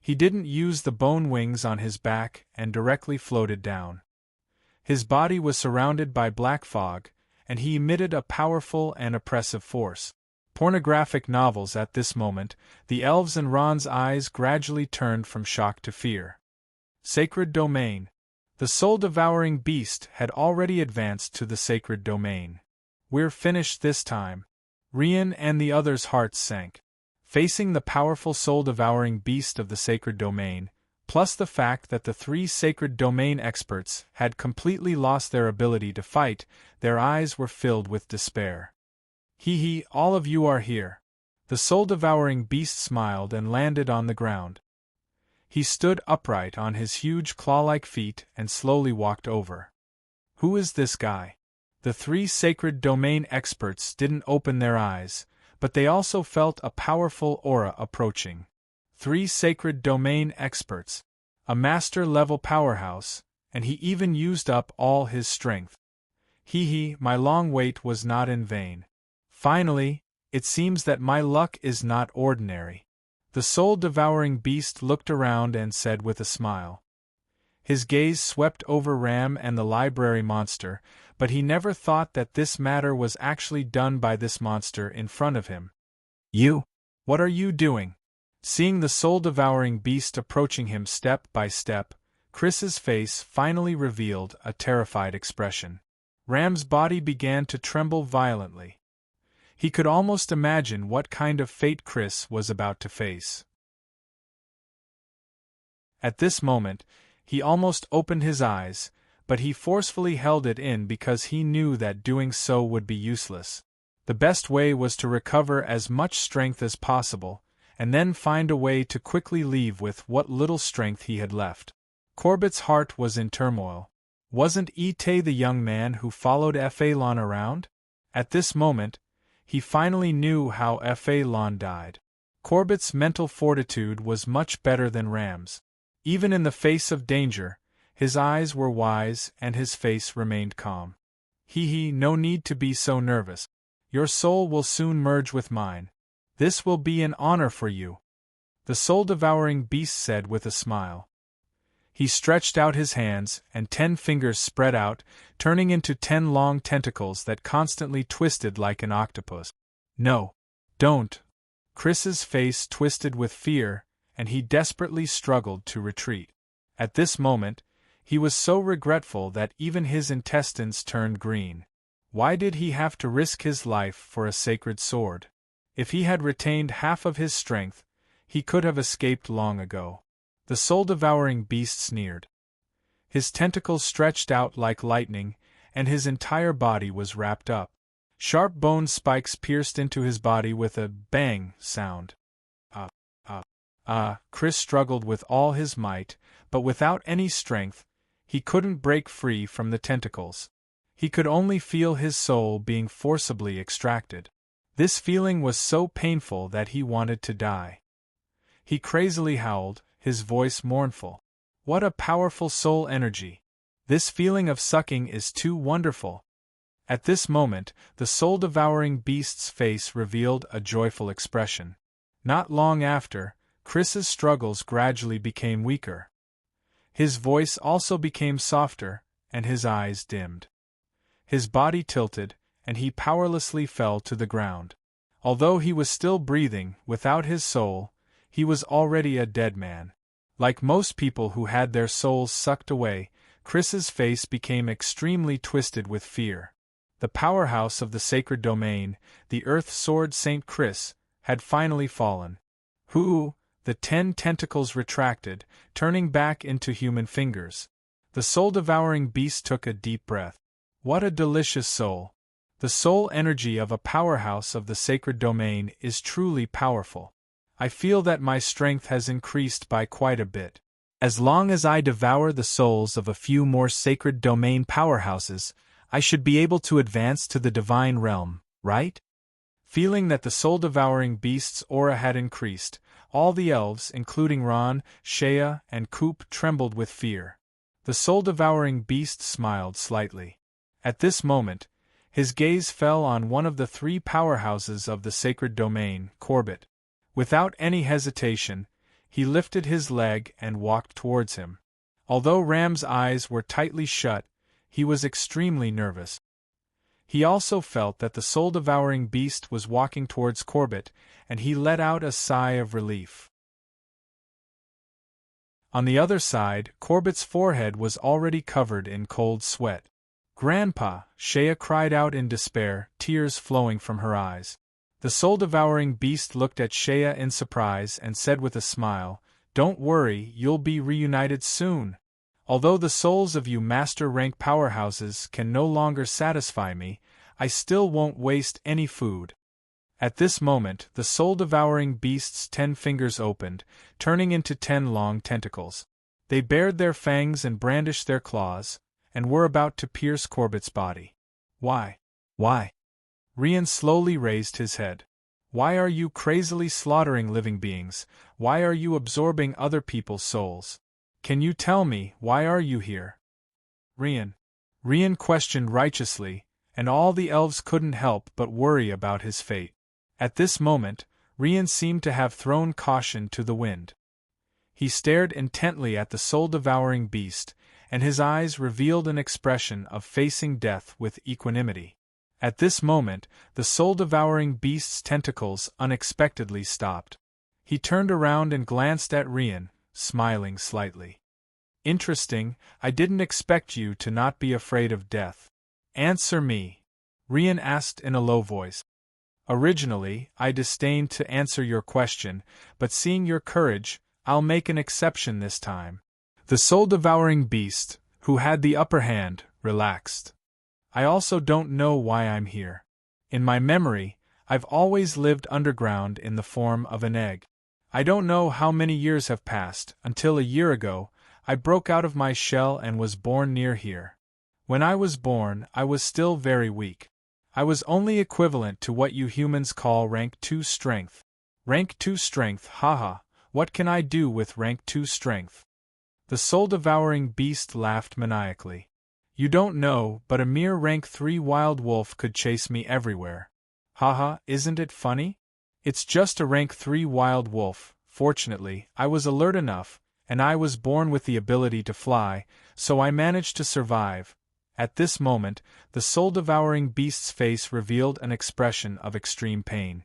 He didn't use the bone wings on his back and directly floated down. His body was surrounded by black fog, and he emitted a powerful and oppressive force. Pornographic novels. At this moment, the elves and Ron's eyes gradually turned from shock to fear. Sacred domain. The soul-devouring beast had already advanced to the sacred domain. We're finished this time. Rian and the others' hearts sank. Facing the powerful soul-devouring beast of the sacred domain, plus the fact that the three sacred domain experts had completely lost their ability to fight, their eyes were filled with despair. Hee, all of you are here. The soul-devouring beast smiled and landed on the ground. He stood upright on his huge claw-like feet and slowly walked over. Who is this guy? The three sacred domain experts didn't open their eyes, but they also felt a powerful aura approaching. 3 sacred domain experts. A master-level powerhouse, and he even used up all his strength. My long wait was not in vain. Finally, it seems that my luck is not ordinary. The soul-devouring beast looked around and said with a smile. His gaze swept over Ram and the library monster, but he never thought that this matter was actually done by this monster in front of him. You? What are you doing? Seeing the soul-devouring beast approaching him step by step, Chris's face finally revealed a terrified expression. Ram's body began to tremble violently. He could almost imagine what kind of fate Chris was about to face. At this moment, he almost opened his eyes, but he forcefully held it in because he knew that doing so would be useless. The best way was to recover as much strength as possible, and then find a way to quickly leave with what little strength he had left. Corbett's heart was in turmoil. Wasn't Ite the young man who followed Phelan around? At this moment, he finally knew how Phelan died. Corbett's mental fortitude was much better than Ram's. Even in the face of danger, his eyes were wise and his face remained calm. No need to be so nervous. Your soul will soon merge with mine. This will be an honor for you, the soul-devouring beast said with a smile. He stretched out his hands, and 10 fingers spread out, turning into 10 long tentacles that constantly twisted like an octopus. No, don't. Chris's face twisted with fear, and he desperately struggled to retreat. At this moment, he was so regretful that even his intestines turned green. Why did he have to risk his life for a sacred sword? If he had retained half of his strength, he could have escaped long ago. The soul-devouring beast sneered. His tentacles stretched out like lightning, and his entire body was wrapped up. Sharp bone spikes pierced into his body with a bang sound. Chris struggled with all his might, but without any strength, he couldn't break free from the tentacles. He could only feel his soul being forcibly extracted. This feeling was so painful that he wanted to die. He crazily howled, his voice mournful. What a powerful soul energy! This feeling of sucking is too wonderful. At this moment, the soul-devouring beast's face revealed a joyful expression. Not long after, Chris's struggles gradually became weaker. His voice also became softer, and his eyes dimmed. His body tilted, and he powerlessly fell to the ground. Although he was still breathing, without his soul, he was already a dead man. Like most people who had their souls sucked away, Chris's face became extremely twisted with fear. The powerhouse of the sacred domain, the Earth Sword Saint Chris, had finally fallen. The 10 tentacles retracted, turning back into human fingers. The soul-devouring beast took a deep breath. What a delicious soul! The soul energy of a powerhouse of the sacred domain is truly powerful. I feel that my strength has increased by quite a bit. As long as I devour the souls of a few more sacred domain powerhouses, I should be able to advance to the divine realm, right? Feeling that the soul-devouring beast's aura had increased, all the elves, including Ron, Shea, and Coop, trembled with fear. The soul-devouring beast smiled slightly. At this moment, his gaze fell on one of the 3 powerhouses of the sacred domain, Corbett. Without any hesitation, he lifted his leg and walked towards him. Although Ram's eyes were tightly shut, he was extremely nervous. He also felt that the soul-devouring beast was walking towards Corbett, and he let out a sigh of relief. On the other side, Corbett's forehead was already covered in cold sweat. "Grandpa!" Shea cried out in despair, tears flowing from her eyes. The soul-devouring beast looked at Shea in surprise and said with a smile, "Don't worry, you'll be reunited soon. Although the souls of you master-rank powerhouses can no longer satisfy me, I still won't waste any food." At this moment, the soul-devouring beast's 10 fingers opened, turning into 10 long tentacles. They bared their fangs and brandished their claws, and were about to pierce Corbett's body. Why? Why? Rian slowly raised his head. Why are you crazily slaughtering living beings? Why are you absorbing other people's souls? Can you tell me, why are you here? Rian questioned righteously, and all the elves couldn't help but worry about his fate. At this moment, Rian seemed to have thrown caution to the wind. He stared intently at the soul-devouring beast, and his eyes revealed an expression of facing death with equanimity. At this moment, the soul-devouring beast's tentacles unexpectedly stopped. He turned around and glanced at Rian, smiling slightly. Interesting, I didn't expect you to not be afraid of death. Answer me, Rian asked in a low voice. Originally, I disdained to answer your question, but seeing your courage, I'll make an exception this time. The soul-devouring beast, who had the upper hand, relaxed. I also don't know why I'm here. In my memory, I've always lived underground in the form of an egg. I don't know how many years have passed, until a year ago, I broke out of my shell and was born near here. When I was born, I was still very weak. I was only equivalent to what you humans call rank 2 strength. Rank 2 strength, haha, what can I do with rank 2 strength? The soul-devouring beast laughed maniacally. You don't know, but a mere rank 3 wild wolf could chase me everywhere. Haha, isn't it funny? It's just a rank 3 wild wolf. Fortunately, I was alert enough, and I was born with the ability to fly, so I managed to survive. At this moment, the soul-devouring beast's face revealed an expression of extreme pain.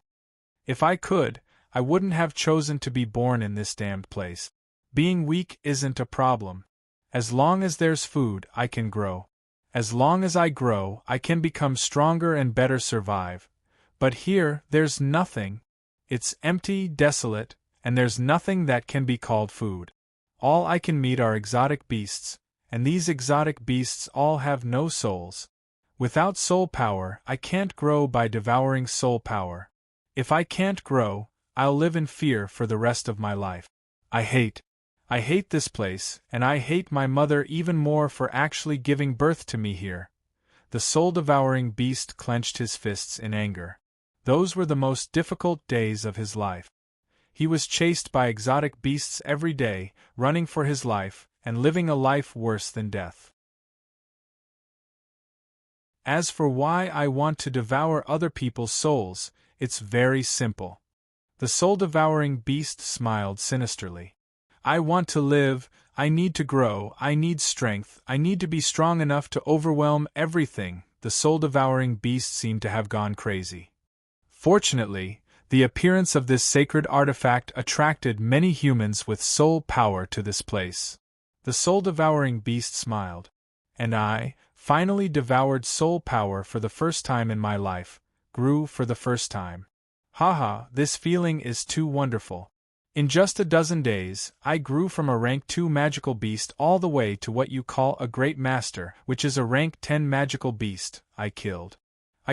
If I could, I wouldn't have chosen to be born in this damned place. Being weak isn't a problem. As long as there's food, I can grow. As long as I grow, I can become stronger and better survive. But here, there's nothing. It's empty, desolate, and there's nothing that can be called food. All I can meet are exotic beasts, and these exotic beasts all have no souls. Without soul power, I can't grow by devouring soul power. If I can't grow, I'll live in fear for the rest of my life. I hate this place, and I hate my mother even more for actually giving birth to me here. The soul-devouring beast clenched his fists in anger. Those were the most difficult days of his life. He was chased by exotic beasts every day, running for his life, and living a life worse than death. As for why I want to devour other people's souls, it's very simple. The soul-devouring beast smiled sinisterly. I want to live, I need to grow, I need strength, I need to be strong enough to overwhelm everything. The soul-devouring beast seemed to have gone crazy. Fortunately, the appearance of this sacred artifact attracted many humans with soul power to this place. The soul-devouring beast smiled. And I, finally devoured soul power for the first time in my life, grew for the first time. Haha, this feeling is too wonderful. In just a dozen days, I grew from a rank 2 magical beast all the way to what you call a great master, which is a rank 10 magical beast. I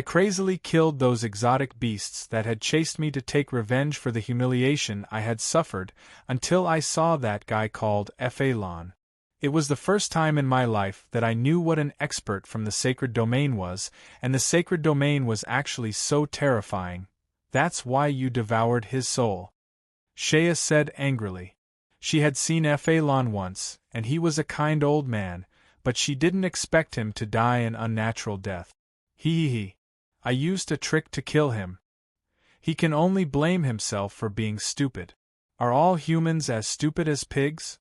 crazily killed those exotic beasts that had chased me to take revenge for the humiliation I had suffered, until I saw that guy called Phalon. It was the first time in my life that I knew what an expert from the sacred domain was, and the sacred domain was actually so terrifying. That's why you devoured his soul, Shea said angrily. She had seen Phalon once, and he was a kind old man, but she didn't expect him to die an unnatural death. I used a trick to kill him. He can only blame himself for being stupid. Are all humans as stupid as pigs?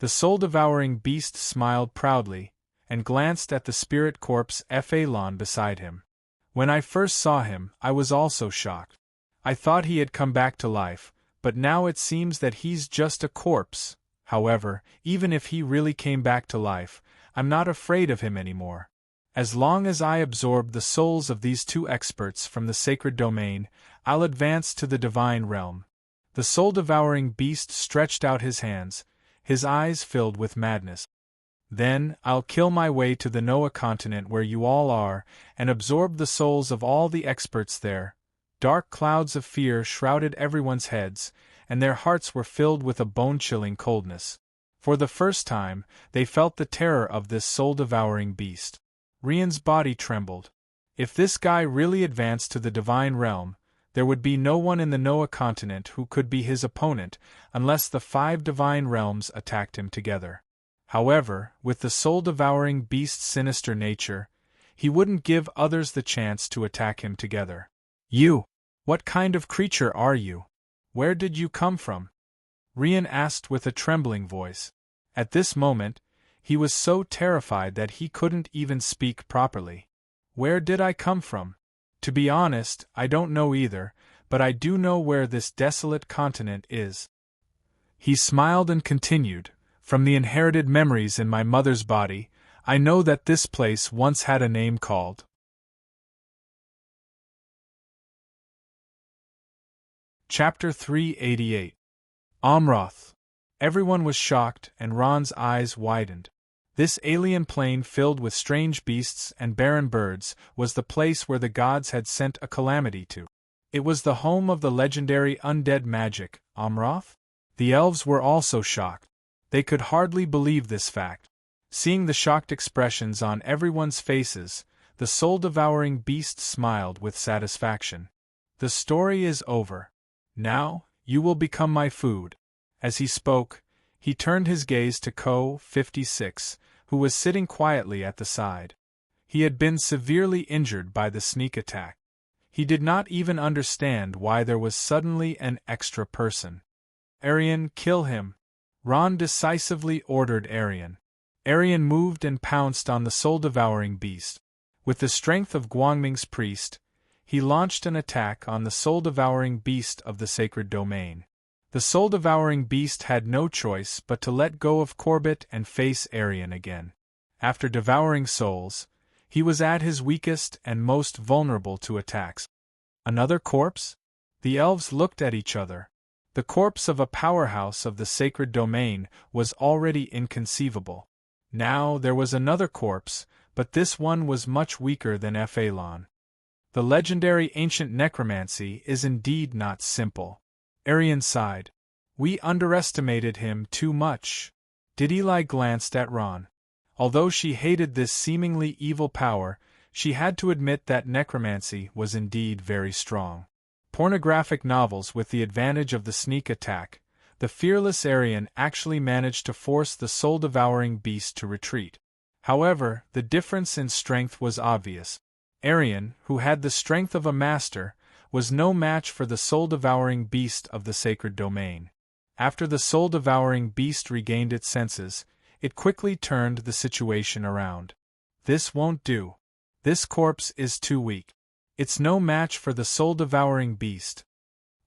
The soul-devouring beast smiled proudly, and glanced at the spirit corpse Phalon beside him. When I first saw him, I was also shocked. I thought he had come back to life, but now it seems that he's just a corpse. However, even if he really came back to life, I'm not afraid of him anymore. As long as I absorb the souls of these two experts from the sacred domain, I'll advance to the divine realm. The soul-devouring beast stretched out his hands, his eyes filled with madness. Then, I'll kill my way to the Noah continent where you all are, and absorb the souls of all the experts there. Dark clouds of fear shrouded everyone's heads, and their hearts were filled with a bone-chilling coldness. For the first time, they felt the terror of this soul-devouring beast. Rian's body trembled. If this guy really advanced to the divine realm, there would be no one in the Noah continent who could be his opponent unless the 5 divine realms attacked him together. However, with the soul-devouring beast's sinister nature, he wouldn't give others the chance to attack him together. You! What kind of creature are you? Where did you come from? Rian asked with a trembling voice. At this moment, he was so terrified that he couldn't even speak properly. Where did I come from? To be honest, I don't know either, but I do know where this desolate continent is. He smiled and continued, From the inherited memories in my mother's body, I know that this place once had a name called. Chapter 388. Amroth. Everyone was shocked, and Ron's eyes widened. This alien plain filled with strange beasts and barren birds was the place where the gods had sent a calamity to. It was the home of the legendary undead magic, Amroth. The elves were also shocked. They could hardly believe this fact. Seeing the shocked expressions on everyone's faces, the soul-devouring beast smiled with satisfaction. The story is over. Now, you will become my food. As he spoke, he turned his gaze to Ko 56, who was sitting quietly at the side. He had been severely injured by the sneak attack. He did not even understand why there was suddenly an extra person. Arian, kill him. Ron decisively ordered Arian. Arian moved and pounced on the soul-devouring beast. With the strength of Guangming's priest, he launched an attack on the soul-devouring beast of the sacred domain. The soul-devouring beast had no choice but to let go of Corbett and face Arian again. After devouring souls, he was at his weakest and most vulnerable to attacks. Another corpse? The elves looked at each other. The corpse of a powerhouse of the sacred domain was already inconceivable. Now there was another corpse, but this one was much weaker than Phalon. The legendary ancient necromancy is indeed not simple. Arian sighed. We underestimated him too much. Dideli glanced at Ron. Although she hated this seemingly evil power, she had to admit that necromancy was indeed very strong. Pornographic novels with the advantage of the sneak attack, the fearless Arian actually managed to force the soul-devouring beast to retreat. However, the difference in strength was obvious. Arian, who had the strength of a master, was no match for the soul-devouring beast of the sacred domain. After the soul-devouring beast regained its senses, it quickly turned the situation around. This won't do. This corpse is too weak. It's no match for the soul-devouring beast.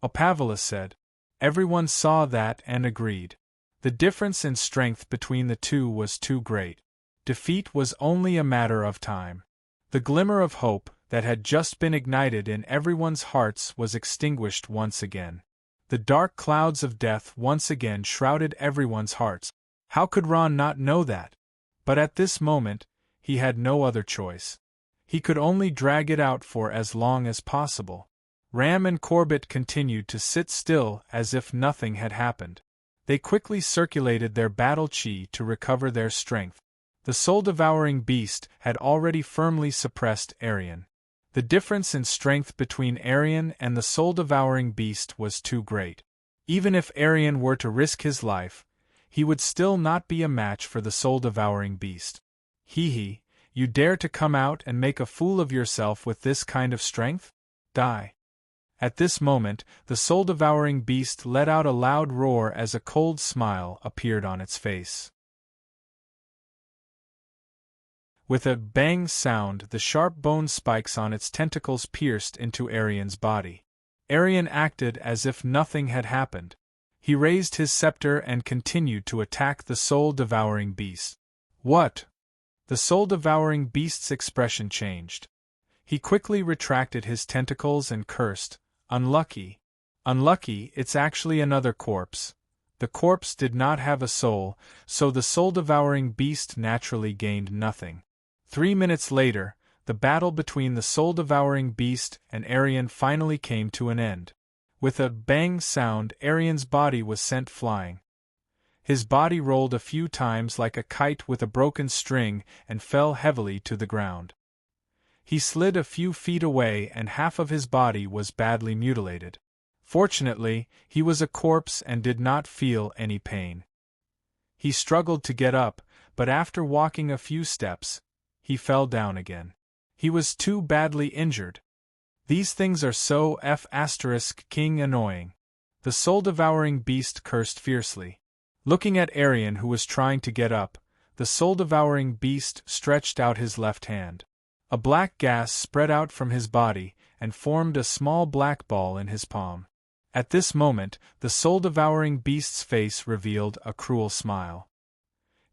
Opavala said. Everyone saw that and agreed. The difference in strength between the two was too great. Defeat was only a matter of time. The glimmer of hope that had just been ignited in everyone's hearts was extinguished once again. The dark clouds of death once again shrouded everyone's hearts. How could Ron not know that? But at this moment, he had no other choice. He could only drag it out for as long as possible. Ram and Corbett continued to sit still as if nothing had happened. They quickly circulated their battle chi to recover their strength. The soul-devouring beast had already firmly suppressed Arian. The difference in strength between Arian and the soul-devouring beast was too great. Even if Arian were to risk his life, he would still not be a match for the soul-devouring beast. Hee, you dare to come out and make a fool of yourself with this kind of strength? Die. At this moment, the soul-devouring beast let out a loud roar as a cold smile appeared on its face. With a bang sound, the sharp bone spikes on its tentacles pierced into Arian's body. Arian acted as if nothing had happened. He raised his scepter and continued to attack the soul-devouring beast. What? The soul-devouring beast's expression changed. He quickly retracted his tentacles and cursed, Unlucky. Unlucky, it's actually another corpse. The corpse did not have a soul, so the soul-devouring beast naturally gained nothing. 3 minutes later, the battle between the soul-devouring beast and Arian finally came to an end. With a bang sound, Arian's body was sent flying. His body rolled a few times like a kite with a broken string and fell heavily to the ground. He slid a few feet away and half of his body was badly mutilated. Fortunately, he was a corpse and did not feel any pain. He struggled to get up, but after walking a few steps, he fell down again. He was too badly injured. These things are so king annoying. The soul-devouring beast cursed fiercely. Looking at Arian, who was trying to get up, the soul-devouring beast stretched out his left hand. A black gas spread out from his body and formed a small black ball in his palm. At this moment, the soul-devouring beast's face revealed a cruel smile.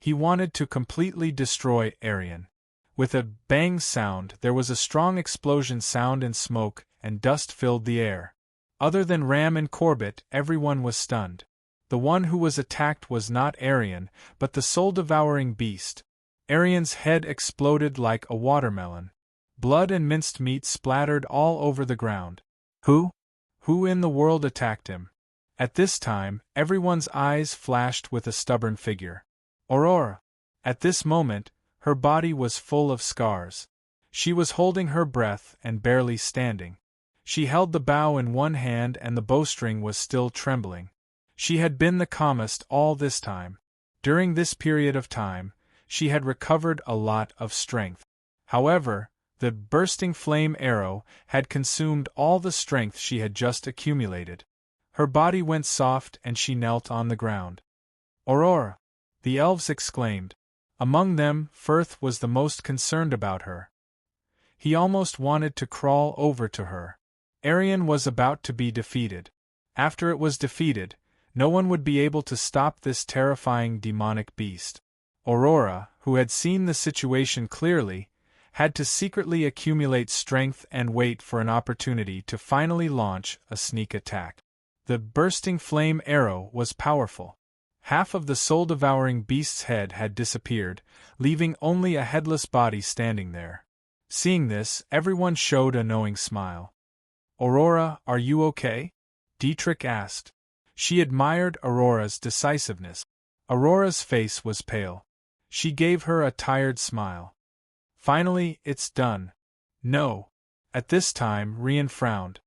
He wanted to completely destroy Arian. With a bang sound, there was a strong explosion sound and smoke, and dust filled the air. Other than Ram and Corbett, everyone was stunned. The one who was attacked was not Arian, but the soul-devouring beast. Arian's head exploded like a watermelon. Blood and minced meat splattered all over the ground. Who in the world attacked him? At this time, everyone's eyes flashed with a stubborn figure. Aurora. At this moment, her body was full of scars. She was holding her breath and barely standing. She held the bow in one hand and the bowstring was still trembling. She had been the calmest all this time. During this period of time, she had recovered a lot of strength. However, the bursting flame arrow had consumed all the strength she had just accumulated. Her body went soft and she knelt on the ground. Aurora! The elves exclaimed. Among them, Firth was the most concerned about her. He almost wanted to crawl over to her. Arian was about to be defeated. After it was defeated, no one would be able to stop this terrifying demonic beast. Aurora, who had seen the situation clearly, had to secretly accumulate strength and wait for an opportunity to finally launch a sneak attack. The bursting flame arrow was powerful. Half of the soul-devouring beast's head had disappeared, leaving only a headless body standing there. Seeing this, everyone showed a knowing smile. Aurora, are you okay? Dietrich asked. She admired Aurora's decisiveness. Aurora's face was pale. She gave her a tired smile. Finally, it's done. No. At this time, Rian frowned.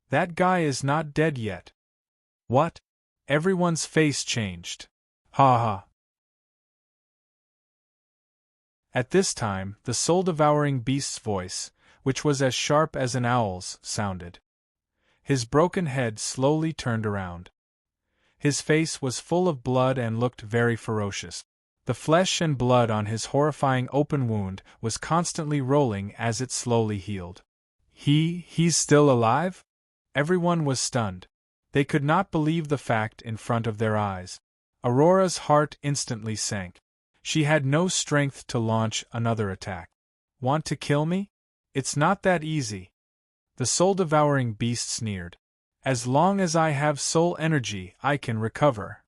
That guy is not dead yet. What? Everyone's face changed. Ha ha. At this time, the soul-devouring beast's voice, which was as sharp as an owl's, sounded. His broken head slowly turned around. His face was full of blood and looked very ferocious. The flesh and blood on his horrifying open wound was constantly rolling as it slowly healed. He's still alive? Everyone was stunned. They could not believe the fact in front of their eyes. Aurora's heart instantly sank. She had no strength to launch another attack. Want to kill me? It's not that easy. The soul-devouring beast sneered. As long as I have soul energy, I can recover.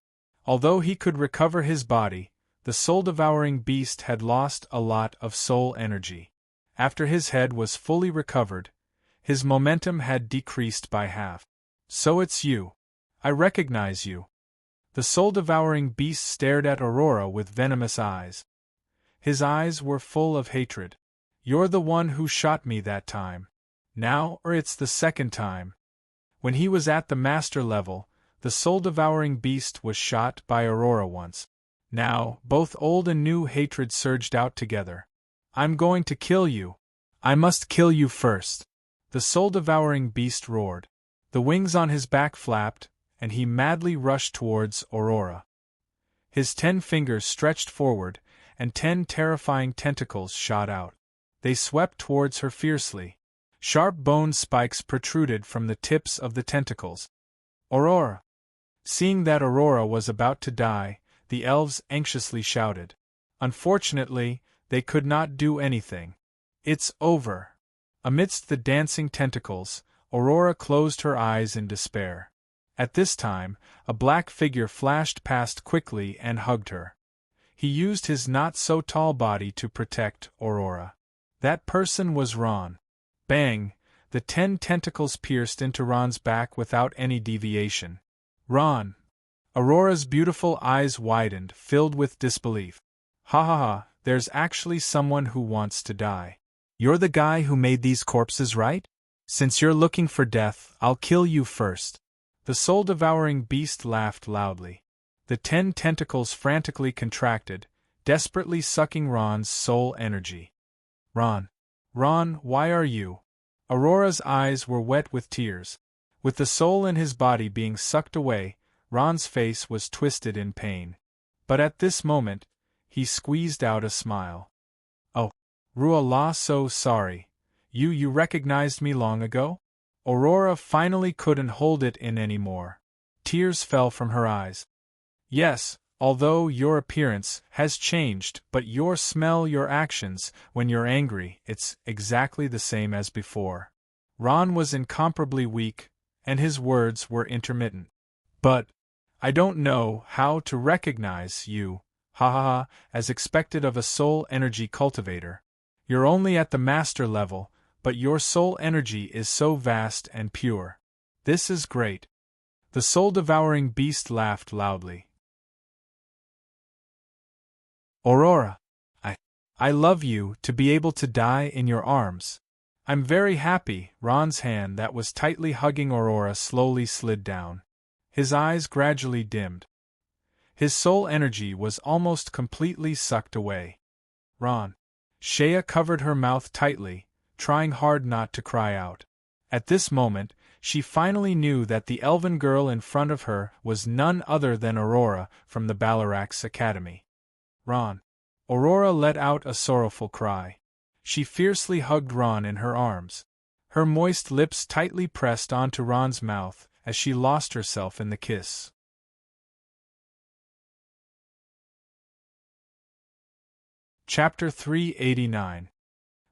Although he could recover his body, the soul-devouring beast had lost a lot of soul energy. After his head was fully recovered, his momentum had decreased by half. So it's you. I recognize you. The soul-devouring beast stared at Aurora with venomous eyes. His eyes were full of hatred. You're the one who shot me that time. Now, or it's the second time. When he was at the master level, the soul-devouring beast was shot by Aurora once. Now, both old and new hatred surged out together. I'm going to kill you. I must kill you first. The soul-devouring beast roared. The wings on his back flapped, and he madly rushed towards Aurora. His 10 fingers stretched forward, and 10 terrifying tentacles shot out. They swept towards her fiercely. Sharp bone spikes protruded from the tips of the tentacles. Aurora! Seeing that Aurora was about to die, the elves anxiously shouted. Unfortunately, they could not do anything. It's over. Amidst the dancing tentacles, Aurora closed her eyes in despair. At this time, a black figure flashed past quickly and hugged her. He used his not-so-tall body to protect Aurora. That person was Ron. Bang! The 10 tentacles pierced into Ron's back without any deviation. Ron! Aurora's beautiful eyes widened, filled with disbelief. Ha ha ha, there's actually someone who wants to die. You're the guy who made these corpses, right? Since you're looking for death, I'll kill you first. The soul-devouring beast laughed loudly. The 10 tentacles frantically contracted, desperately sucking Ron's soul energy. Ron, why are you? Aurora's eyes were wet with tears. With the soul in his body being sucked away, Ron's face was twisted in pain. But at this moment, he squeezed out a smile. Oh, Ru'Allah, so sorry. You recognized me long ago? Aurora finally couldn't hold it in anymore. Tears fell from her eyes. Yes, although your appearance has changed, but your smell, your actions, when you're angry, it's exactly the same as before. Ron was incomparably weak, and his words were intermittent. But I don't know how to recognize you, ha ha ha, as expected of a soul energy cultivator. You're only at the master level, but your soul energy is so vast and pure. This is great. The soul-devouring beast laughed loudly. Aurora, I love you to be able to die in your arms. I'm very happy. Ron's hand that was tightly hugging Aurora slowly slid down. His eyes gradually dimmed. His soul energy was almost completely sucked away. Ron. Shea covered her mouth tightly, trying hard not to cry out. At this moment, she finally knew that the elven girl in front of her was none other than Aurora from the Balarax Academy. Ron. Aurora let out a sorrowful cry. She fiercely hugged Ron in her arms. Her moist lips tightly pressed onto Ron's mouth as she lost herself in the kiss. Chapter 389.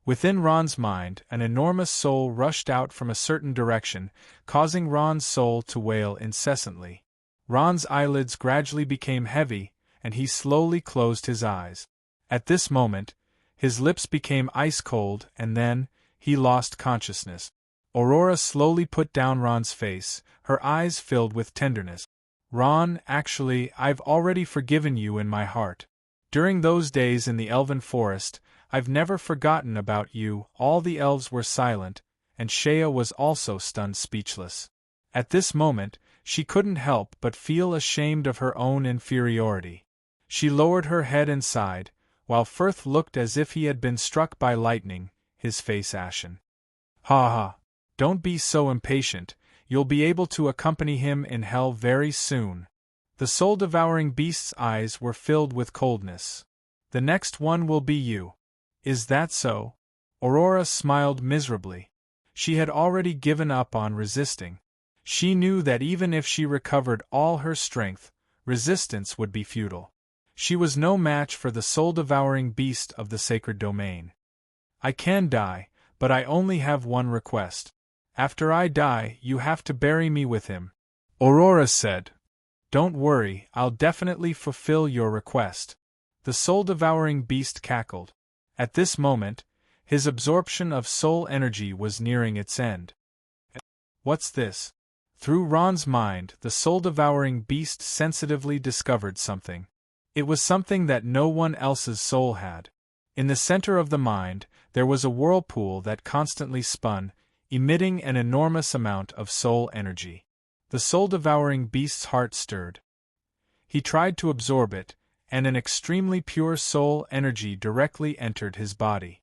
Within Ron's mind, an enormous soul rushed out from a certain direction, causing Ron's soul to wail incessantly. Ron's eyelids gradually became heavy, and he slowly closed his eyes. At this moment, his lips became ice-cold, and then, he lost consciousness. Aurora slowly put down Ron's face, her eyes filled with tenderness. Ron, actually, I've already forgiven you in my heart. During those days in the elven forest, I've never forgotten about you. All the elves were silent, and Shea was also stunned speechless. At this moment, she couldn't help but feel ashamed of her own inferiority. She lowered her head and sighed, while Firth looked as if he had been struck by lightning, his face ashen. Ha ha! Don't be so impatient, you'll be able to accompany him in hell very soon. The soul-devouring beast's eyes were filled with coldness. The next one will be you. Is that so? Aurora smiled miserably. She had already given up on resisting. She knew that even if she recovered all her strength, resistance would be futile. She was no match for the soul-devouring beast of the sacred domain. I can die, but I only have one request. After I die, you have to bury me with him. Aurora said. Don't worry, I'll definitely fulfill your request. The soul-devouring beast cackled. At this moment, his absorption of soul energy was nearing its end. What's this? Through Ron's mind, the soul-devouring beast sensitively discovered something. It was something that no one else's soul had. In the center of the mind, there was a whirlpool that constantly spun, emitting an enormous amount of soul energy. The soul-devouring beast's heart stirred. He tried to absorb it, and an extremely pure soul energy directly entered his body.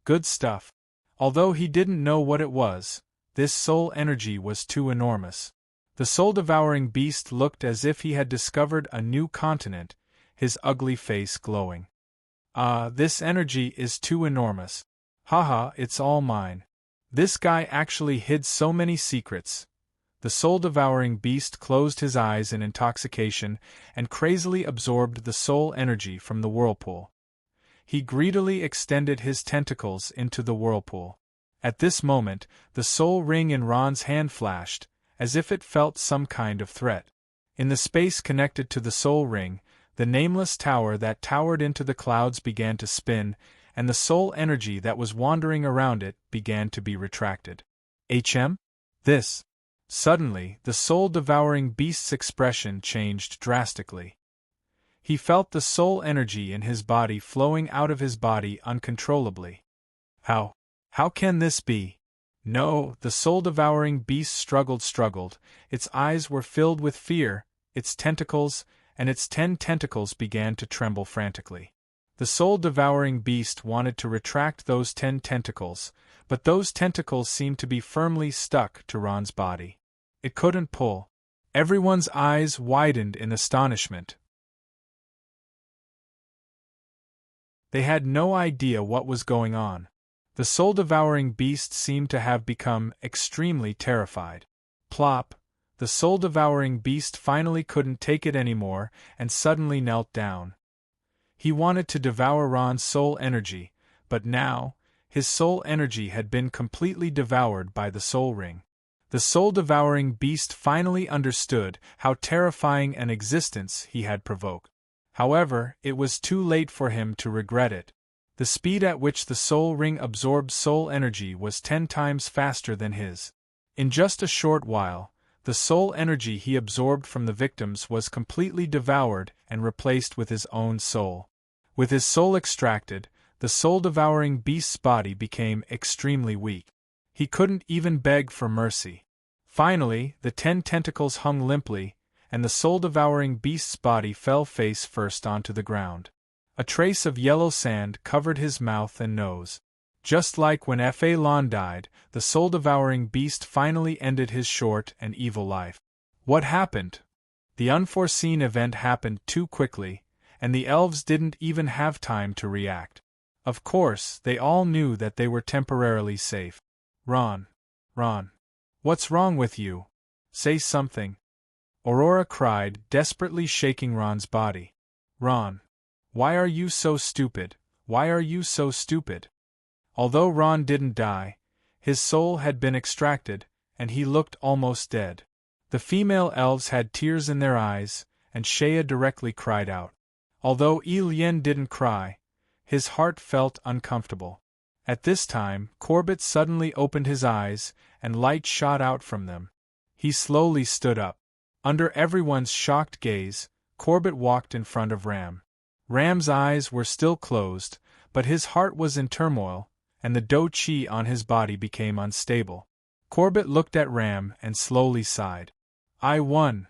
Good stuff. Although he didn't know what it was, this soul energy was too enormous. The soul-devouring beast looked as if he had discovered a new continent, his ugly face glowing. This energy is too enormous. Haha, it's all mine. This guy actually hid so many secrets. The soul-devouring beast closed his eyes in intoxication and crazily absorbed the soul energy from the whirlpool. He greedily extended his tentacles into the whirlpool. At this moment, the soul ring in Ron's hand flashed, as if it felt some kind of threat. In the space connected to the soul ring, the nameless tower that towered into the clouds began to spin, and the soul energy that was wandering around it began to be retracted. This. Suddenly, the soul-devouring beast's expression changed drastically. He felt the soul energy in his body flowing out of his body uncontrollably. How can this be? No, the soul-devouring beast struggled. Its eyes were filled with fear, its tentacles, and its 10 tentacles began to tremble frantically. The soul-devouring beast wanted to retract those 10 tentacles, but those tentacles seemed to be firmly stuck to Ron's body. It couldn't pull. Everyone's eyes widened in astonishment. They had no idea what was going on. The soul-devouring beast seemed to have become extremely terrified. Plop! The soul-devouring beast finally couldn't take it anymore and suddenly knelt down. He wanted to devour Ron's soul energy, but now, his soul energy had been completely devoured by the soul ring. The soul-devouring beast finally understood how terrifying an existence he had provoked. However, it was too late for him to regret it. The speed at which the soul ring absorbed soul energy was 10 times faster than his. In just a short while, the soul energy he absorbed from the victims was completely devoured and replaced with his own soul. With his soul extracted, the soul-devouring beast's body became extremely weak. He couldn't even beg for mercy. Finally, the 10 tentacles hung limply, and the soul-devouring beast's body fell face first onto the ground. A trace of yellow sand covered his mouth and nose. Just like when Fa Lon died, the soul-devouring beast finally ended his short and evil life. What happened? The unforeseen event happened too quickly, and the elves didn't even have time to react. Of course, they all knew that they were temporarily safe. Ron. What's wrong with you? Say something. Aurora cried, desperately shaking Ron's body. Ron. Why are you so stupid? Why are you so stupid? Although Ron didn't die, his soul had been extracted, and he looked almost dead. The female elves had tears in their eyes, and Shea directly cried out. Although Lien didn't cry, his heart felt uncomfortable. At this time, Corbett suddenly opened his eyes, and light shot out from them. He slowly stood up. Under everyone's shocked gaze, Corbett walked in front of Ram. Ram's eyes were still closed, but his heart was in turmoil, and the do chi on his body became unstable. Corbett looked at Ram and slowly sighed. I won.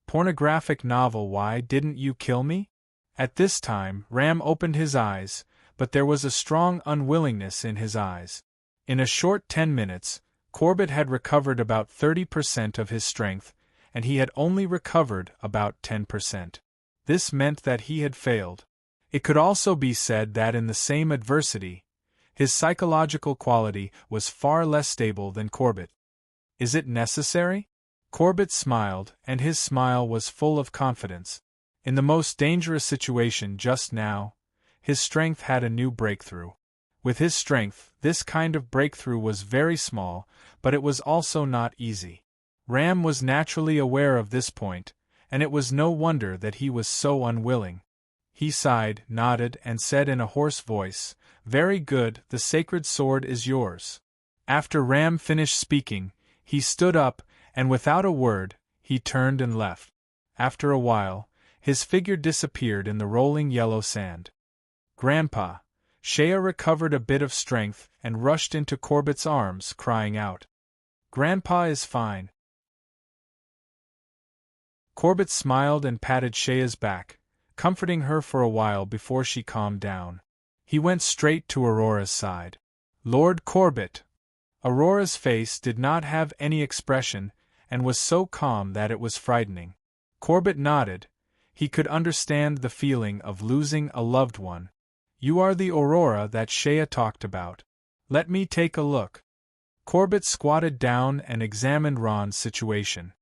Pornographic novel. Why didn't you kill me? At this time, Ram opened his eyes, but there was a strong unwillingness in his eyes. In a short 10 minutes, Corbett had recovered about 30% of his strength, and he had only recovered about 10%. This meant that he had failed. It could also be said that in the same adversity, his psychological quality was far less stable than Corbett. Is it necessary? Corbett smiled, and his smile was full of confidence. In the most dangerous situation just now, his strength had a new breakthrough. With his strength, this kind of breakthrough was very small, but it was also not easy. Ram was naturally aware of this point, and it was no wonder that he was so unwilling. He sighed, nodded, and said in a hoarse voice, Very good, the sacred sword is yours. After Ram finished speaking, he stood up, and without a word, he turned and left. After a while, his figure disappeared in the rolling yellow sand. Grandpa. Shea recovered a bit of strength and rushed into Corbett's arms, crying out. Grandpa is fine. Corbett smiled and patted Shea's back, comforting her for a while before she calmed down. He went straight to Aurora's side. Lord Corbett! Aurora's face did not have any expression, and was so calm that it was frightening. Corbett nodded. He could understand the feeling of losing a loved one. You are the Aurora that Shea talked about. Let me take a look. Corbett squatted down and examined Ron's situation.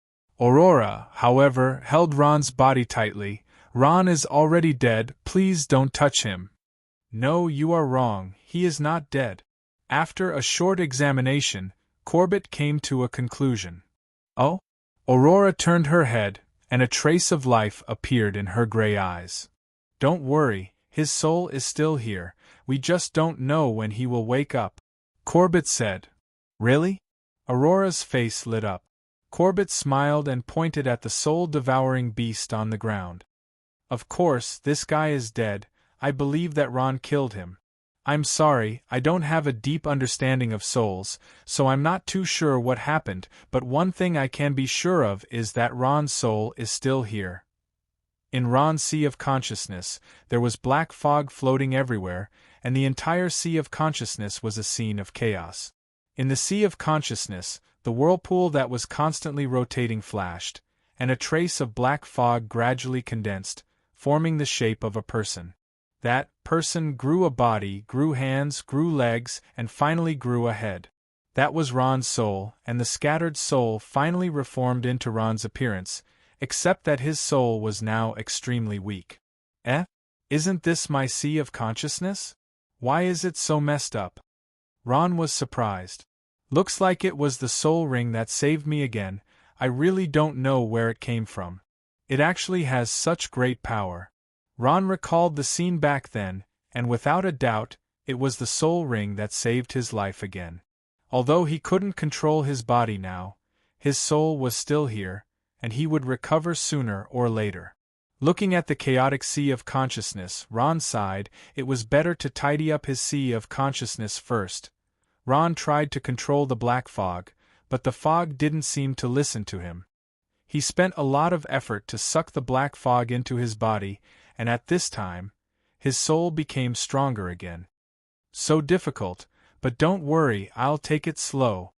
Aurora, however, held Ron's body tightly. Ron is already dead, please don't touch him. No, you are wrong, he is not dead. After a short examination, Corbett came to a conclusion. Oh? Aurora turned her head, and a trace of life appeared in her gray eyes. Don't worry, his soul is still here, we just don't know when he will wake up. Corbett said. Really? Aurora's face lit up. Corbett smiled and pointed at the soul-devouring beast on the ground. Of course, this guy is dead. I believe that Ron killed him. I'm sorry, I don't have a deep understanding of souls, so I'm not too sure what happened, but one thing I can be sure of is that Ron's soul is still here. In Ron's sea of consciousness, there was black fog floating everywhere, and the entire sea of consciousness was a scene of chaos. In the sea of consciousness, the whirlpool that was constantly rotating flashed, and a trace of black fog gradually condensed, forming the shape of a person. That person grew a body, grew hands, grew legs, and finally grew a head. That was Ron's soul, and the scattered soul finally reformed into Ron's appearance, except that his soul was now extremely weak. Isn't this my sea of consciousness? Why is it so messed up? Ron was surprised. Looks like it was the soul ring that saved me again. I really don't know where it came from. It actually has such great power. Ron recalled the scene back then, and without a doubt, it was the soul ring that saved his life again. Although he couldn't control his body now, his soul was still here, and he would recover sooner or later. Looking at the chaotic sea of consciousness, Ron sighed. It was better to tidy up his sea of consciousness first. Ron tried to control the black fog, but the fog didn't seem to listen to him. He spent a lot of effort to suck the black fog into his body, and at this time, his soul became stronger again. So difficult, but don't worry, I'll take it slow.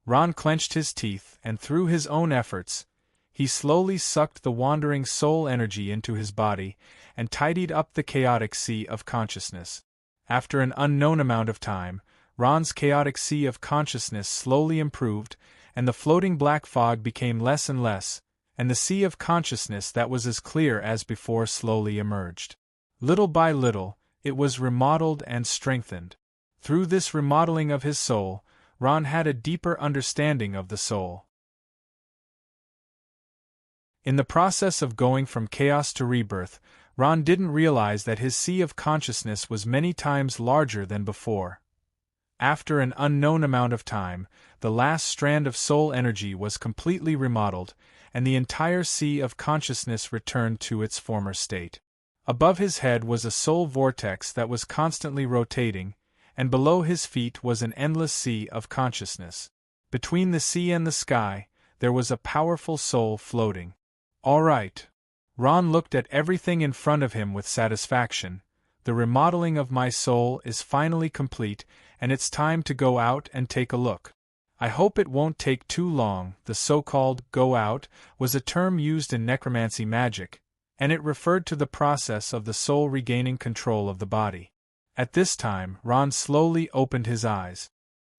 Ron clenched his teeth, and through his own efforts, he slowly sucked the wandering soul energy into his body, and tidied up the chaotic sea of consciousness. After an unknown amount of time, Ron's chaotic sea of consciousness slowly improved, and the floating black fog became less and less, and the sea of consciousness that was as clear as before slowly emerged. Little by little, it was remodeled and strengthened. Through this remodeling of his soul, Ron had a deeper understanding of the soul. In the process of going from chaos to rebirth, Ron didn't realize that his sea of consciousness was many times larger than before. After an unknown amount of time, the last strand of soul energy was completely remodeled, and the entire sea of consciousness returned to its former state. Above his head was a soul vortex that was constantly rotating, and below his feet was an endless sea of consciousness. Between the sea and the sky, there was a powerful soul floating. All right. Ron looked at everything in front of him with satisfaction. The remodeling of my soul is finally complete, and it's time to go out and take a look. I hope it won't take too long. The so-called go out was a term used in necromancy magic, and it referred to the process of the soul regaining control of the body. At this time, Ron slowly opened his eyes.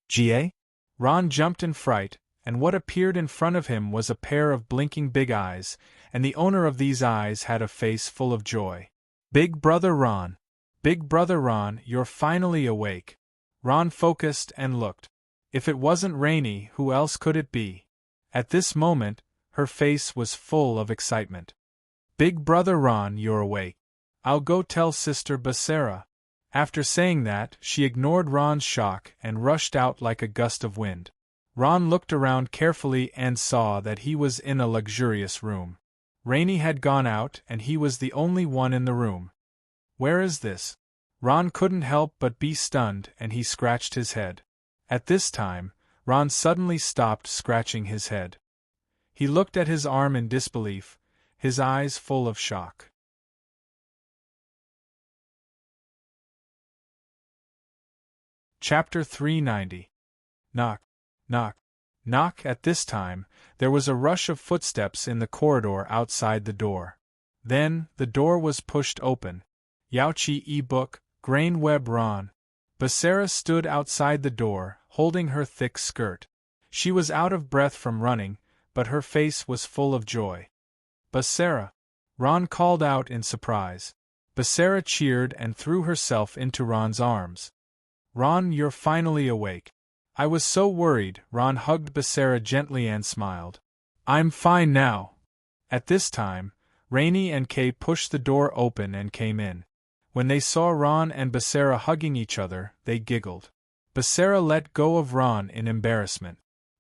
"GA?" Ron jumped in fright, and what appeared in front of him was a pair of blinking big eyes, and the owner of these eyes had a face full of joy. "Big Brother Ron! Big Brother Ron, you're finally awake." Ron focused and looked. If it wasn't Rainey, who else could it be? At this moment, her face was full of excitement. "Big Brother Ron, you're awake. I'll go tell Sister Basara." After saying that, she ignored Ron's shock and rushed out like a gust of wind. Ron looked around carefully and saw that he was in a luxurious room. Rainey had gone out and he was the only one in the room. Where is this? Ron couldn't help but be stunned, and he scratched his head. At this time, Ron suddenly stopped scratching his head. He looked at his arm in disbelief, his eyes full of shock. Chapter 390. Knock, knock, knock. At this time, there was a rush of footsteps in the corridor outside the door. Then, the door was pushed open. Yauchi e-book, Grain Web Ron. Basara stood outside the door, holding her thick skirt. She was out of breath from running, but her face was full of joy. "Basara!" Ron called out in surprise. Basara cheered and threw herself into Ron's arms. "Ron, you're finally awake. I was so worried." Ron hugged Basara gently and smiled. "I'm fine now." At this time, Rainey and Kay pushed the door open and came in. When they saw Ron and Basara hugging each other, they giggled. Basara let go of Ron in embarrassment.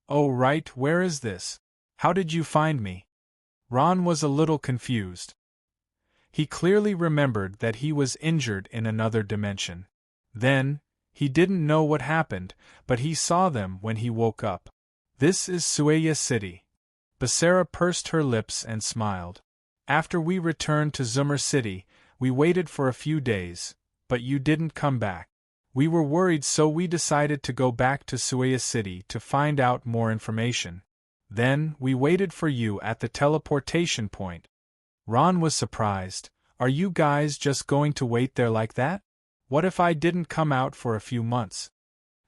"Oh right, where is this? How did you find me? Ron was a little confused. He clearly remembered that he was injured in another dimension. Then, he didn't know what happened, but he saw them when he woke up. This is Sueya City. Basara pursed her lips and smiled. After we returned to Zumur City, we waited for a few days, but you didn't come back. We were worried, so we decided to go back to Sueya City to find out more information. Then, we waited for you at the teleportation point. Ron was surprised. Are you guys just going to wait there like that? What if I didn't come out for a few months?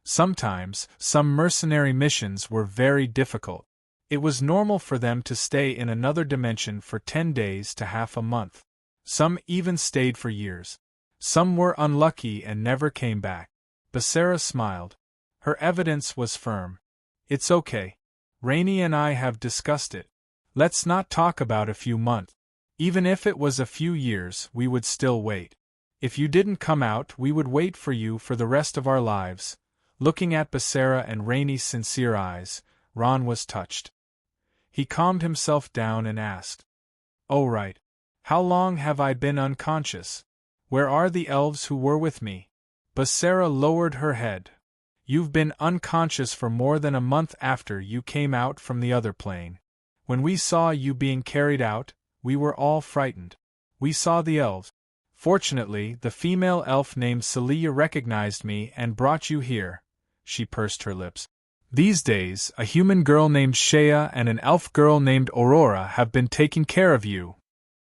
Sometimes, some mercenary missions were very difficult. It was normal for them to stay in another dimension for 10 days to half a month. Some even stayed for years. Some were unlucky and never came back. Basara smiled. Her evidence was firm. It's okay. Rainey and I have discussed it. Let's not talk about a few months. Even if it was a few years, we would still wait. If you didn't come out, we would wait for you for the rest of our lives. Looking at Basara and Rainey's sincere eyes, Ron was touched. He calmed himself down and asked, "Oh right. How long have I been unconscious? Where are the elves who were with me?" Basara lowered her head. "You've been unconscious for more than a month after you came out from the other plane. When we saw you being carried out, we were all frightened. We saw the elves. Fortunately, the female elf named Celia recognized me and brought you here." She pursed her lips. "These days, a human girl named Shea and an elf girl named Aurora have been taking care of you."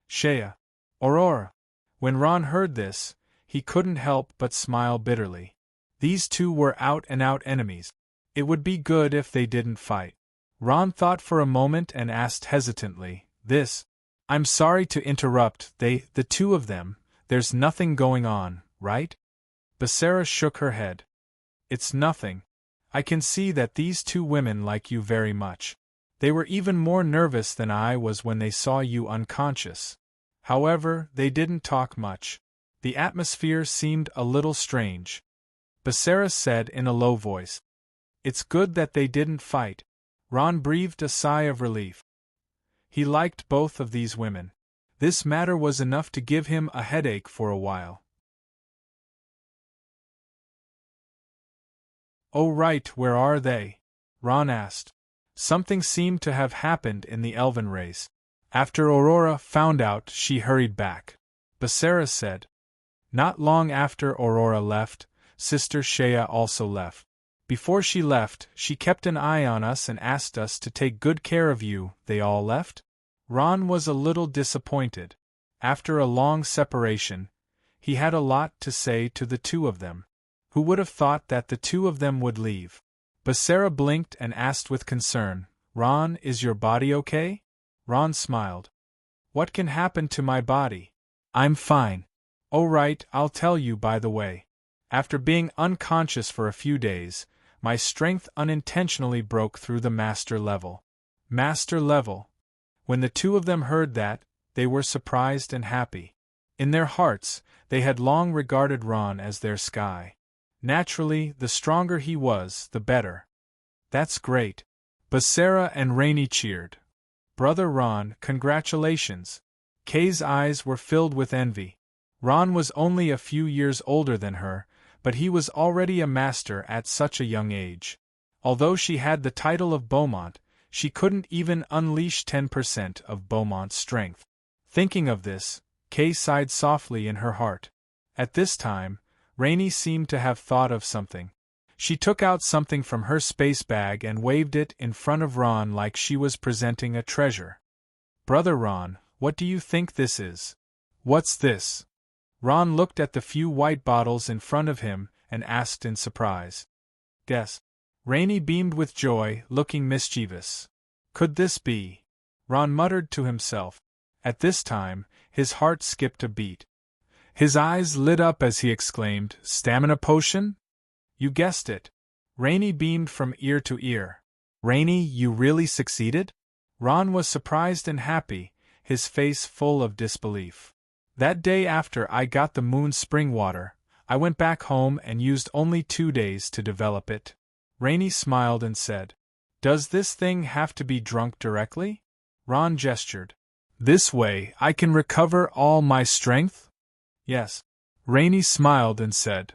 Shea. Aurora. When Ron heard this, he couldn't help but smile bitterly. These two were out-and-out enemies. It would be good if they didn't fight. Ron thought for a moment and asked hesitantly, "I'm sorry to interrupt, the two of them, there's nothing going on, right?" Basara shook her head. "It's nothing. I can see that these two women like you very much. They were even more nervous than I was when they saw you unconscious. However, they didn't talk much. The atmosphere seemed a little strange." Basara said in a low voice, "It's good that they didn't fight." Ron breathed a sigh of relief. He liked both of these women. This matter was enough to give him a headache for a while. "Oh right, where are they?" Ron asked. Something seemed to have happened in the elven race. After Aurora found out, she hurried back. Basara said. Not long after Aurora left, Sister Shea also left. Before she left, she kept an eye on us and asked us to take good care of you. They all left? Ron was a little disappointed. After a long separation, he had a lot to say to the two of them. Who would have thought that the two of them would leave? Basara blinked and asked with concern, "Ron, is your body okay?" Ron smiled. "What can happen to my body? I'm fine. Oh right, I'll tell you by the way. After being unconscious for a few days, my strength unintentionally broke through the master level." Master level. When the two of them heard that, they were surprised and happy. In their hearts, they had long regarded Ron as their sky. Naturally, the stronger he was, the better. That's great. Basara and Rainey cheered. Brother Ron, congratulations. Kay's eyes were filled with envy. Ron was only a few years older than her, but he was already a master at such a young age. Although she had the title of Beaumont, she couldn't even unleash 10% of Beaumont's strength. Thinking of this, Kay sighed softly in her heart. At this time, Rainey seemed to have thought of something. She took out something from her space bag and waved it in front of Ron like she was presenting a treasure. Brother Ron, what do you think this is? What's this? Ron looked at the few white bottles in front of him and asked in surprise. Guess. Rainey beamed with joy, looking mischievous. Could this be? Ron muttered to himself. At this time, his heart skipped a beat. His eyes lit up as he exclaimed, "Stamina potion?" You guessed it. Rainey beamed from ear to ear. Rainey, you really succeeded? Ron was surprised and happy, his face full of disbelief. That day after I got the moon spring water, I went back home and used only 2 days to develop it. Rainey smiled and said, Does this thing have to be drunk directly? Ron gestured. This way I can recover all my strength? Yes. Rainey smiled and said,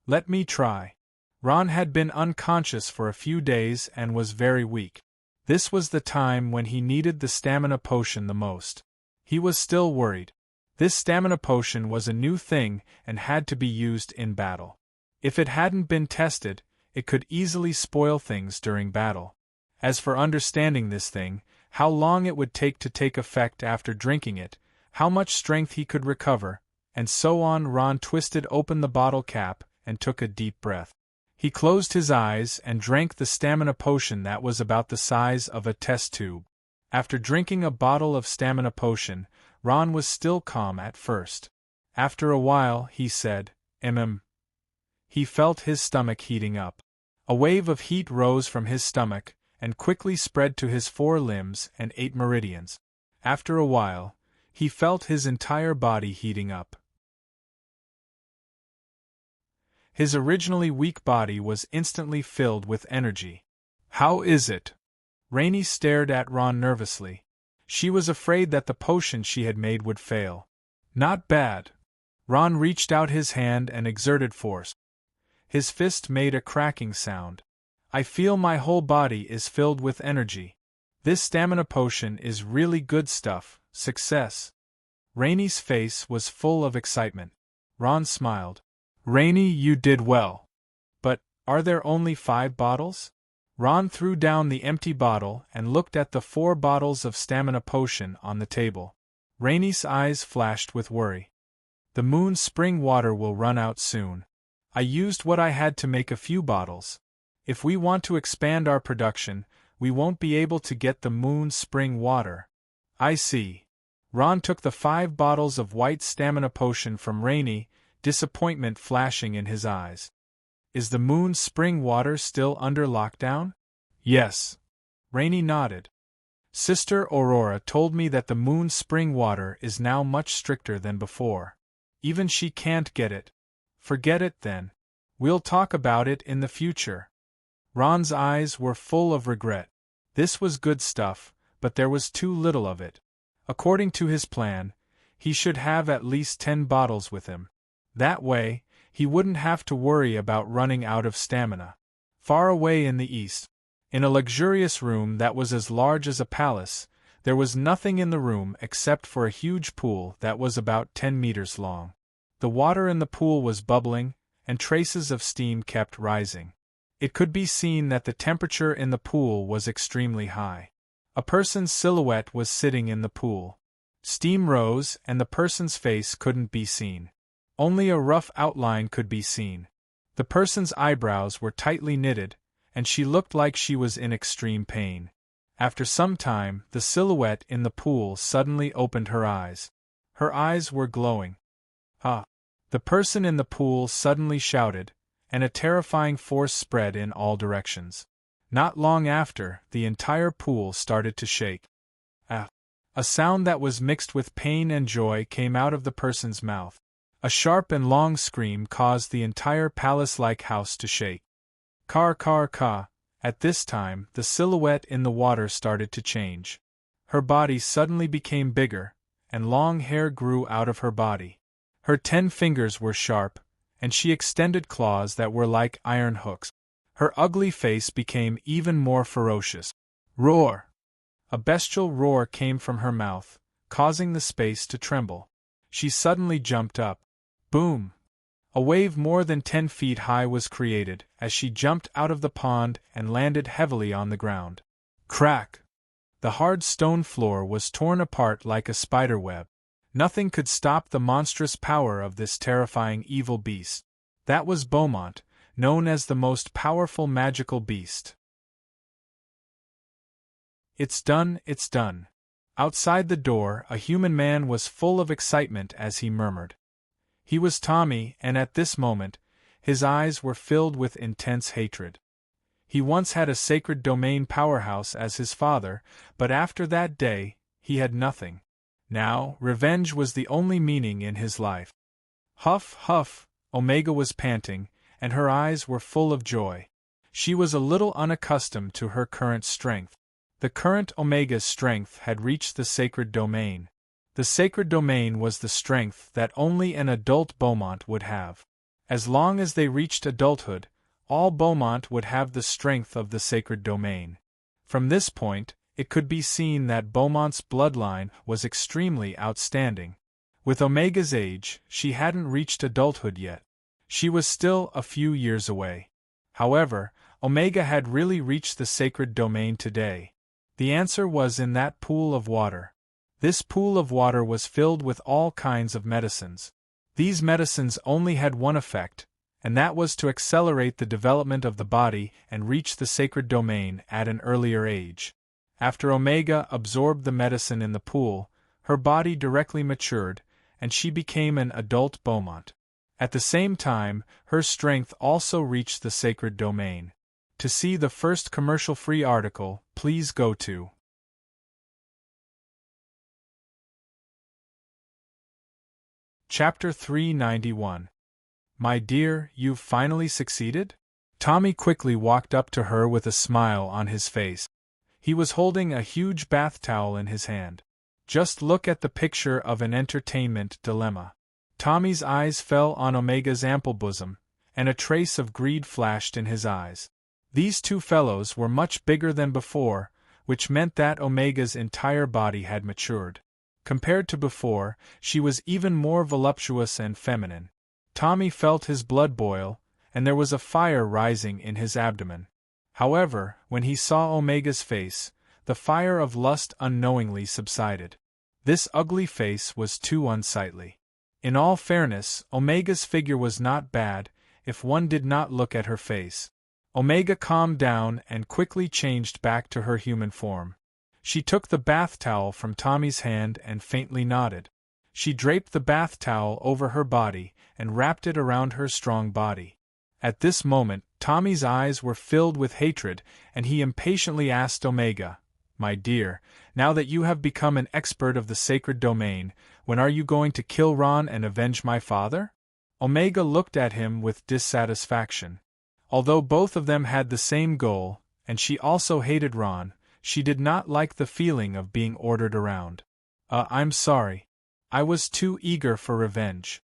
let me try. Ron had been unconscious for a few days and was very weak. This was the time when he needed the stamina potion the most. He was still worried. This stamina potion was a new thing and had to be used in battle. If it hadn't been tested, it could easily spoil things during battle. As for understanding this thing, how long it would take to take effect after drinking it, how much strength he could recover, and so on, Ron twisted open the bottle cap and took a deep breath. He closed his eyes and drank the stamina potion that was about the size of a test tube. After drinking a bottle of stamina potion, Ron was still calm at first. After a while, he said, He felt his stomach heating up. A wave of heat rose from his stomach and quickly spread to his 4 limbs and 8 meridians. After a while, he felt his entire body heating up. His originally weak body was instantly filled with energy. How is it? Rainey stared at Ron nervously. She was afraid that the potion she had made would fail. Not bad. Ron reached out his hand and exerted force. His fist made a cracking sound. I feel my whole body is filled with energy. This stamina potion is really good stuff. Success. Rainey's face was full of excitement. Ron smiled. Rainey, you did well. But, are there only 5 bottles? Ron threw down the empty bottle and looked at the 4 bottles of stamina potion on the table. Rainey's eyes flashed with worry. The moon spring water will run out soon. I used what I had to make a few bottles. If we want to expand our production, we won't be able to get the moon spring water. I see. Ron took the 5 bottles of white stamina potion from Rainey, disappointment flashing in his eyes. Is the moon spring water still under lockdown? Yes. Rainey nodded. Sister Aurora told me that the moon spring water is now much stricter than before. Even she can't get it. Forget it then. We'll talk about it in the future. Ron's eyes were full of regret. This was good stuff, but there was too little of it. According to his plan, he should have at least 10 bottles with him. That way, he wouldn't have to worry about running out of stamina. Far away in the east, in a luxurious room that was as large as a palace, there was nothing in the room except for a huge pool that was about 10 meters long. The water in the pool was bubbling, and traces of steam kept rising. It could be seen that the temperature in the pool was extremely high. A person's silhouette was sitting in the pool. Steam rose and the person's face couldn't be seen. Only a rough outline could be seen. The person's eyebrows were tightly knitted, and she looked like she was in extreme pain. After some time, the silhouette in the pool suddenly opened her eyes. Her eyes were glowing. Ah! The person in the pool suddenly shouted, and a terrifying force spread in all directions. Not long after, the entire pool started to shake. Ah! A sound that was mixed with pain and joy came out of the person's mouth. A sharp and long scream caused the entire palace-like house to shake. Ka. At this time, the silhouette in the water started to change. Her body suddenly became bigger, and long hair grew out of her body. Her 10 fingers were sharp, and she extended claws that were like iron hooks. Her ugly face became even more ferocious. Roar! A bestial roar came from her mouth, causing the space to tremble. She suddenly jumped up. Boom! A wave more than 10 feet high was created as she jumped out of the pond and landed heavily on the ground. Crack! The hard stone floor was torn apart like a spider web. Nothing could stop the monstrous power of this terrifying evil beast. That was Beaumont, known as the most powerful magical beast. It's done, it's done. Outside the door, a human man was full of excitement as he murmured. He was Tommy, and at this moment, his eyes were filled with intense hatred. He once had a sacred domain powerhouse as his father, but after that day, he had nothing. Now, revenge was the only meaning in his life. Huff, huff, Omega was panting, and her eyes were full of joy. She was a little unaccustomed to her current strength. The current Omega's strength had reached the sacred domain. The sacred domain was the strength that only an adult Beaumont would have. As long as they reached adulthood, all Beaumont would have the strength of the sacred domain. From this point, it could be seen that Beaumont's bloodline was extremely outstanding. With Omega's age, she hadn't reached adulthood yet. She was still a few years away. However, Omega had really reached the sacred domain today. The answer was in that pool of water. This pool of water was filled with all kinds of medicines. These medicines only had one effect, and that was to accelerate the development of the body and reach the sacred domain at an earlier age. After Omega absorbed the medicine in the pool, her body directly matured, and she became an adult Beaumont. At the same time, her strength also reached the sacred domain. To see the first commercial-free article, please go to Chapter 391. My dear, you've finally succeeded? Tommy quickly walked up to her with a smile on his face. He was holding a huge bath towel in his hand. Just look at the picture of an entertainment dilemma. Tommy's eyes fell on Omega's ample bosom, and a trace of greed flashed in his eyes. These two fellows were much bigger than before, which meant that Omega's entire body had matured. Compared to before, she was even more voluptuous and feminine. Tommy felt his blood boil, and there was a fire rising in his abdomen. However, when he saw Omega's face, the fire of lust unknowingly subsided. This ugly face was too unsightly. In all fairness, Omega's figure was not bad, if one did not look at her face. Omega calmed down and quickly changed back to her human form. She took the bath towel from Tommy's hand and faintly nodded. She draped the bath towel over her body and wrapped it around her strong body. At this moment, Tommy's eyes were filled with hatred, and he impatiently asked Omega, "My dear, now that you have become an expert of the sacred domain, when are you going to kill Ron and avenge my father?" Omega looked at him with dissatisfaction. Although both of them had the same goal, and she also hated Ron, she did not like the feeling of being ordered around. I'm sorry. I was too eager for revenge."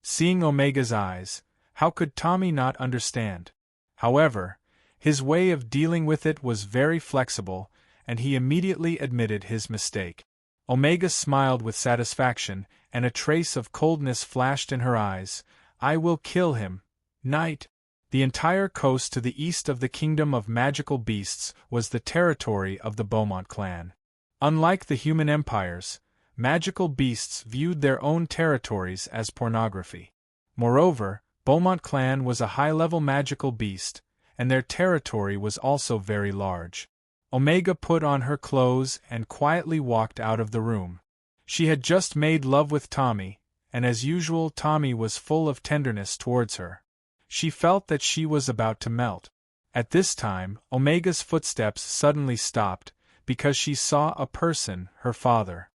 Seeing Omega's eyes, how could Tommy not understand? However, his way of dealing with it was very flexible, and he immediately admitted his mistake. Omega smiled with satisfaction, and a trace of coldness flashed in her eyes. "I will kill him. Knight." The entire coast to the east of the kingdom of magical beasts was the territory of the Beaumont clan. Unlike the human empires, magical beasts viewed their own territories as pornography. Moreover, Beaumont clan was a high-level magical beast, and their territory was also very large. Omega put on her clothes and quietly walked out of the room. She had just made love with Tommy, and as usual Tommy was full of tenderness towards her. She felt that she was about to melt. At this time, Omega's footsteps suddenly stopped, because she saw a person, her father.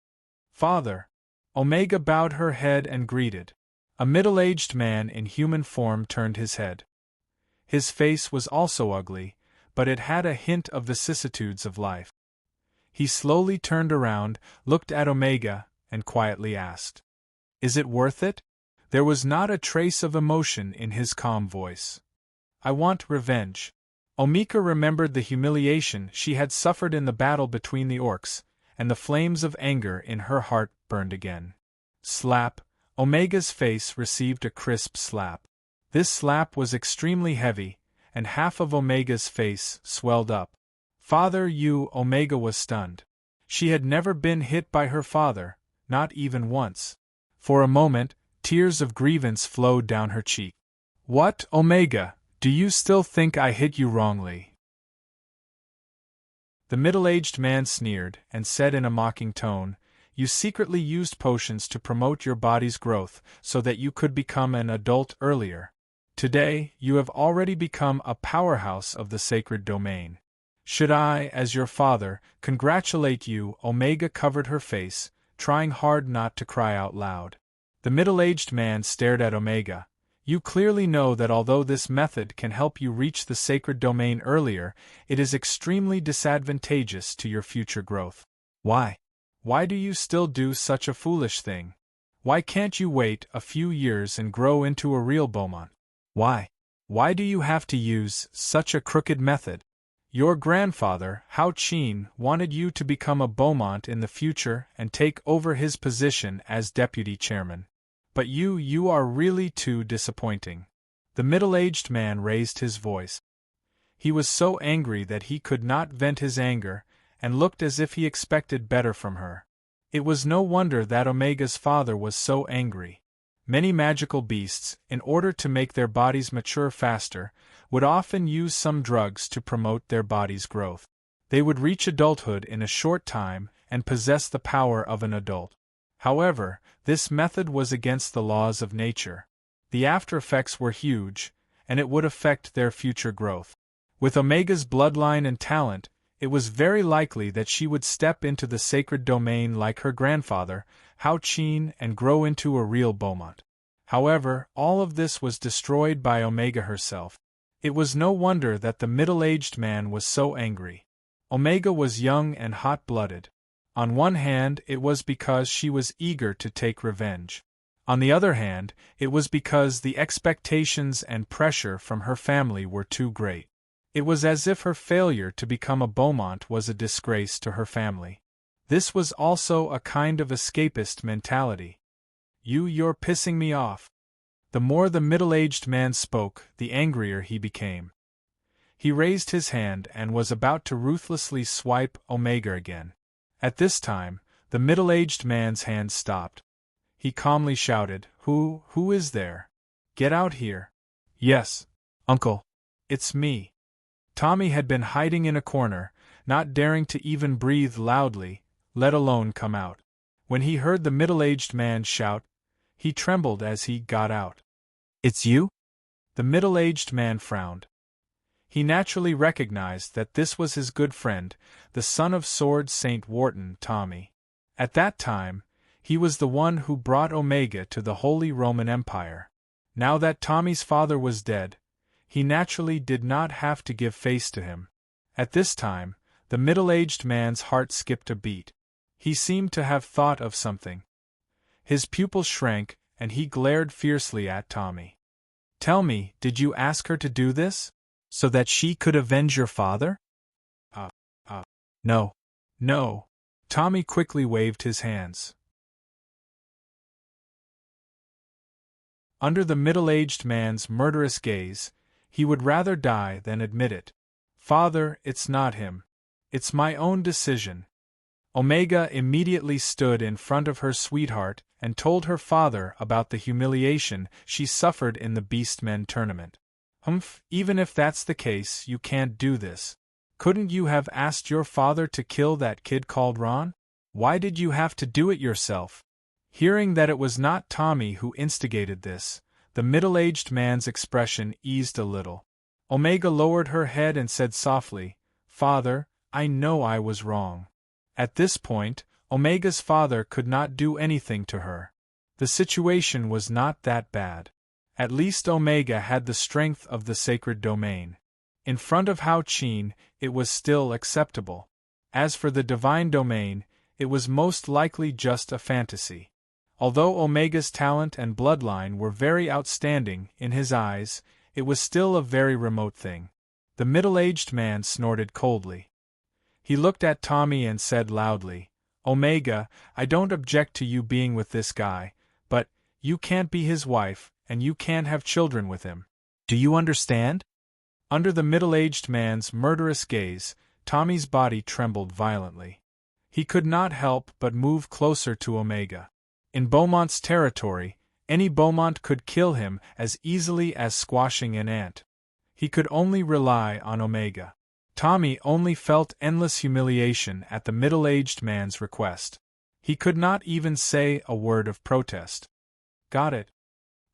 "Father!" Omega bowed her head and greeted. A middle-aged man in human form turned his head. His face was also ugly, but it had a hint of vicissitudes of life. He slowly turned around, looked at Omega, and quietly asked, "Is it worth it?" There was not a trace of emotion in his calm voice. "I want revenge." Omega remembered the humiliation she had suffered in the battle between the orcs, and the flames of anger in her heart burned again. Slap! Omega's face received a crisp slap. This slap was extremely heavy, and half of Omega's face swelled up. "Father, you!" Omega was stunned. She had never been hit by her father, not even once. For a moment, tears of grievance flowed down her cheek. "What, Omega, do you still think I hit you wrongly?" The middle-aged man sneered, and said in a mocking tone, "You secretly used potions to promote your body's growth so that you could become an adult earlier. Today, you have already become a powerhouse of the sacred domain. Should I, as your father, congratulate you?" Omega covered her face, trying hard not to cry out loud. The middle-aged man stared at Omega. You clearly know that although this method can help you reach the sacred domain earlier, it is extremely disadvantageous to your future growth. Why? Why do you still do such a foolish thing? Why can't you wait a few years and grow into a real Beaumont? Why? Why do you have to use such a crooked method? Your grandfather, Hao Qin, wanted you to become a Beaumont in the future and take over his position as deputy chairman. But you are really too disappointing. The middle-aged man raised his voice. He was so angry that he could not vent his anger, and looked as if he expected better from her. It was no wonder that Omega's father was so angry. Many magical beasts, in order to make their bodies mature faster, would often use some drugs to promote their body's growth. They would reach adulthood in a short time and possess the power of an adult. However, this method was against the laws of nature. The after effects were huge, and it would affect their future growth. With Omega's bloodline and talent, it was very likely that she would step into the sacred domain like her grandfather, Hao Qin, and grow into a real Beaumont. However, all of this was destroyed by Omega herself. It was no wonder that the middle-aged man was so angry. Omega was young and hot-blooded. On one hand, it was because she was eager to take revenge. On the other hand, it was because the expectations and pressure from her family were too great. It was as if her failure to become a Beaumont was a disgrace to her family. This was also a kind of escapist mentality. You're pissing me off. The more the middle-aged man spoke, the angrier he became. He raised his hand and was about to ruthlessly swipe Omega again. At this time, the middle-aged man's hand stopped. He calmly shouted, Who is there? Get out here. Yes, uncle. It's me. Tommy had been hiding in a corner, not daring to even breathe loudly, let alone come out. When he heard the middle-aged man shout, he trembled as he got out. It's you? The middle-aged man frowned. He naturally recognized that this was his good friend, the son of Sword Saint Wharton, Tommy. At that time, he was the one who brought Omega to the Holy Roman Empire. Now that Tommy's father was dead, he naturally did not have to give face to him. At this time, the middle-aged man's heart skipped a beat. He seemed to have thought of something. His pupils shrank, and he glared fiercely at Tommy. Tell me, did you ask her to do this? So that she could avenge your father? No. No. Tommy quickly waved his hands. Under the middle-aged man's murderous gaze, he would rather die than admit it. Father, it's not him. It's my own decision. Omega immediately stood in front of her sweetheart and told her father about the humiliation she suffered in the Beastmen tournament. Even if that's the case, you can't do this. Couldn't you have asked your father to kill that kid called Ron? Why did you have to do it yourself? Hearing that it was not Tommy who instigated this, the middle-aged man's expression eased a little. Omega lowered her head and said softly, Father, I know I was wrong. At this point, Omega's father could not do anything to her. The situation was not that bad. At least Omega had the strength of the sacred domain. In front of Hao Qin, it was still acceptable. As for the divine domain, it was most likely just a fantasy. Although Omega's talent and bloodline were very outstanding in his eyes, it was still a very remote thing. The middle-aged man snorted coldly. He looked at Tommy and said loudly, Omega, I don't object to you being with this guy, but you can't be his wife, and you can't have children with him. Do you understand? Under the middle-aged man's murderous gaze, Tommy's body trembled violently. He could not help but move closer to Omega. In Beaumont's territory, any Beaumont could kill him as easily as squashing an ant. He could only rely on Omega. Tommy only felt endless humiliation at the middle-aged man's request. He could not even say a word of protest. Got it,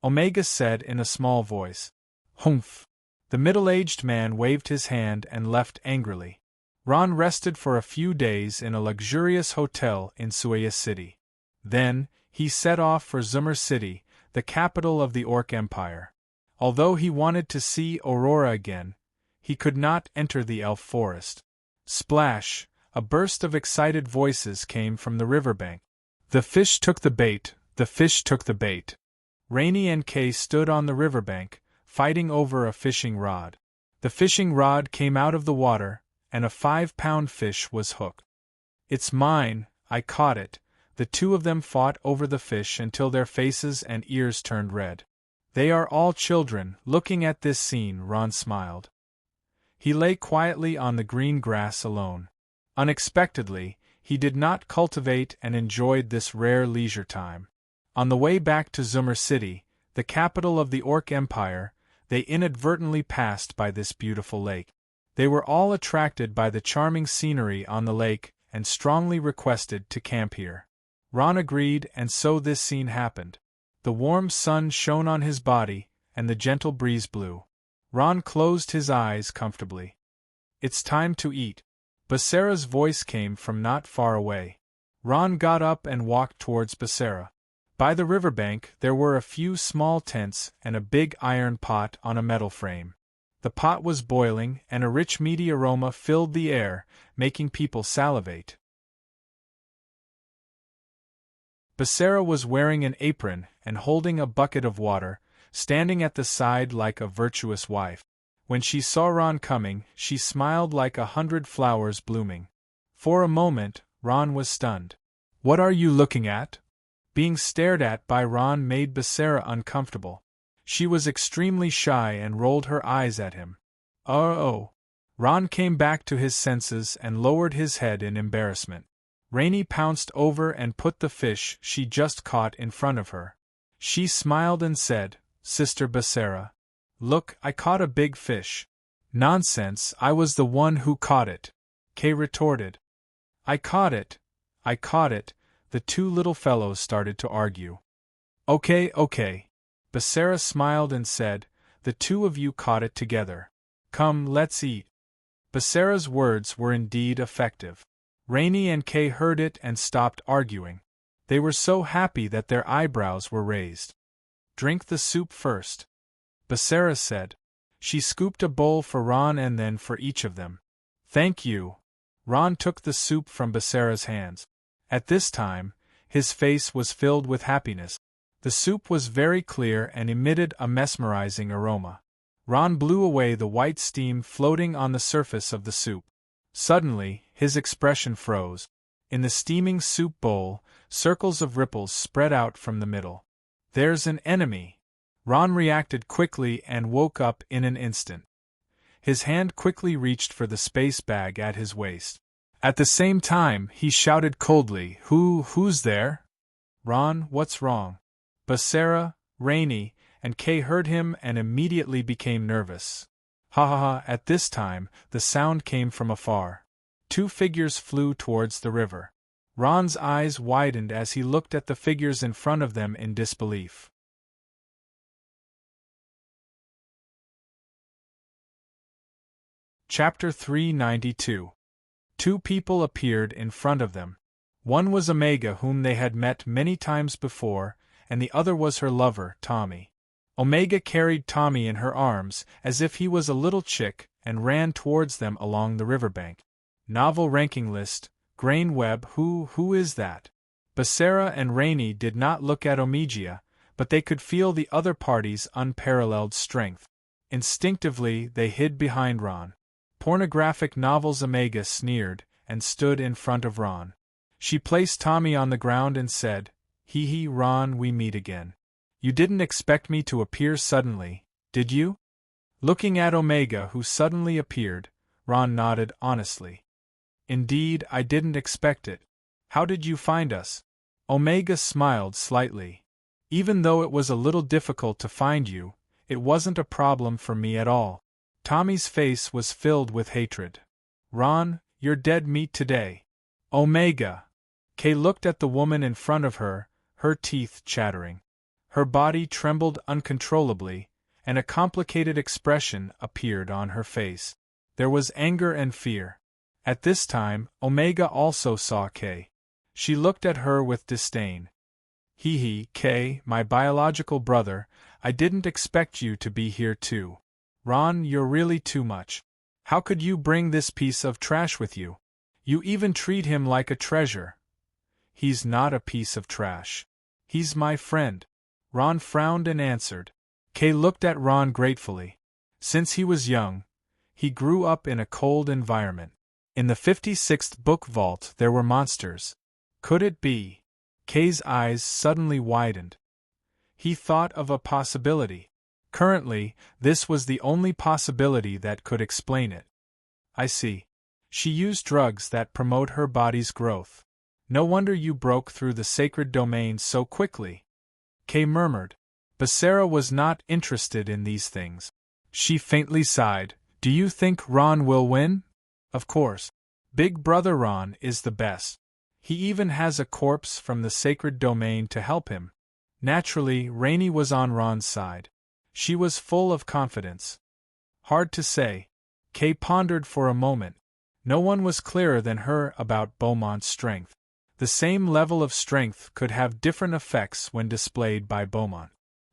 Omega said in a small voice. Humph. The middle-aged man waved his hand and left angrily. Ron rested for a few days in a luxurious hotel in Suaya City. Then, he set off for Zumur City, the capital of the Orc Empire. Although he wanted to see Aurora again, he could not enter the elf forest. Splash! A burst of excited voices came from the riverbank. The fish took the bait, the fish took the bait. Rainy and Kay stood on the riverbank, fighting over a fishing rod. The fishing rod came out of the water, and a 5-pound fish was hooked. It's mine, I caught it. The two of them fought over the fish until their faces and ears turned red. They are all children. Looking at this scene, Ron smiled. He lay quietly on the green grass alone. Unexpectedly, he did not cultivate and enjoyed this rare leisure time. On the way back to Zoomer City, the capital of the Orc Empire, they inadvertently passed by this beautiful lake. They were all attracted by the charming scenery on the lake and strongly requested to camp here. Ron agreed, and so this scene happened. The warm sun shone on his body, and the gentle breeze blew. Ron closed his eyes comfortably. It's time to eat. Basara's voice came from not far away. Ron got up and walked towards Basara. By the riverbank there were a few small tents and a big iron pot on a metal frame. The pot was boiling, and a rich meaty aroma filled the air, making people salivate. Basara was wearing an apron and holding a bucket of water, standing at the side like a virtuous wife. When she saw Ron coming, she smiled like 100 flowers blooming. For a moment, Ron was stunned. What are you looking at? Being stared at by Ron made Basara uncomfortable. She was extremely shy and rolled her eyes at him. Oh! Ron came back to his senses and lowered his head in embarrassment. Rainy pounced over and put the fish she just caught in front of her. She smiled and said, Sister Basara, look, I caught a big fish. Nonsense, I was the one who caught it, Kay retorted. I caught it. The two little fellows started to argue. Okay. Basara smiled and said, the two of you caught it together. Come, let's eat. Basara's words were indeed effective. Rainy and Kay heard it and stopped arguing. They were so happy that their eyebrows were raised. Drink the soup first, Basara said. She scooped a bowl for Ron and then for each of them. Thank you. Ron took the soup from Basara's hands. At this time, his face was filled with happiness. The soup was very clear and emitted a mesmerizing aroma. Ron blew away the white steam floating on the surface of the soup. Suddenly, his expression froze. In the steaming soup bowl, circles of ripples spread out from the middle. There's an enemy! Ron reacted quickly and woke up in an instant. His hand quickly reached for the space bag at his waist. At the same time, he shouted coldly, Who's there? Ron, what's wrong? Basara, Rainy, and Kay heard him and immediately became nervous. Ha! At this time, the sound came from afar. Two figures flew towards the river. Ron's eyes widened as he looked at the figures in front of them in disbelief. Chapter 392. Two people appeared in front of them. One was Omega, whom they had met many times before, and the other was her lover, Tommy. Omega carried Tommy in her arms as if he was a little chick and ran towards them along the riverbank. Novel ranking list, Grain Web. Who is that? Basara and Rainy did not look at Omega, but they could feel the other party's unparalleled strength. Instinctively, they hid behind Ron. Pornographic novels. Omega sneered and stood in front of Ron. She placed Tommy on the ground and said, Hee, Ron, we meet again. You didn't expect me to appear suddenly, did you? Looking at Omega, who suddenly appeared, Ron nodded honestly. Indeed, I didn't expect it. How did you find us? Omega smiled slightly. Even though it was a little difficult to find you, it wasn't a problem for me at all. Tommy's face was filled with hatred. Ron, you're dead meat today. Omega! Kay looked at the woman in front of her, her teeth chattering. Her body trembled uncontrollably, and a complicated expression appeared on her face. There was anger and fear. At this time, Omega also saw Kay. She looked at her with disdain. Kay, my biological brother, I didn't expect you to be here too. Ron, you're really too much. How could you bring this piece of trash with you? You even treat him like a treasure. He's not a piece of trash. He's my friend. Ron frowned and answered. Kay looked at Ron gratefully. Since he was young, he grew up in a cold environment. In the 56th book vault there were monsters. Could it be? Kay's eyes suddenly widened. He thought of a possibility. Currently, this was the only possibility that could explain it. I see. She used drugs that promote her body's growth. No wonder you broke through the sacred domain so quickly. Kay murmured. Becerra was not interested in these things. She faintly sighed. Do you think Ron will win? Of course. Big Brother Ron is the best. He even has a corpse from the sacred domain to help him. Naturally, Rainey was on Ron's side. She was full of confidence. Hard to say. Kay pondered for a moment. No one was clearer than her about Beaumont's strength. The same level of strength could have different effects when displayed by Beaumont.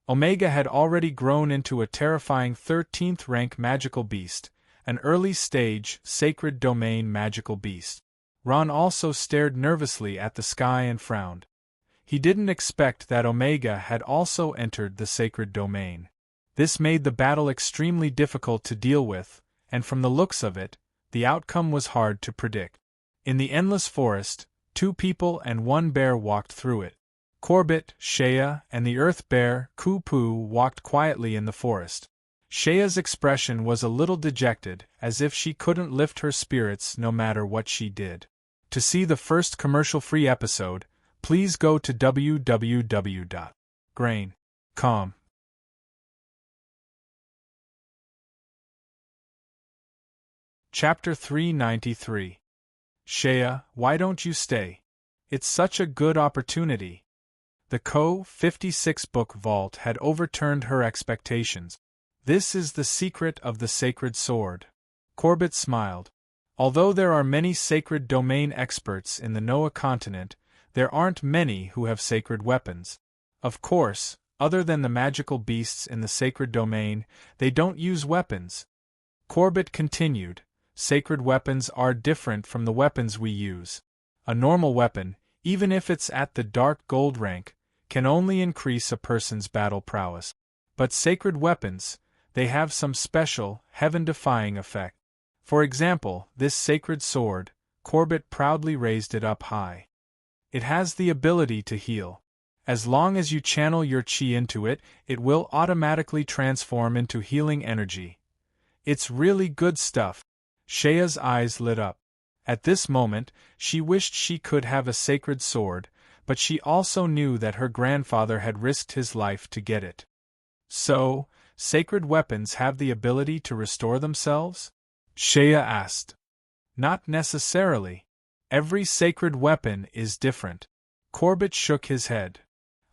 Omega had already grown into a terrifying 13th rank magical beast, an early-stage, sacred domain magical beast. Ron also stared nervously at the sky and frowned. He didn't expect that Omega had also entered the sacred domain. This made the battle extremely difficult to deal with, and from the looks of it, the outcome was hard to predict. In the endless forest, 2 people and 1 bear walked through it. Corbett, Shea, and the earth bear, Kupu, walked quietly in the forest. Shea's expression was a little dejected, as if she couldn't lift her spirits no matter what she did. To see the first commercial-free episode, please go to www.grain.com. Chapter 393. Shea, why don't you stay? It's such a good opportunity. The Co-56 book vault had overturned her expectations. This is the secret of the sacred sword. Corbett smiled. Although there are many sacred domain experts in the Noah continent, there aren't many who have sacred weapons. Of course, other than the magical beasts in the sacred domain, they don't use weapons. Corbett continued, sacred weapons are different from the weapons we use. A normal weapon, even if it's at the dark gold rank, can only increase a person's battle prowess. But sacred weapons, they have some special, heaven-defying effect. For example, this sacred sword, Corbett proudly raised it up high. It has the ability to heal. As long as you channel your chi into it, it will automatically transform into healing energy. It's really good stuff. Shea's eyes lit up. At this moment, she wished she could have a sacred sword, but she also knew that her grandfather had risked his life to get it. So, sacred weapons have the ability to restore themselves? Shea asked. Not necessarily. Every sacred weapon is different. Corbett shook his head.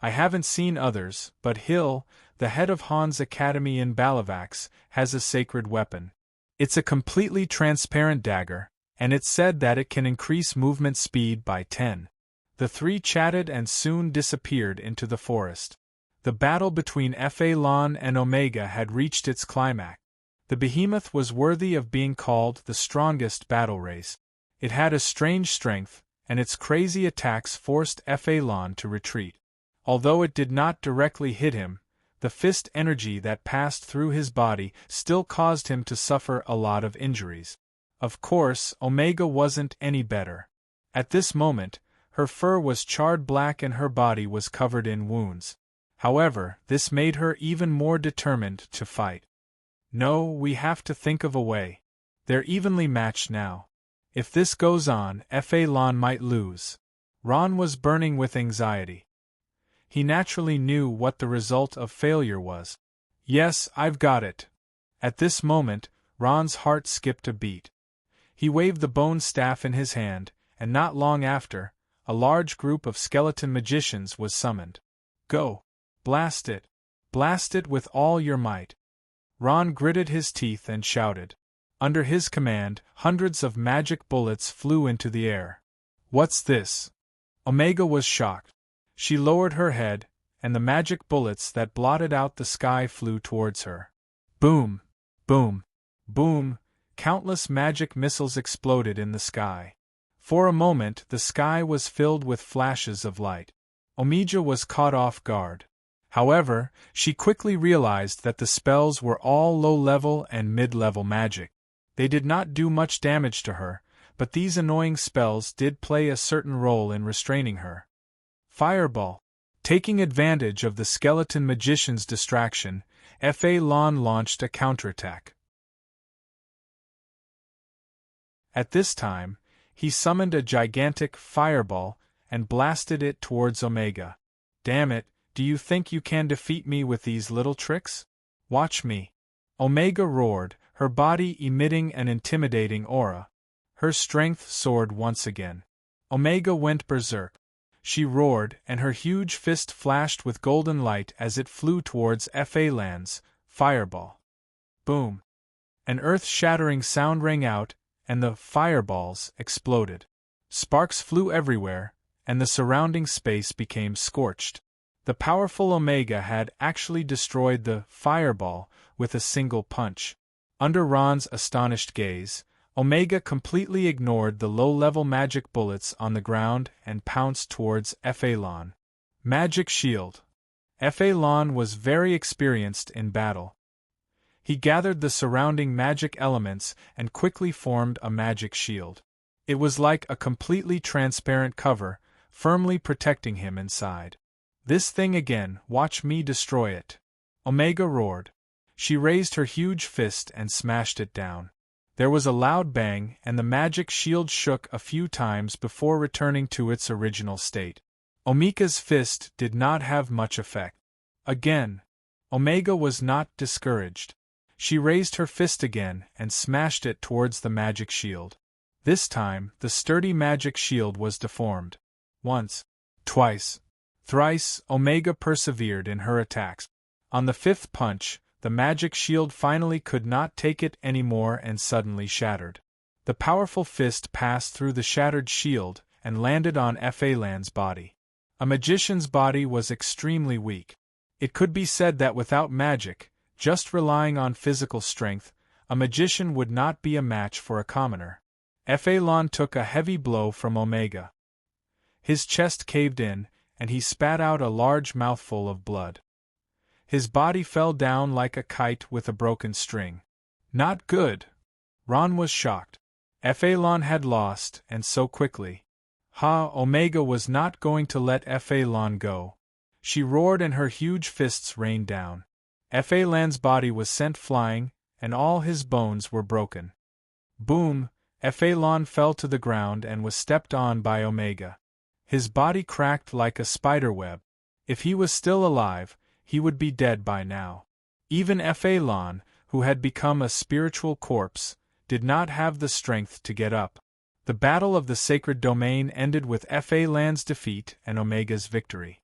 I haven't seen others, but Hill, the head of Han's Academy in Balavax, has a sacred weapon. It's a completely transparent dagger, and it's said that it can increase movement speed by 10. The 3 chatted and soon disappeared into the forest. The battle between Phalon and Omega had reached its climax. The behemoth was worthy of being called the strongest battle race. It had a strange strength, and its crazy attacks forced Phalon to retreat. Although it did not directly hit him, the fist energy that passed through his body still caused him to suffer a lot of injuries. Of course, Omega wasn't any better. At this moment, her fur was charred black and her body was covered in wounds. However, this made her even more determined to fight. No, we have to think of a way. They're evenly matched now. If this goes on, Phalon might lose. Ron was burning with anxiety. He naturally knew what the result of failure was. Yes, I've got it. At this moment, Ron's heart skipped a beat. He waved the bone staff in his hand, and not long after, a large group of skeleton magicians was summoned. Go! Blast it! Blast it with all your might! Ron gritted his teeth and shouted. Under his command, hundreds of magic bullets flew into the air. What's this? Omega was shocked. She lowered her head, and the magic bullets that blotted out the sky flew towards her. Boom! Boom! Boom! Countless magic missiles exploded in the sky. For a moment the sky was filled with flashes of light. Omega was caught off guard. However, she quickly realized that the spells were all low-level and mid-level magic. They did not do much damage to her, but these annoying spells did play a certain role in restraining her. Fireball. Taking advantage of the skeleton magician's distraction, Fa Lon launched a counterattack. At this time, he summoned a gigantic fireball and blasted it towards Omega. Damn it, do you think you can defeat me with these little tricks? Watch me. Omega roared, her body emitting an intimidating aura. Her strength soared once again. Omega went berserk. She roared, and her huge fist flashed with golden light as it flew towards Fa Lan's fireball. Boom! An earth-shattering sound rang out, and the fireballs exploded. Sparks flew everywhere, and the surrounding space became scorched. The powerful Omega had actually destroyed the fireball with a single punch. Under Ron's astonished gaze, Omega completely ignored the low-level magic bullets on the ground and pounced towards Fa Lon. Magic Shield. Fa Lon was very experienced in battle. He gathered the surrounding magic elements and quickly formed a magic shield. It was like a completely transparent cover, firmly protecting him inside. This thing again, watch me destroy it. Omega roared. She raised her huge fist and smashed it down. There was a loud bang, and the magic shield shook a few times before returning to its original state. Omega's fist did not have much effect. Again, Omega was not discouraged. She raised her fist again and smashed it towards the magic shield. This time, the sturdy magic shield was deformed. Once, twice, thrice, Omega persevered in her attacks. On the fifth punch, the magic shield finally could not take it anymore and suddenly shattered. The powerful fist passed through the shattered shield and landed on Fa Lan's body. A magician's body was extremely weak. It could be said that without magic, just relying on physical strength, a magician would not be a match for a commoner. Fa Lon took a heavy blow from Omega. His chest caved in, and he spat out a large mouthful of blood. His body fell down like a kite with a broken string. Not good! Ron was shocked. Fa Lon had lost, and so quickly. Omega was not going to let Fa Lon go. She roared and her huge fists rained down. Fa Lan's body was sent flying, and all his bones were broken. Boom! Fa Lon fell to the ground and was stepped on by Omega. His body cracked like a spider web. If he was still alive, he would be dead by now. Even Fa Lon, who had become a spiritual corpse, did not have the strength to get up. The battle of the sacred domain ended with Fa Lan's defeat and Omega's victory.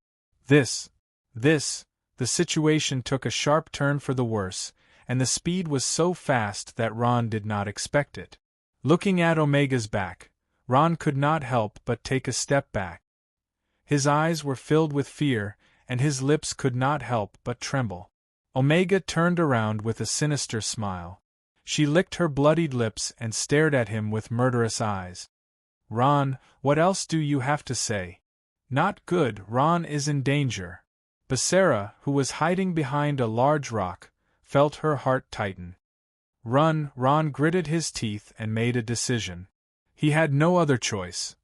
The situation took a sharp turn for the worse, and the speed was so fast that Ron did not expect it. Looking at Omega's back, Ron could not help but take a step back. His eyes were filled with fear, and his lips could not help but tremble. Omega turned around with a sinister smile. She licked her bloodied lips and stared at him with murderous eyes. Ron, what else do you have to say? Not good, Ron is in danger. Becerra, who was hiding behind a large rock, felt her heart tighten. Ron gritted his teeth and made a decision. He had no other choice.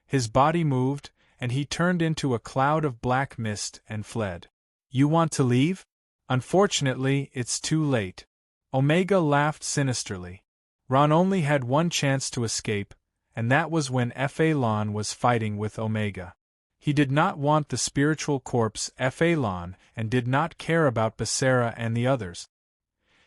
His body moved, and he turned into a cloud of black mist and fled. You want to leave? Unfortunately, it's too late. Omega laughed sinisterly. Ron only had one chance to escape, and that was when Fa Lon was fighting with Omega. He did not want the spiritual corpse Fa Lon and did not care about Becerra and the others.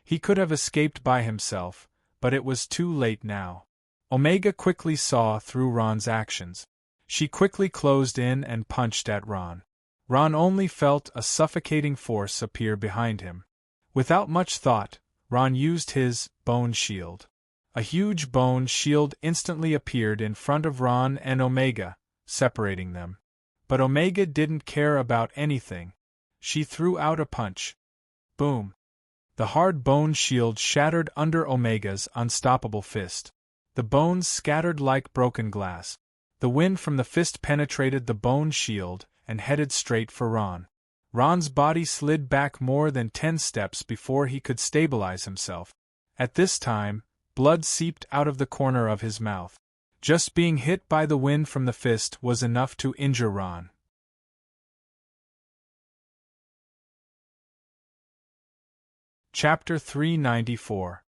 He could have escaped by himself, but it was too late now. Omega quickly saw through Ron's actions. She quickly closed in and punched at Ron. Ron only felt a suffocating force appear behind him. Without much thought, Ron used his bone shield. A huge bone shield instantly appeared in front of Ron and Omega, separating them. But Omega didn't care about anything. She threw out a punch. Boom! The hard bone shield shattered under Omega's unstoppable fist. The bones scattered like broken glass. The wind from the fist penetrated the bone shield and headed straight for Ron. Ron's body slid back more than 10 steps before he could stabilize himself. At this time, blood seeped out of the corner of his mouth. Just being hit by the wind from the fist was enough to injure Ron. Chapter 394.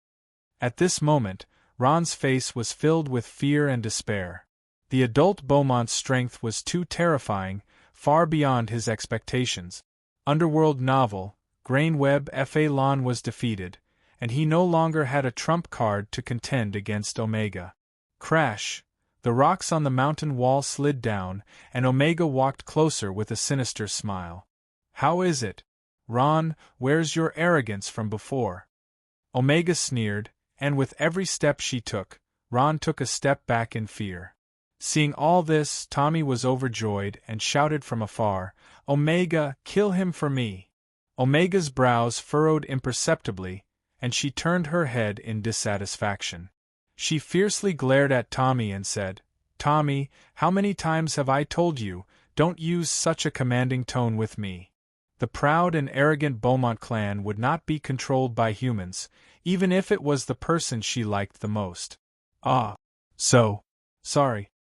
At this moment, Ron's face was filled with fear and despair. The adult Beaumont's strength was too terrifying, far beyond his expectations. Underworld novel, Grainweb Fa Lon was defeated, and he no longer had a trump card to contend against Omega. Crash! The rocks on the mountain wall slid down, and Omega walked closer with a sinister smile. "How is it? Ron, where's your arrogance from before?" Omega sneered, and with every step she took, Ron took a step back in fear. Seeing all this, Tommy was overjoyed and shouted from afar, "Omega, kill him for me!" Omega's brows furrowed imperceptibly, and she turned her head in dissatisfaction. She fiercely glared at Tommy and said, "Tommy, how many times have I told you, don't use such a commanding tone with me?" The proud and arrogant Beaumont clan would not be controlled by humans, even if it was the person she liked the most. Sorry.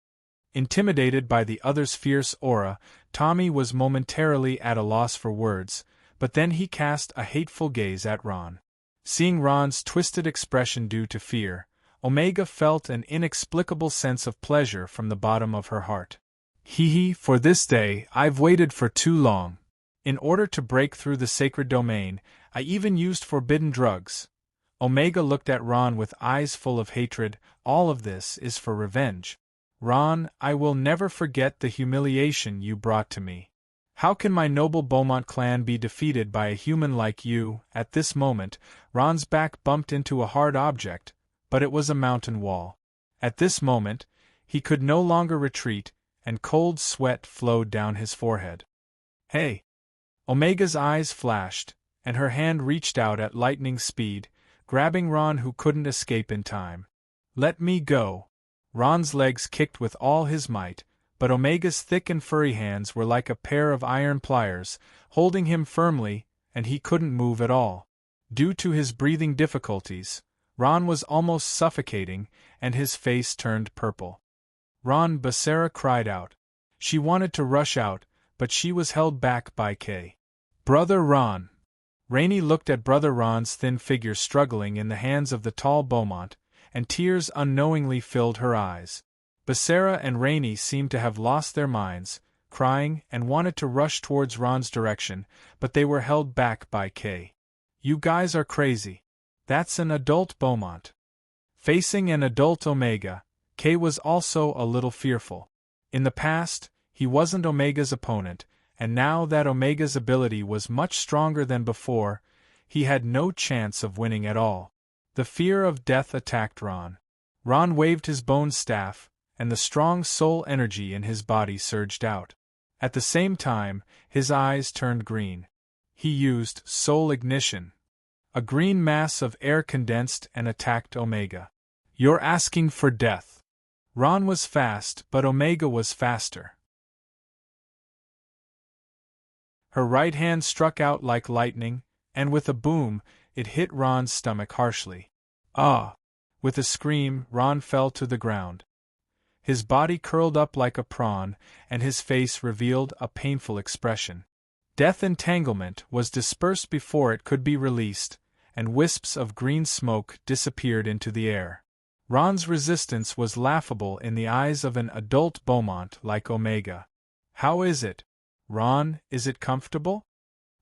Intimidated by the other's fierce aura, Tommy was momentarily at a loss for words, but then he cast a hateful gaze at Ron. Seeing Ron's twisted expression due to fear, Omega felt an inexplicable sense of pleasure from the bottom of her heart. For this day, I've waited for too long. In order to break through the sacred domain, I even used forbidden drugs. Omega looked at Ron with eyes full of hatred. All of this is for revenge. Ron, I will never forget the humiliation you brought to me. How can my noble Beaumont clan be defeated by a human like you? At this moment, Ron's back bumped into a hard object, but it was a mountain wall. At this moment, he could no longer retreat, and cold sweat flowed down his forehead. "Hey!" Omega's eyes flashed, and her hand reached out at lightning speed, grabbing Ron, who couldn't escape in time. "Let me go!" Ron's legs kicked with all his might, but Omega's thick and furry hands were like a pair of iron pliers, holding him firmly, and he couldn't move at all. Due to his breathing difficulties, Ron was almost suffocating, and his face turned purple. "Ron!" Basara cried out. She wanted to rush out, but she was held back by Kay. "Brother Ron!" Rainey looked at Brother Ron's thin figure struggling in the hands of the tall Beaumont, and tears unknowingly filled her eyes. Basara and Rainey seemed to have lost their minds, crying, and wanted to rush towards Ron's direction, but they were held back by Kay. "You guys are crazy. That's an adult Beaumont." Facing an adult Omega, Kay was also a little fearful. In the past, he wasn't Omega's opponent, and now that Omega's ability was much stronger than before, he had no chance of winning at all. The fear of death attacked Ron. Ron waved his bone staff, and the strong soul energy in his body surged out. At the same time, his eyes turned green. He used soul ignition. A green mass of air condensed and attacked Omega. "You're asking for death." Ron was fast, but Omega was faster. Her right hand struck out like lightning, and with a boom, it hit Ron's stomach harshly. "Ah!" With a scream, Ron fell to the ground. His body curled up like a prawn, and his face revealed a painful expression. Death entanglement was dispersed before it could be released, and wisps of green smoke disappeared into the air. Ron's resistance was laughable in the eyes of an adult Beaumont like Omega. "How is it? Ron, is it comfortable?"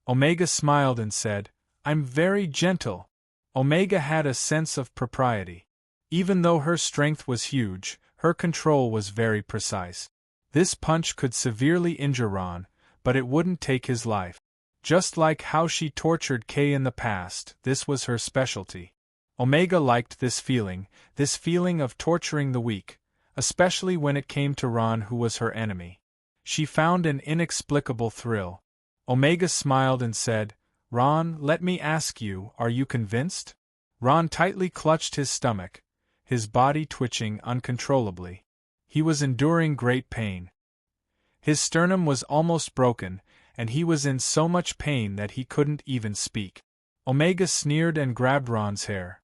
Omega smiled and said, "I'm very gentle." Omega had a sense of propriety. Even though her strength was huge, her control was very precise. This punch could severely injure Ron, but it wouldn't take his life. Just like how she tortured Kay in the past, this was her specialty. Omega liked this feeling of torturing the weak, especially when it came to Ron, who was her enemy. She found an inexplicable thrill. Omega smiled and said, "Ron, let me ask you, are you convinced?" Ron tightly clutched his stomach, his body twitching uncontrollably. He was enduring great pain. His sternum was almost broken, and he was in so much pain that he couldn't even speak. Omega sneered and grabbed Ron's hair.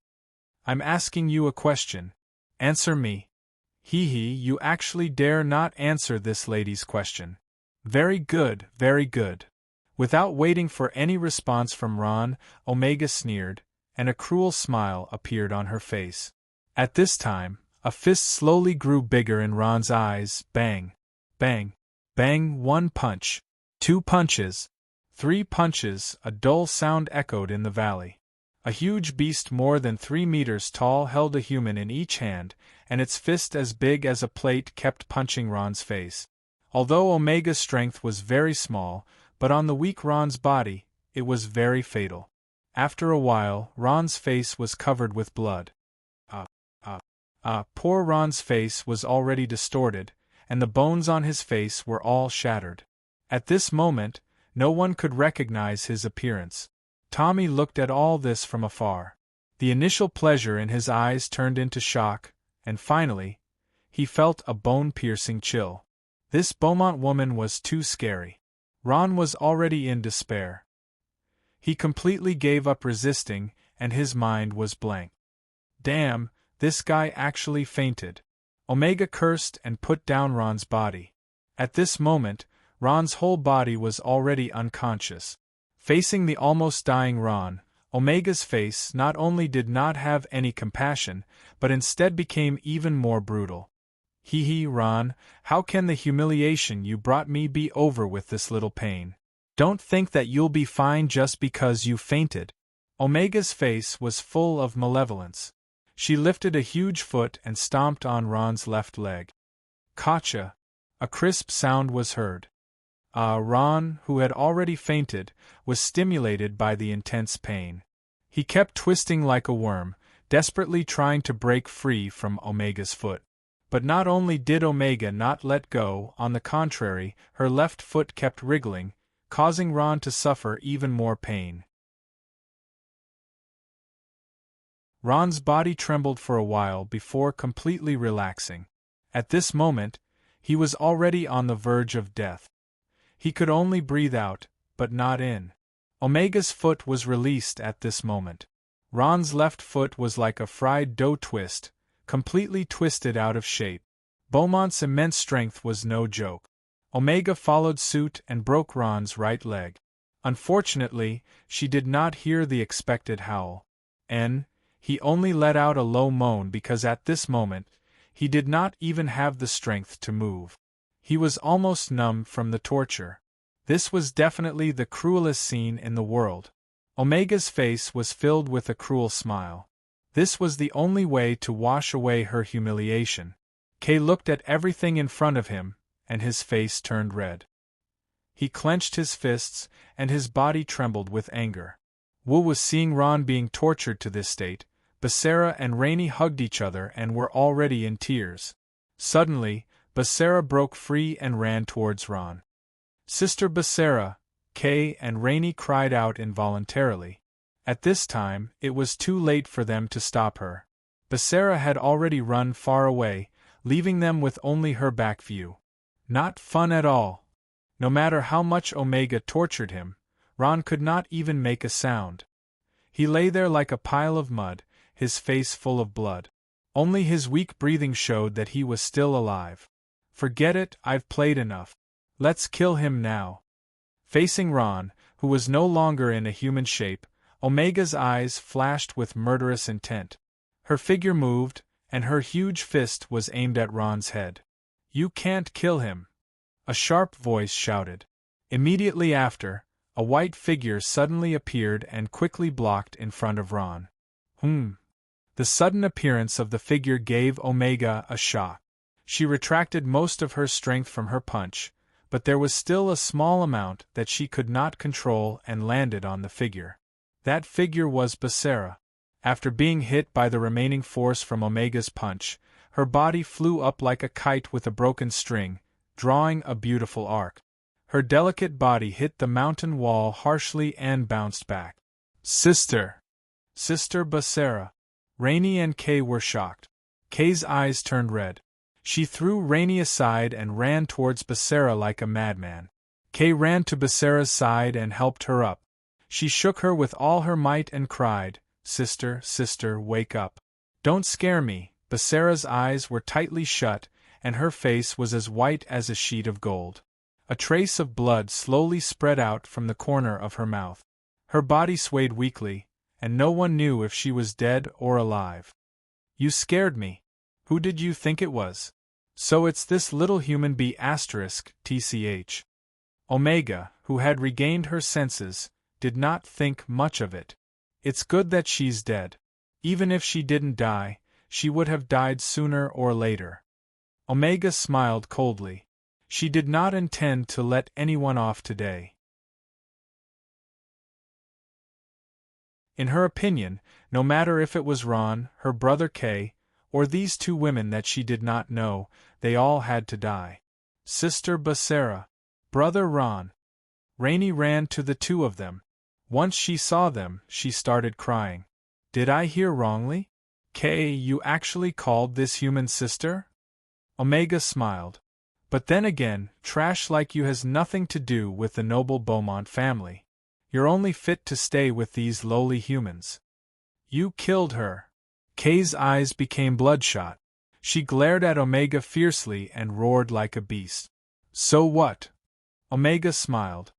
"I'm asking you a question. Answer me." "Hee, you actually dare not answer this lady's question." "Very good, very good." Without waiting for any response from Ron, Omega sneered, and a cruel smile appeared on her face. At this time, a fist slowly grew bigger in Ron's eyes. Bang! Bang! Bang! 1 punch. 2 punches. 3 punches. A dull sound echoed in the valley. A huge beast more than 3 meters tall held a human in each hand, and its fist as big as a plate kept punching Ron's face. Although Omega's strength was very small, but on the weak Ron's body, it was very fatal. After a while, Ron's face was covered with blood. Poor Ron's face was already distorted, and the bones on his face were all shattered. At this moment, no one could recognize his appearance. Tommy looked at all this from afar. The initial pleasure in his eyes turned into shock, and finally, he felt a bone-piercing chill. This Beaumont woman was too scary. Ron was already in despair. He completely gave up resisting, and his mind was blank. Damn, this guy actually fainted. Omega cursed and put down Ron's body. At this moment, Ron's whole body was already unconscious. Facing the almost dying Ron, Omega's face not only did not have any compassion, but instead became even more brutal. "Hee, Ron, how can the humiliation you brought me be over with this little pain? Don't think that you'll be fine just because you fainted." Omega's face was full of malevolence. She lifted a huge foot and stomped on Ron's left leg. "Gotcha!" A crisp sound was heard. Ron, who had already fainted, was stimulated by the intense pain. He kept twisting like a worm, desperately trying to break free from Omega's foot. But not only did Omega not let go, on the contrary, her left foot kept wriggling, causing Ron to suffer even more pain. Ron's body trembled for a while before completely relaxing. At this moment, he was already on the verge of death. He could only breathe out, but not in. Omega's foot was released at this moment. Ron's left foot was like a fried dough twist, completely twisted out of shape. Beaumont's immense strength was no joke. Omega followed suit and broke Ron's right leg. Unfortunately, she did not hear the expected howl. He only let out a low moan because at this moment, he did not even have the strength to move. He was almost numb from the torture. This was definitely the cruelest scene in the world. Omega's face was filled with a cruel smile. This was the only way to wash away her humiliation. Kay looked at everything in front of him, and his face turned red. He clenched his fists, and his body trembled with anger. Wu was seeing Ron being tortured to this state. Basara and Rainey hugged each other and were already in tears. Suddenly, Basara broke free and ran towards Ron. "Sister Basara!" Kay and Rainey cried out involuntarily. At this time, it was too late for them to stop her. Basara had already run far away, leaving them with only her back view. Not fun at all. No matter how much Omega tortured him, Ron could not even make a sound. He lay there like a pile of mud, his face full of blood. Only his weak breathing showed that he was still alive. "Forget it, I've played enough. Let's kill him now." Facing Ron, who was no longer in a human shape, Omega's eyes flashed with murderous intent. Her figure moved, and her huge fist was aimed at Ron's head. "You can't kill him!" a sharp voice shouted. Immediately after, a white figure suddenly appeared and quickly blocked in front of Ron. The sudden appearance of the figure gave Omega a shock. She retracted most of her strength from her punch, but there was still a small amount that she could not control and landed on the figure. That figure was Basara. After being hit by the remaining force from Omega's punch, her body flew up like a kite with a broken string, drawing a beautiful arc. Her delicate body hit the mountain wall harshly and bounced back. Sister! Sister Basara! Rainey and Kay were shocked. Kay's eyes turned red. She threw Rainey aside and ran towards Basara like a madman. Kay ran to Basara's side and helped her up. She shook her with all her might and cried, "Sister, sister, wake up. Don't scare me." Basara's eyes were tightly shut, and her face was as white as a sheet of gold. A trace of blood slowly spread out from the corner of her mouth. Her body swayed weakly, and no one knew if she was dead or alive. "You scared me. Who did you think it was?" "So it's this little human bee asterisk, tch." Omega, who had regained her senses, did not think much of it. "It's good that she's dead. Even if she didn't die, she would have died sooner or later." Omega smiled coldly. She did not intend to let anyone off today. In her opinion, no matter if it was Ron, her brother Kay, or these two women that she did not know, they all had to die. Sister Basara, brother Ron. Rainey ran to the two of them. Once she saw them, she started crying. "Did I hear wrongly? Kay, you actually called this human sister?" Omega smiled. "But then again, trash like you has nothing to do with the noble Beaumont family. You're only fit to stay with these lowly humans." "You killed her." Kay's eyes became bloodshot. She glared at Omega fiercely and roared like a beast. "So what?" Omega smiled.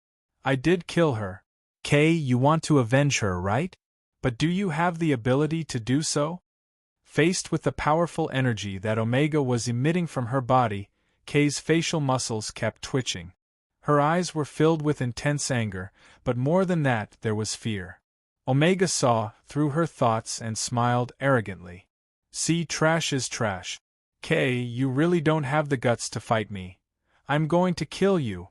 "I did kill her. Kay, you want to avenge her, right? But do you have the ability to do so?" Faced with the powerful energy that Omega was emitting from her body, Kay's facial muscles kept twitching. Her eyes were filled with intense anger, but more than that there was fear. Omega saw through her thoughts and smiled arrogantly. "See, trash is trash. Kay, you really don't have the guts to fight me. I'm going to kill you."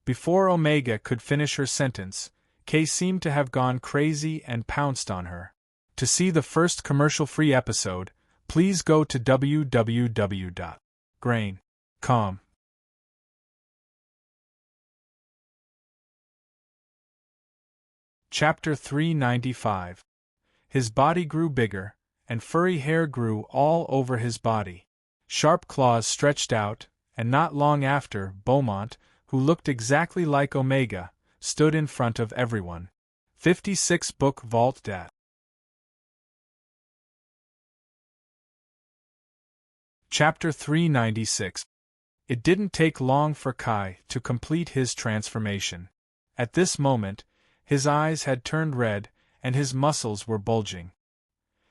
Before Omega could finish her sentence, Kay seemed to have gone crazy and pounced on her. To see the first commercial-free episode, please go to www.grain.com. Chapter 395. His body grew bigger, and furry hair grew all over his body. Sharp claws stretched out, and not long after, Beaumont, who looked exactly like Omega, stood in front of everyone. 56 Book Vault Dat. Chapter 396. It didn't take long for Kai to complete his transformation. At this moment, his eyes had turned red, and his muscles were bulging.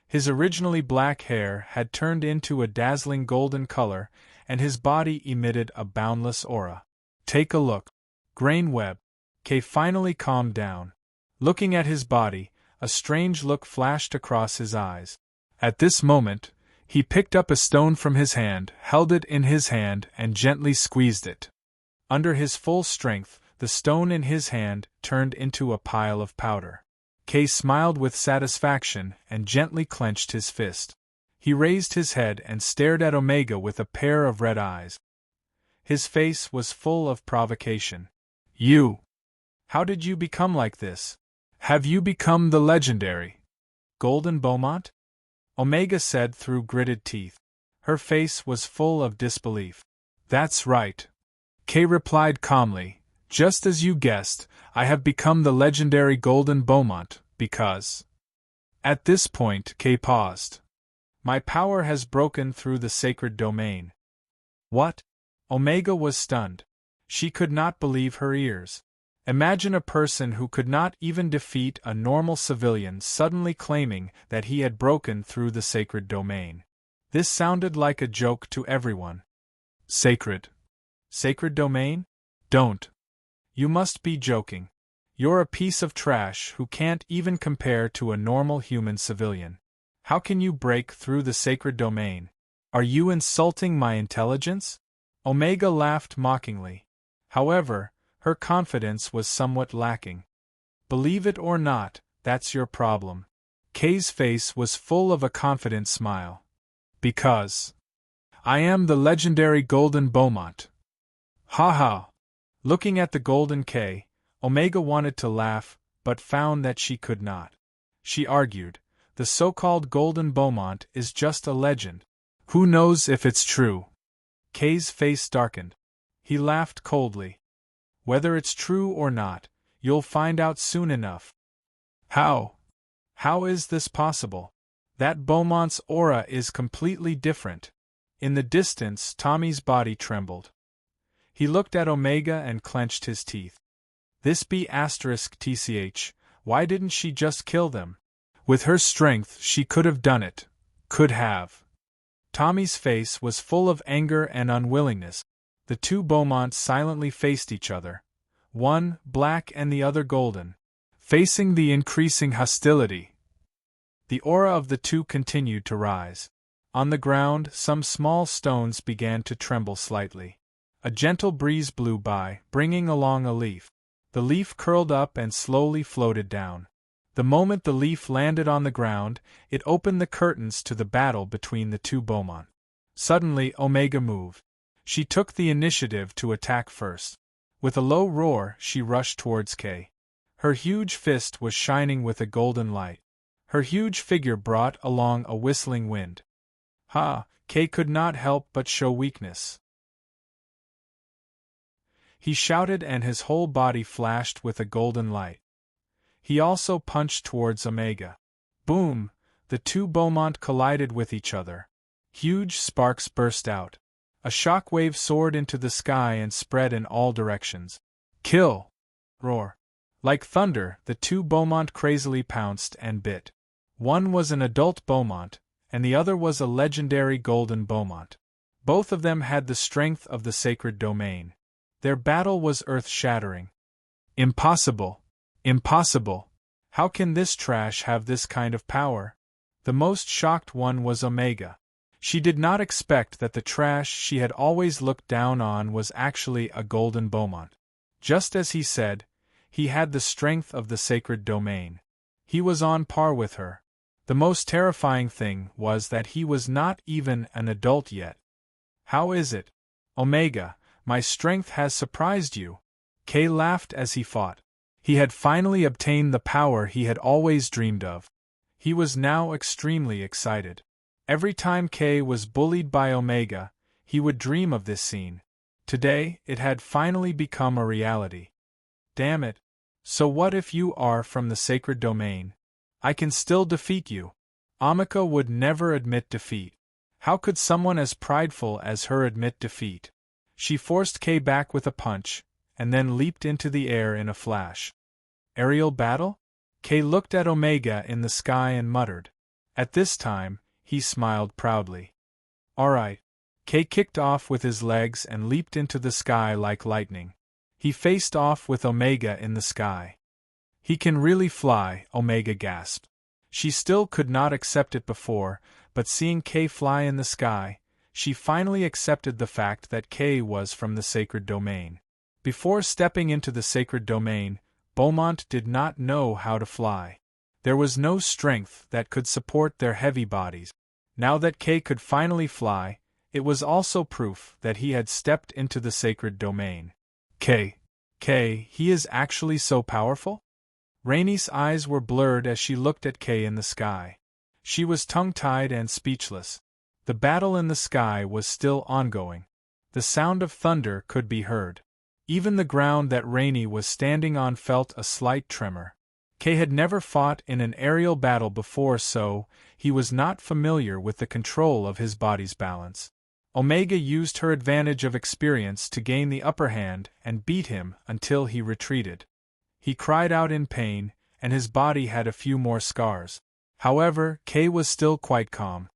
His originally black hair had turned into a dazzling golden color, and his body emitted a boundless aura. "Take a look." Grain Web. Kay finally calmed down. Looking at his body, a strange look flashed across his eyes. At this moment, he picked up a stone from his hand, held it in his hand, and gently squeezed it. Under his full strength, the stone in his hand turned into a pile of powder. Kay smiled with satisfaction and gently clenched his fist. He raised his head and stared at Omega with a pair of red eyes. His face was full of provocation. "You! How did you become like this? Have you become the legendary Golden Beaumont?" Omega said through gritted teeth. Her face was full of disbelief. "That's right," Kay replied calmly. "Just as you guessed, I have become the legendary Golden Beaumont, because..." At this point, Kay paused. "My power has broken through the sacred domain." "What?" Omega was stunned. She could not believe her ears. Imagine a person who could not even defeat a normal civilian suddenly claiming that he had broken through the sacred domain. This sounded like a joke to everyone. Sacred? Sacred domain? Don't. You must be joking. You're a piece of trash who can't even compare to a normal human civilian. How can you break through the sacred domain? Are you insulting my intelligence? Omega laughed mockingly. However, her confidence was somewhat lacking. Believe it or not, that's your problem. Kay's face was full of a confident smile. Because I am the legendary Golden Beaumont. Ha ha! Looking at the golden K, Omega wanted to laugh, but found that she could not. She argued, the so-called Golden Beaumont is just a legend. Who knows if it's true? K's face darkened. He laughed coldly. Whether it's true or not, you'll find out soon enough. How? How is this possible? That Beaumont's aura is completely different. In the distance, Tommy's body trembled. He looked at Omega and clenched his teeth. This be asterisk tch, why didn't she just kill them? With her strength she could have done it. Could have. Tommy's face was full of anger and unwillingness. The two Beaumonts silently faced each other, one black and the other golden, facing the increasing hostility. The aura of the two continued to rise. On the ground, some small stones began to tremble slightly. A gentle breeze blew by, bringing along a leaf. The leaf curled up and slowly floated down. The moment the leaf landed on the ground, it opened the curtains to the battle between the two Beaumont. Suddenly, Omega moved. She took the initiative to attack first. With a low roar, she rushed towards K. Her huge fist was shining with a golden light. Her huge figure brought along a whistling wind. Ha! K could not help but show weakness. He shouted and his whole body flashed with a golden light. He also punched towards Omega. Boom! The two Beaumont collided with each other. Huge sparks burst out. A shock wave soared into the sky and spread in all directions. Kill! Roar! Like thunder, the two Beaumont crazily pounced and bit. One was an adult Beaumont, and the other was a legendary golden Beaumont. Both of them had the strength of the sacred domain. Their battle was earth-shattering. Impossible! Impossible! How can this trash have this kind of power? The most shocked one was Omega. She did not expect that the trash she had always looked down on was actually a golden Beaumont. Just as he said, he had the strength of the sacred domain. He was on par with her. The most terrifying thing was that he was not even an adult yet. How is it? Omega, my strength has surprised you. K laughed as he fought. He had finally obtained the power he had always dreamed of. He was now extremely excited. Every time K was bullied by Omega, he would dream of this scene. Today, it had finally become a reality. Damn it! So what if you are from the sacred domain? I can still defeat you. Omega would never admit defeat. How could someone as prideful as her admit defeat? She forced K back with a punch, and then leaped into the air in a flash. Aerial battle? K looked at Omega in the sky and muttered. At this time, he smiled proudly. Alright. K kicked off with his legs and leaped into the sky like lightning. He faced off with Omega in the sky. He can really fly, Omega gasped. She still could not accept it before, but seeing K fly in the sky, she finally accepted the fact that K was from the sacred domain. Before stepping into the sacred domain, Beaumont did not know how to fly. There was no strength that could support their heavy bodies. Now that K could finally fly, it was also proof that he had stepped into the sacred domain. K, he is actually so powerful? Rainie's eyes were blurred as she looked at K in the sky. She was tongue-tied and speechless. The battle in the sky was still ongoing. The sound of thunder could be heard. Even the ground that Rainie was standing on felt a slight tremor. K had never fought in an aerial battle before, so he was not familiar with the control of his body's balance. Omega used her advantage of experience to gain the upper hand and beat him until he retreated. He cried out in pain, and his body had a few more scars. However, K was still quite calm.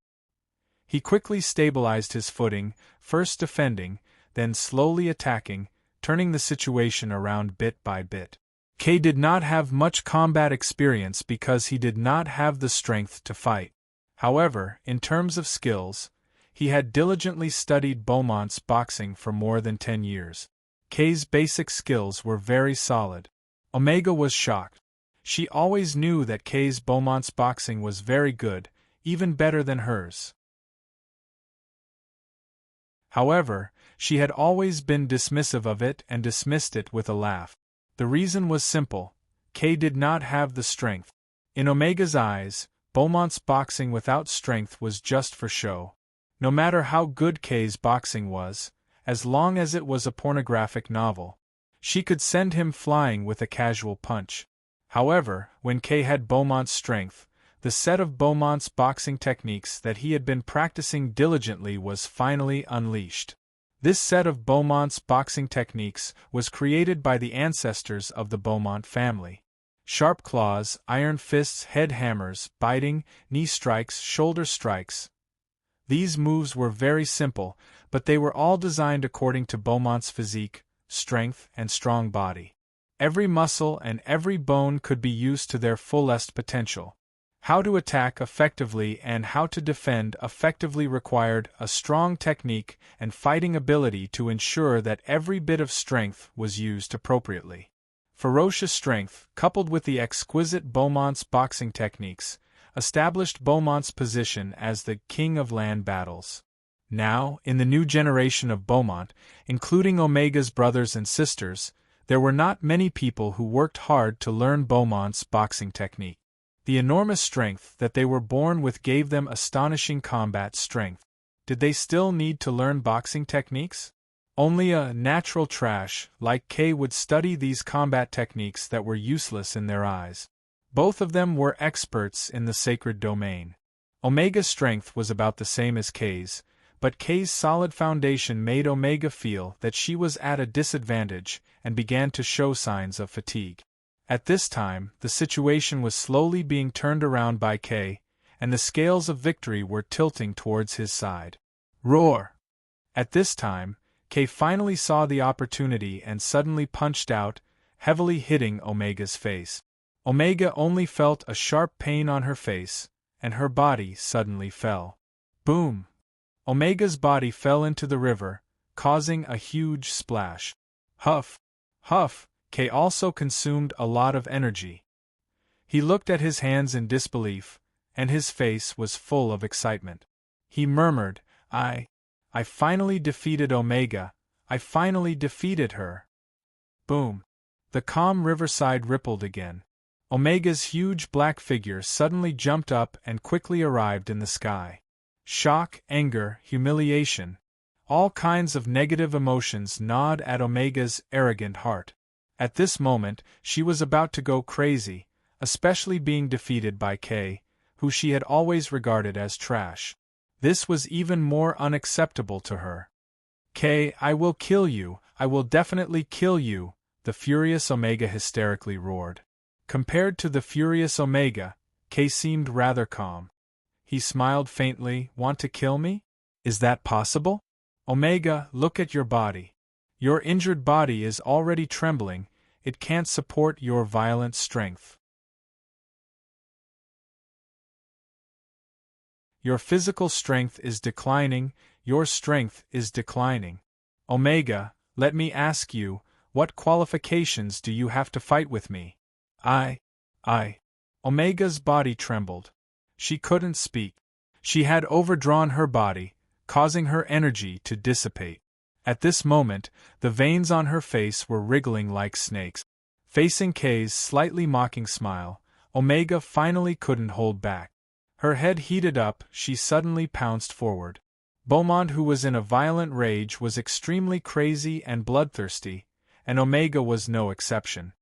He quickly stabilized his footing, first defending, then slowly attacking, turning the situation around bit by bit. K did not have much combat experience because he did not have the strength to fight. However, in terms of skills, he had diligently studied Beaumont's boxing for more than 10 years. K's basic skills were very solid. Omega was shocked. She always knew that K's Beaumont's boxing was very good, even better than hers. However, She had always been dismissive of it and dismissed it with a laugh. The reason was simple: Kay did not have the strength. In Omega's eyes, Beaumont's boxing without strength was just for show. No matter how good Kay's boxing was, as long as it was a pornographic novel, she could send him flying with a casual punch. However, when Kay had Beaumont's strength, the set of Beaumont's boxing techniques that he had been practicing diligently was finally unleashed. This set of Beaumont's boxing techniques was created by the ancestors of the Beaumont family. Sharp claws, iron fists, head hammers, biting, knee strikes, shoulder strikes. These moves were very simple, but they were all designed according to Beaumont's physique, strength, and strong body. Every muscle and every bone could be used to their fullest potential. How to attack effectively and how to defend effectively required a strong technique and fighting ability to ensure that every bit of strength was used appropriately. Ferocious strength, coupled with the exquisite Beaumont's boxing techniques, established Beaumont's position as the king of land battles. Now, in the new generation of Beaumont, including Omega's brothers and sisters, there were not many people who worked hard to learn Beaumont's boxing technique. The enormous strength that they were born with gave them astonishing combat strength. Did they still need to learn boxing techniques? Only a natural trash like Kay would study these combat techniques that were useless in their eyes. Both of them were experts in the sacred domain. Omega's strength was about the same as Kay's, but Kay's solid foundation made Omega feel that she was at a disadvantage and began to show signs of fatigue. At this time, the situation was slowly being turned around by Kay, and the scales of victory were tilting towards his side. Roar! At this time, Kay finally saw the opportunity and suddenly punched out, heavily hitting Omega's face. Omega only felt a sharp pain on her face, and her body suddenly fell. Boom! Omega's body fell into the river, causing a huge splash. Huff! Huff! Kay also consumed a lot of energy. He looked at his hands in disbelief, and his face was full of excitement. He murmured, I finally defeated Omega. I finally defeated her. Boom! The calm riverside rippled again. Omega's huge black figure suddenly jumped up and quickly arrived in the sky. Shock, anger, humiliation. All kinds of negative emotions gnawed at Omega's arrogant heart. At this moment, she was about to go crazy, especially being defeated by Kay, who she had always regarded as trash. This was even more unacceptable to her. Kay, I will kill you, I will definitely kill you, the furious Omega hysterically roared. Compared to the furious Omega, Kay seemed rather calm. He smiled faintly. Want to kill me? Is that possible? Omega, look at your body. Your injured body is already trembling, it can't support your violent strength. Your physical strength is declining, your strength is declining. Omega, let me ask you, what qualifications do you have to fight with me? I. Omega's body trembled. She couldn't speak. She had overdrawn her body, causing her energy to dissipate. At this moment, the veins on her face were wriggling like snakes. Facing Kay's slightly mocking smile, Omega finally couldn't hold back. Her head heated up, she suddenly pounced forward. Beaumont, who was in a violent rage, was extremely crazy and bloodthirsty, and Omega was no exception.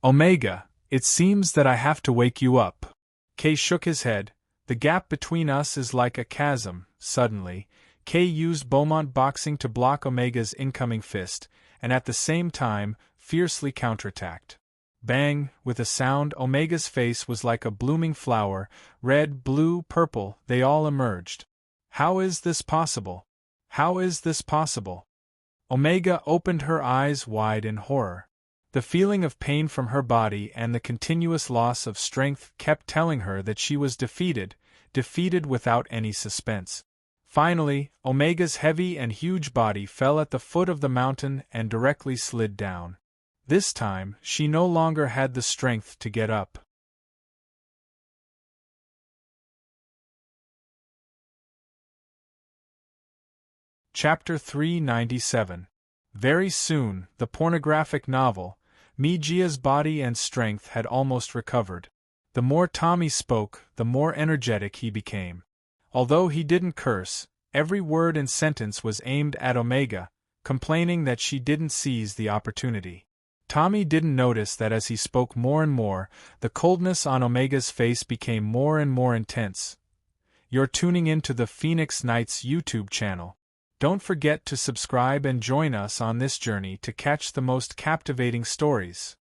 Omega, it seems that I have to wake you up. Kay shook his head. The gap between us is like a chasm. Suddenly, Kay used Beaumont boxing to block Omega's incoming fist, and at the same time, fiercely counterattacked. Bang! With a sound, Omega's face was like a blooming flower, red, blue, purple, they all emerged. How is this possible? How is this possible? Omega opened her eyes wide in horror. The feeling of pain from her body and the continuous loss of strength kept telling her that she was defeated without any suspense. Finally, Omega's heavy and huge body fell at the foot of the mountain and directly slid down. This time, she no longer had the strength to get up. Chapter 397. Very soon, the pornographic novel, Mijia's body and strength had almost recovered. The more Tommy spoke, the more energetic he became. Although he didn't curse, every word and sentence was aimed at Omega, complaining that she didn't seize the opportunity. Tommy didn't notice that as he spoke more and more, the coldness on Omega's face became more and more intense. You're tuning into the Phoenix Nights YouTube channel. Don't forget to subscribe and join us on this journey to catch the most captivating stories.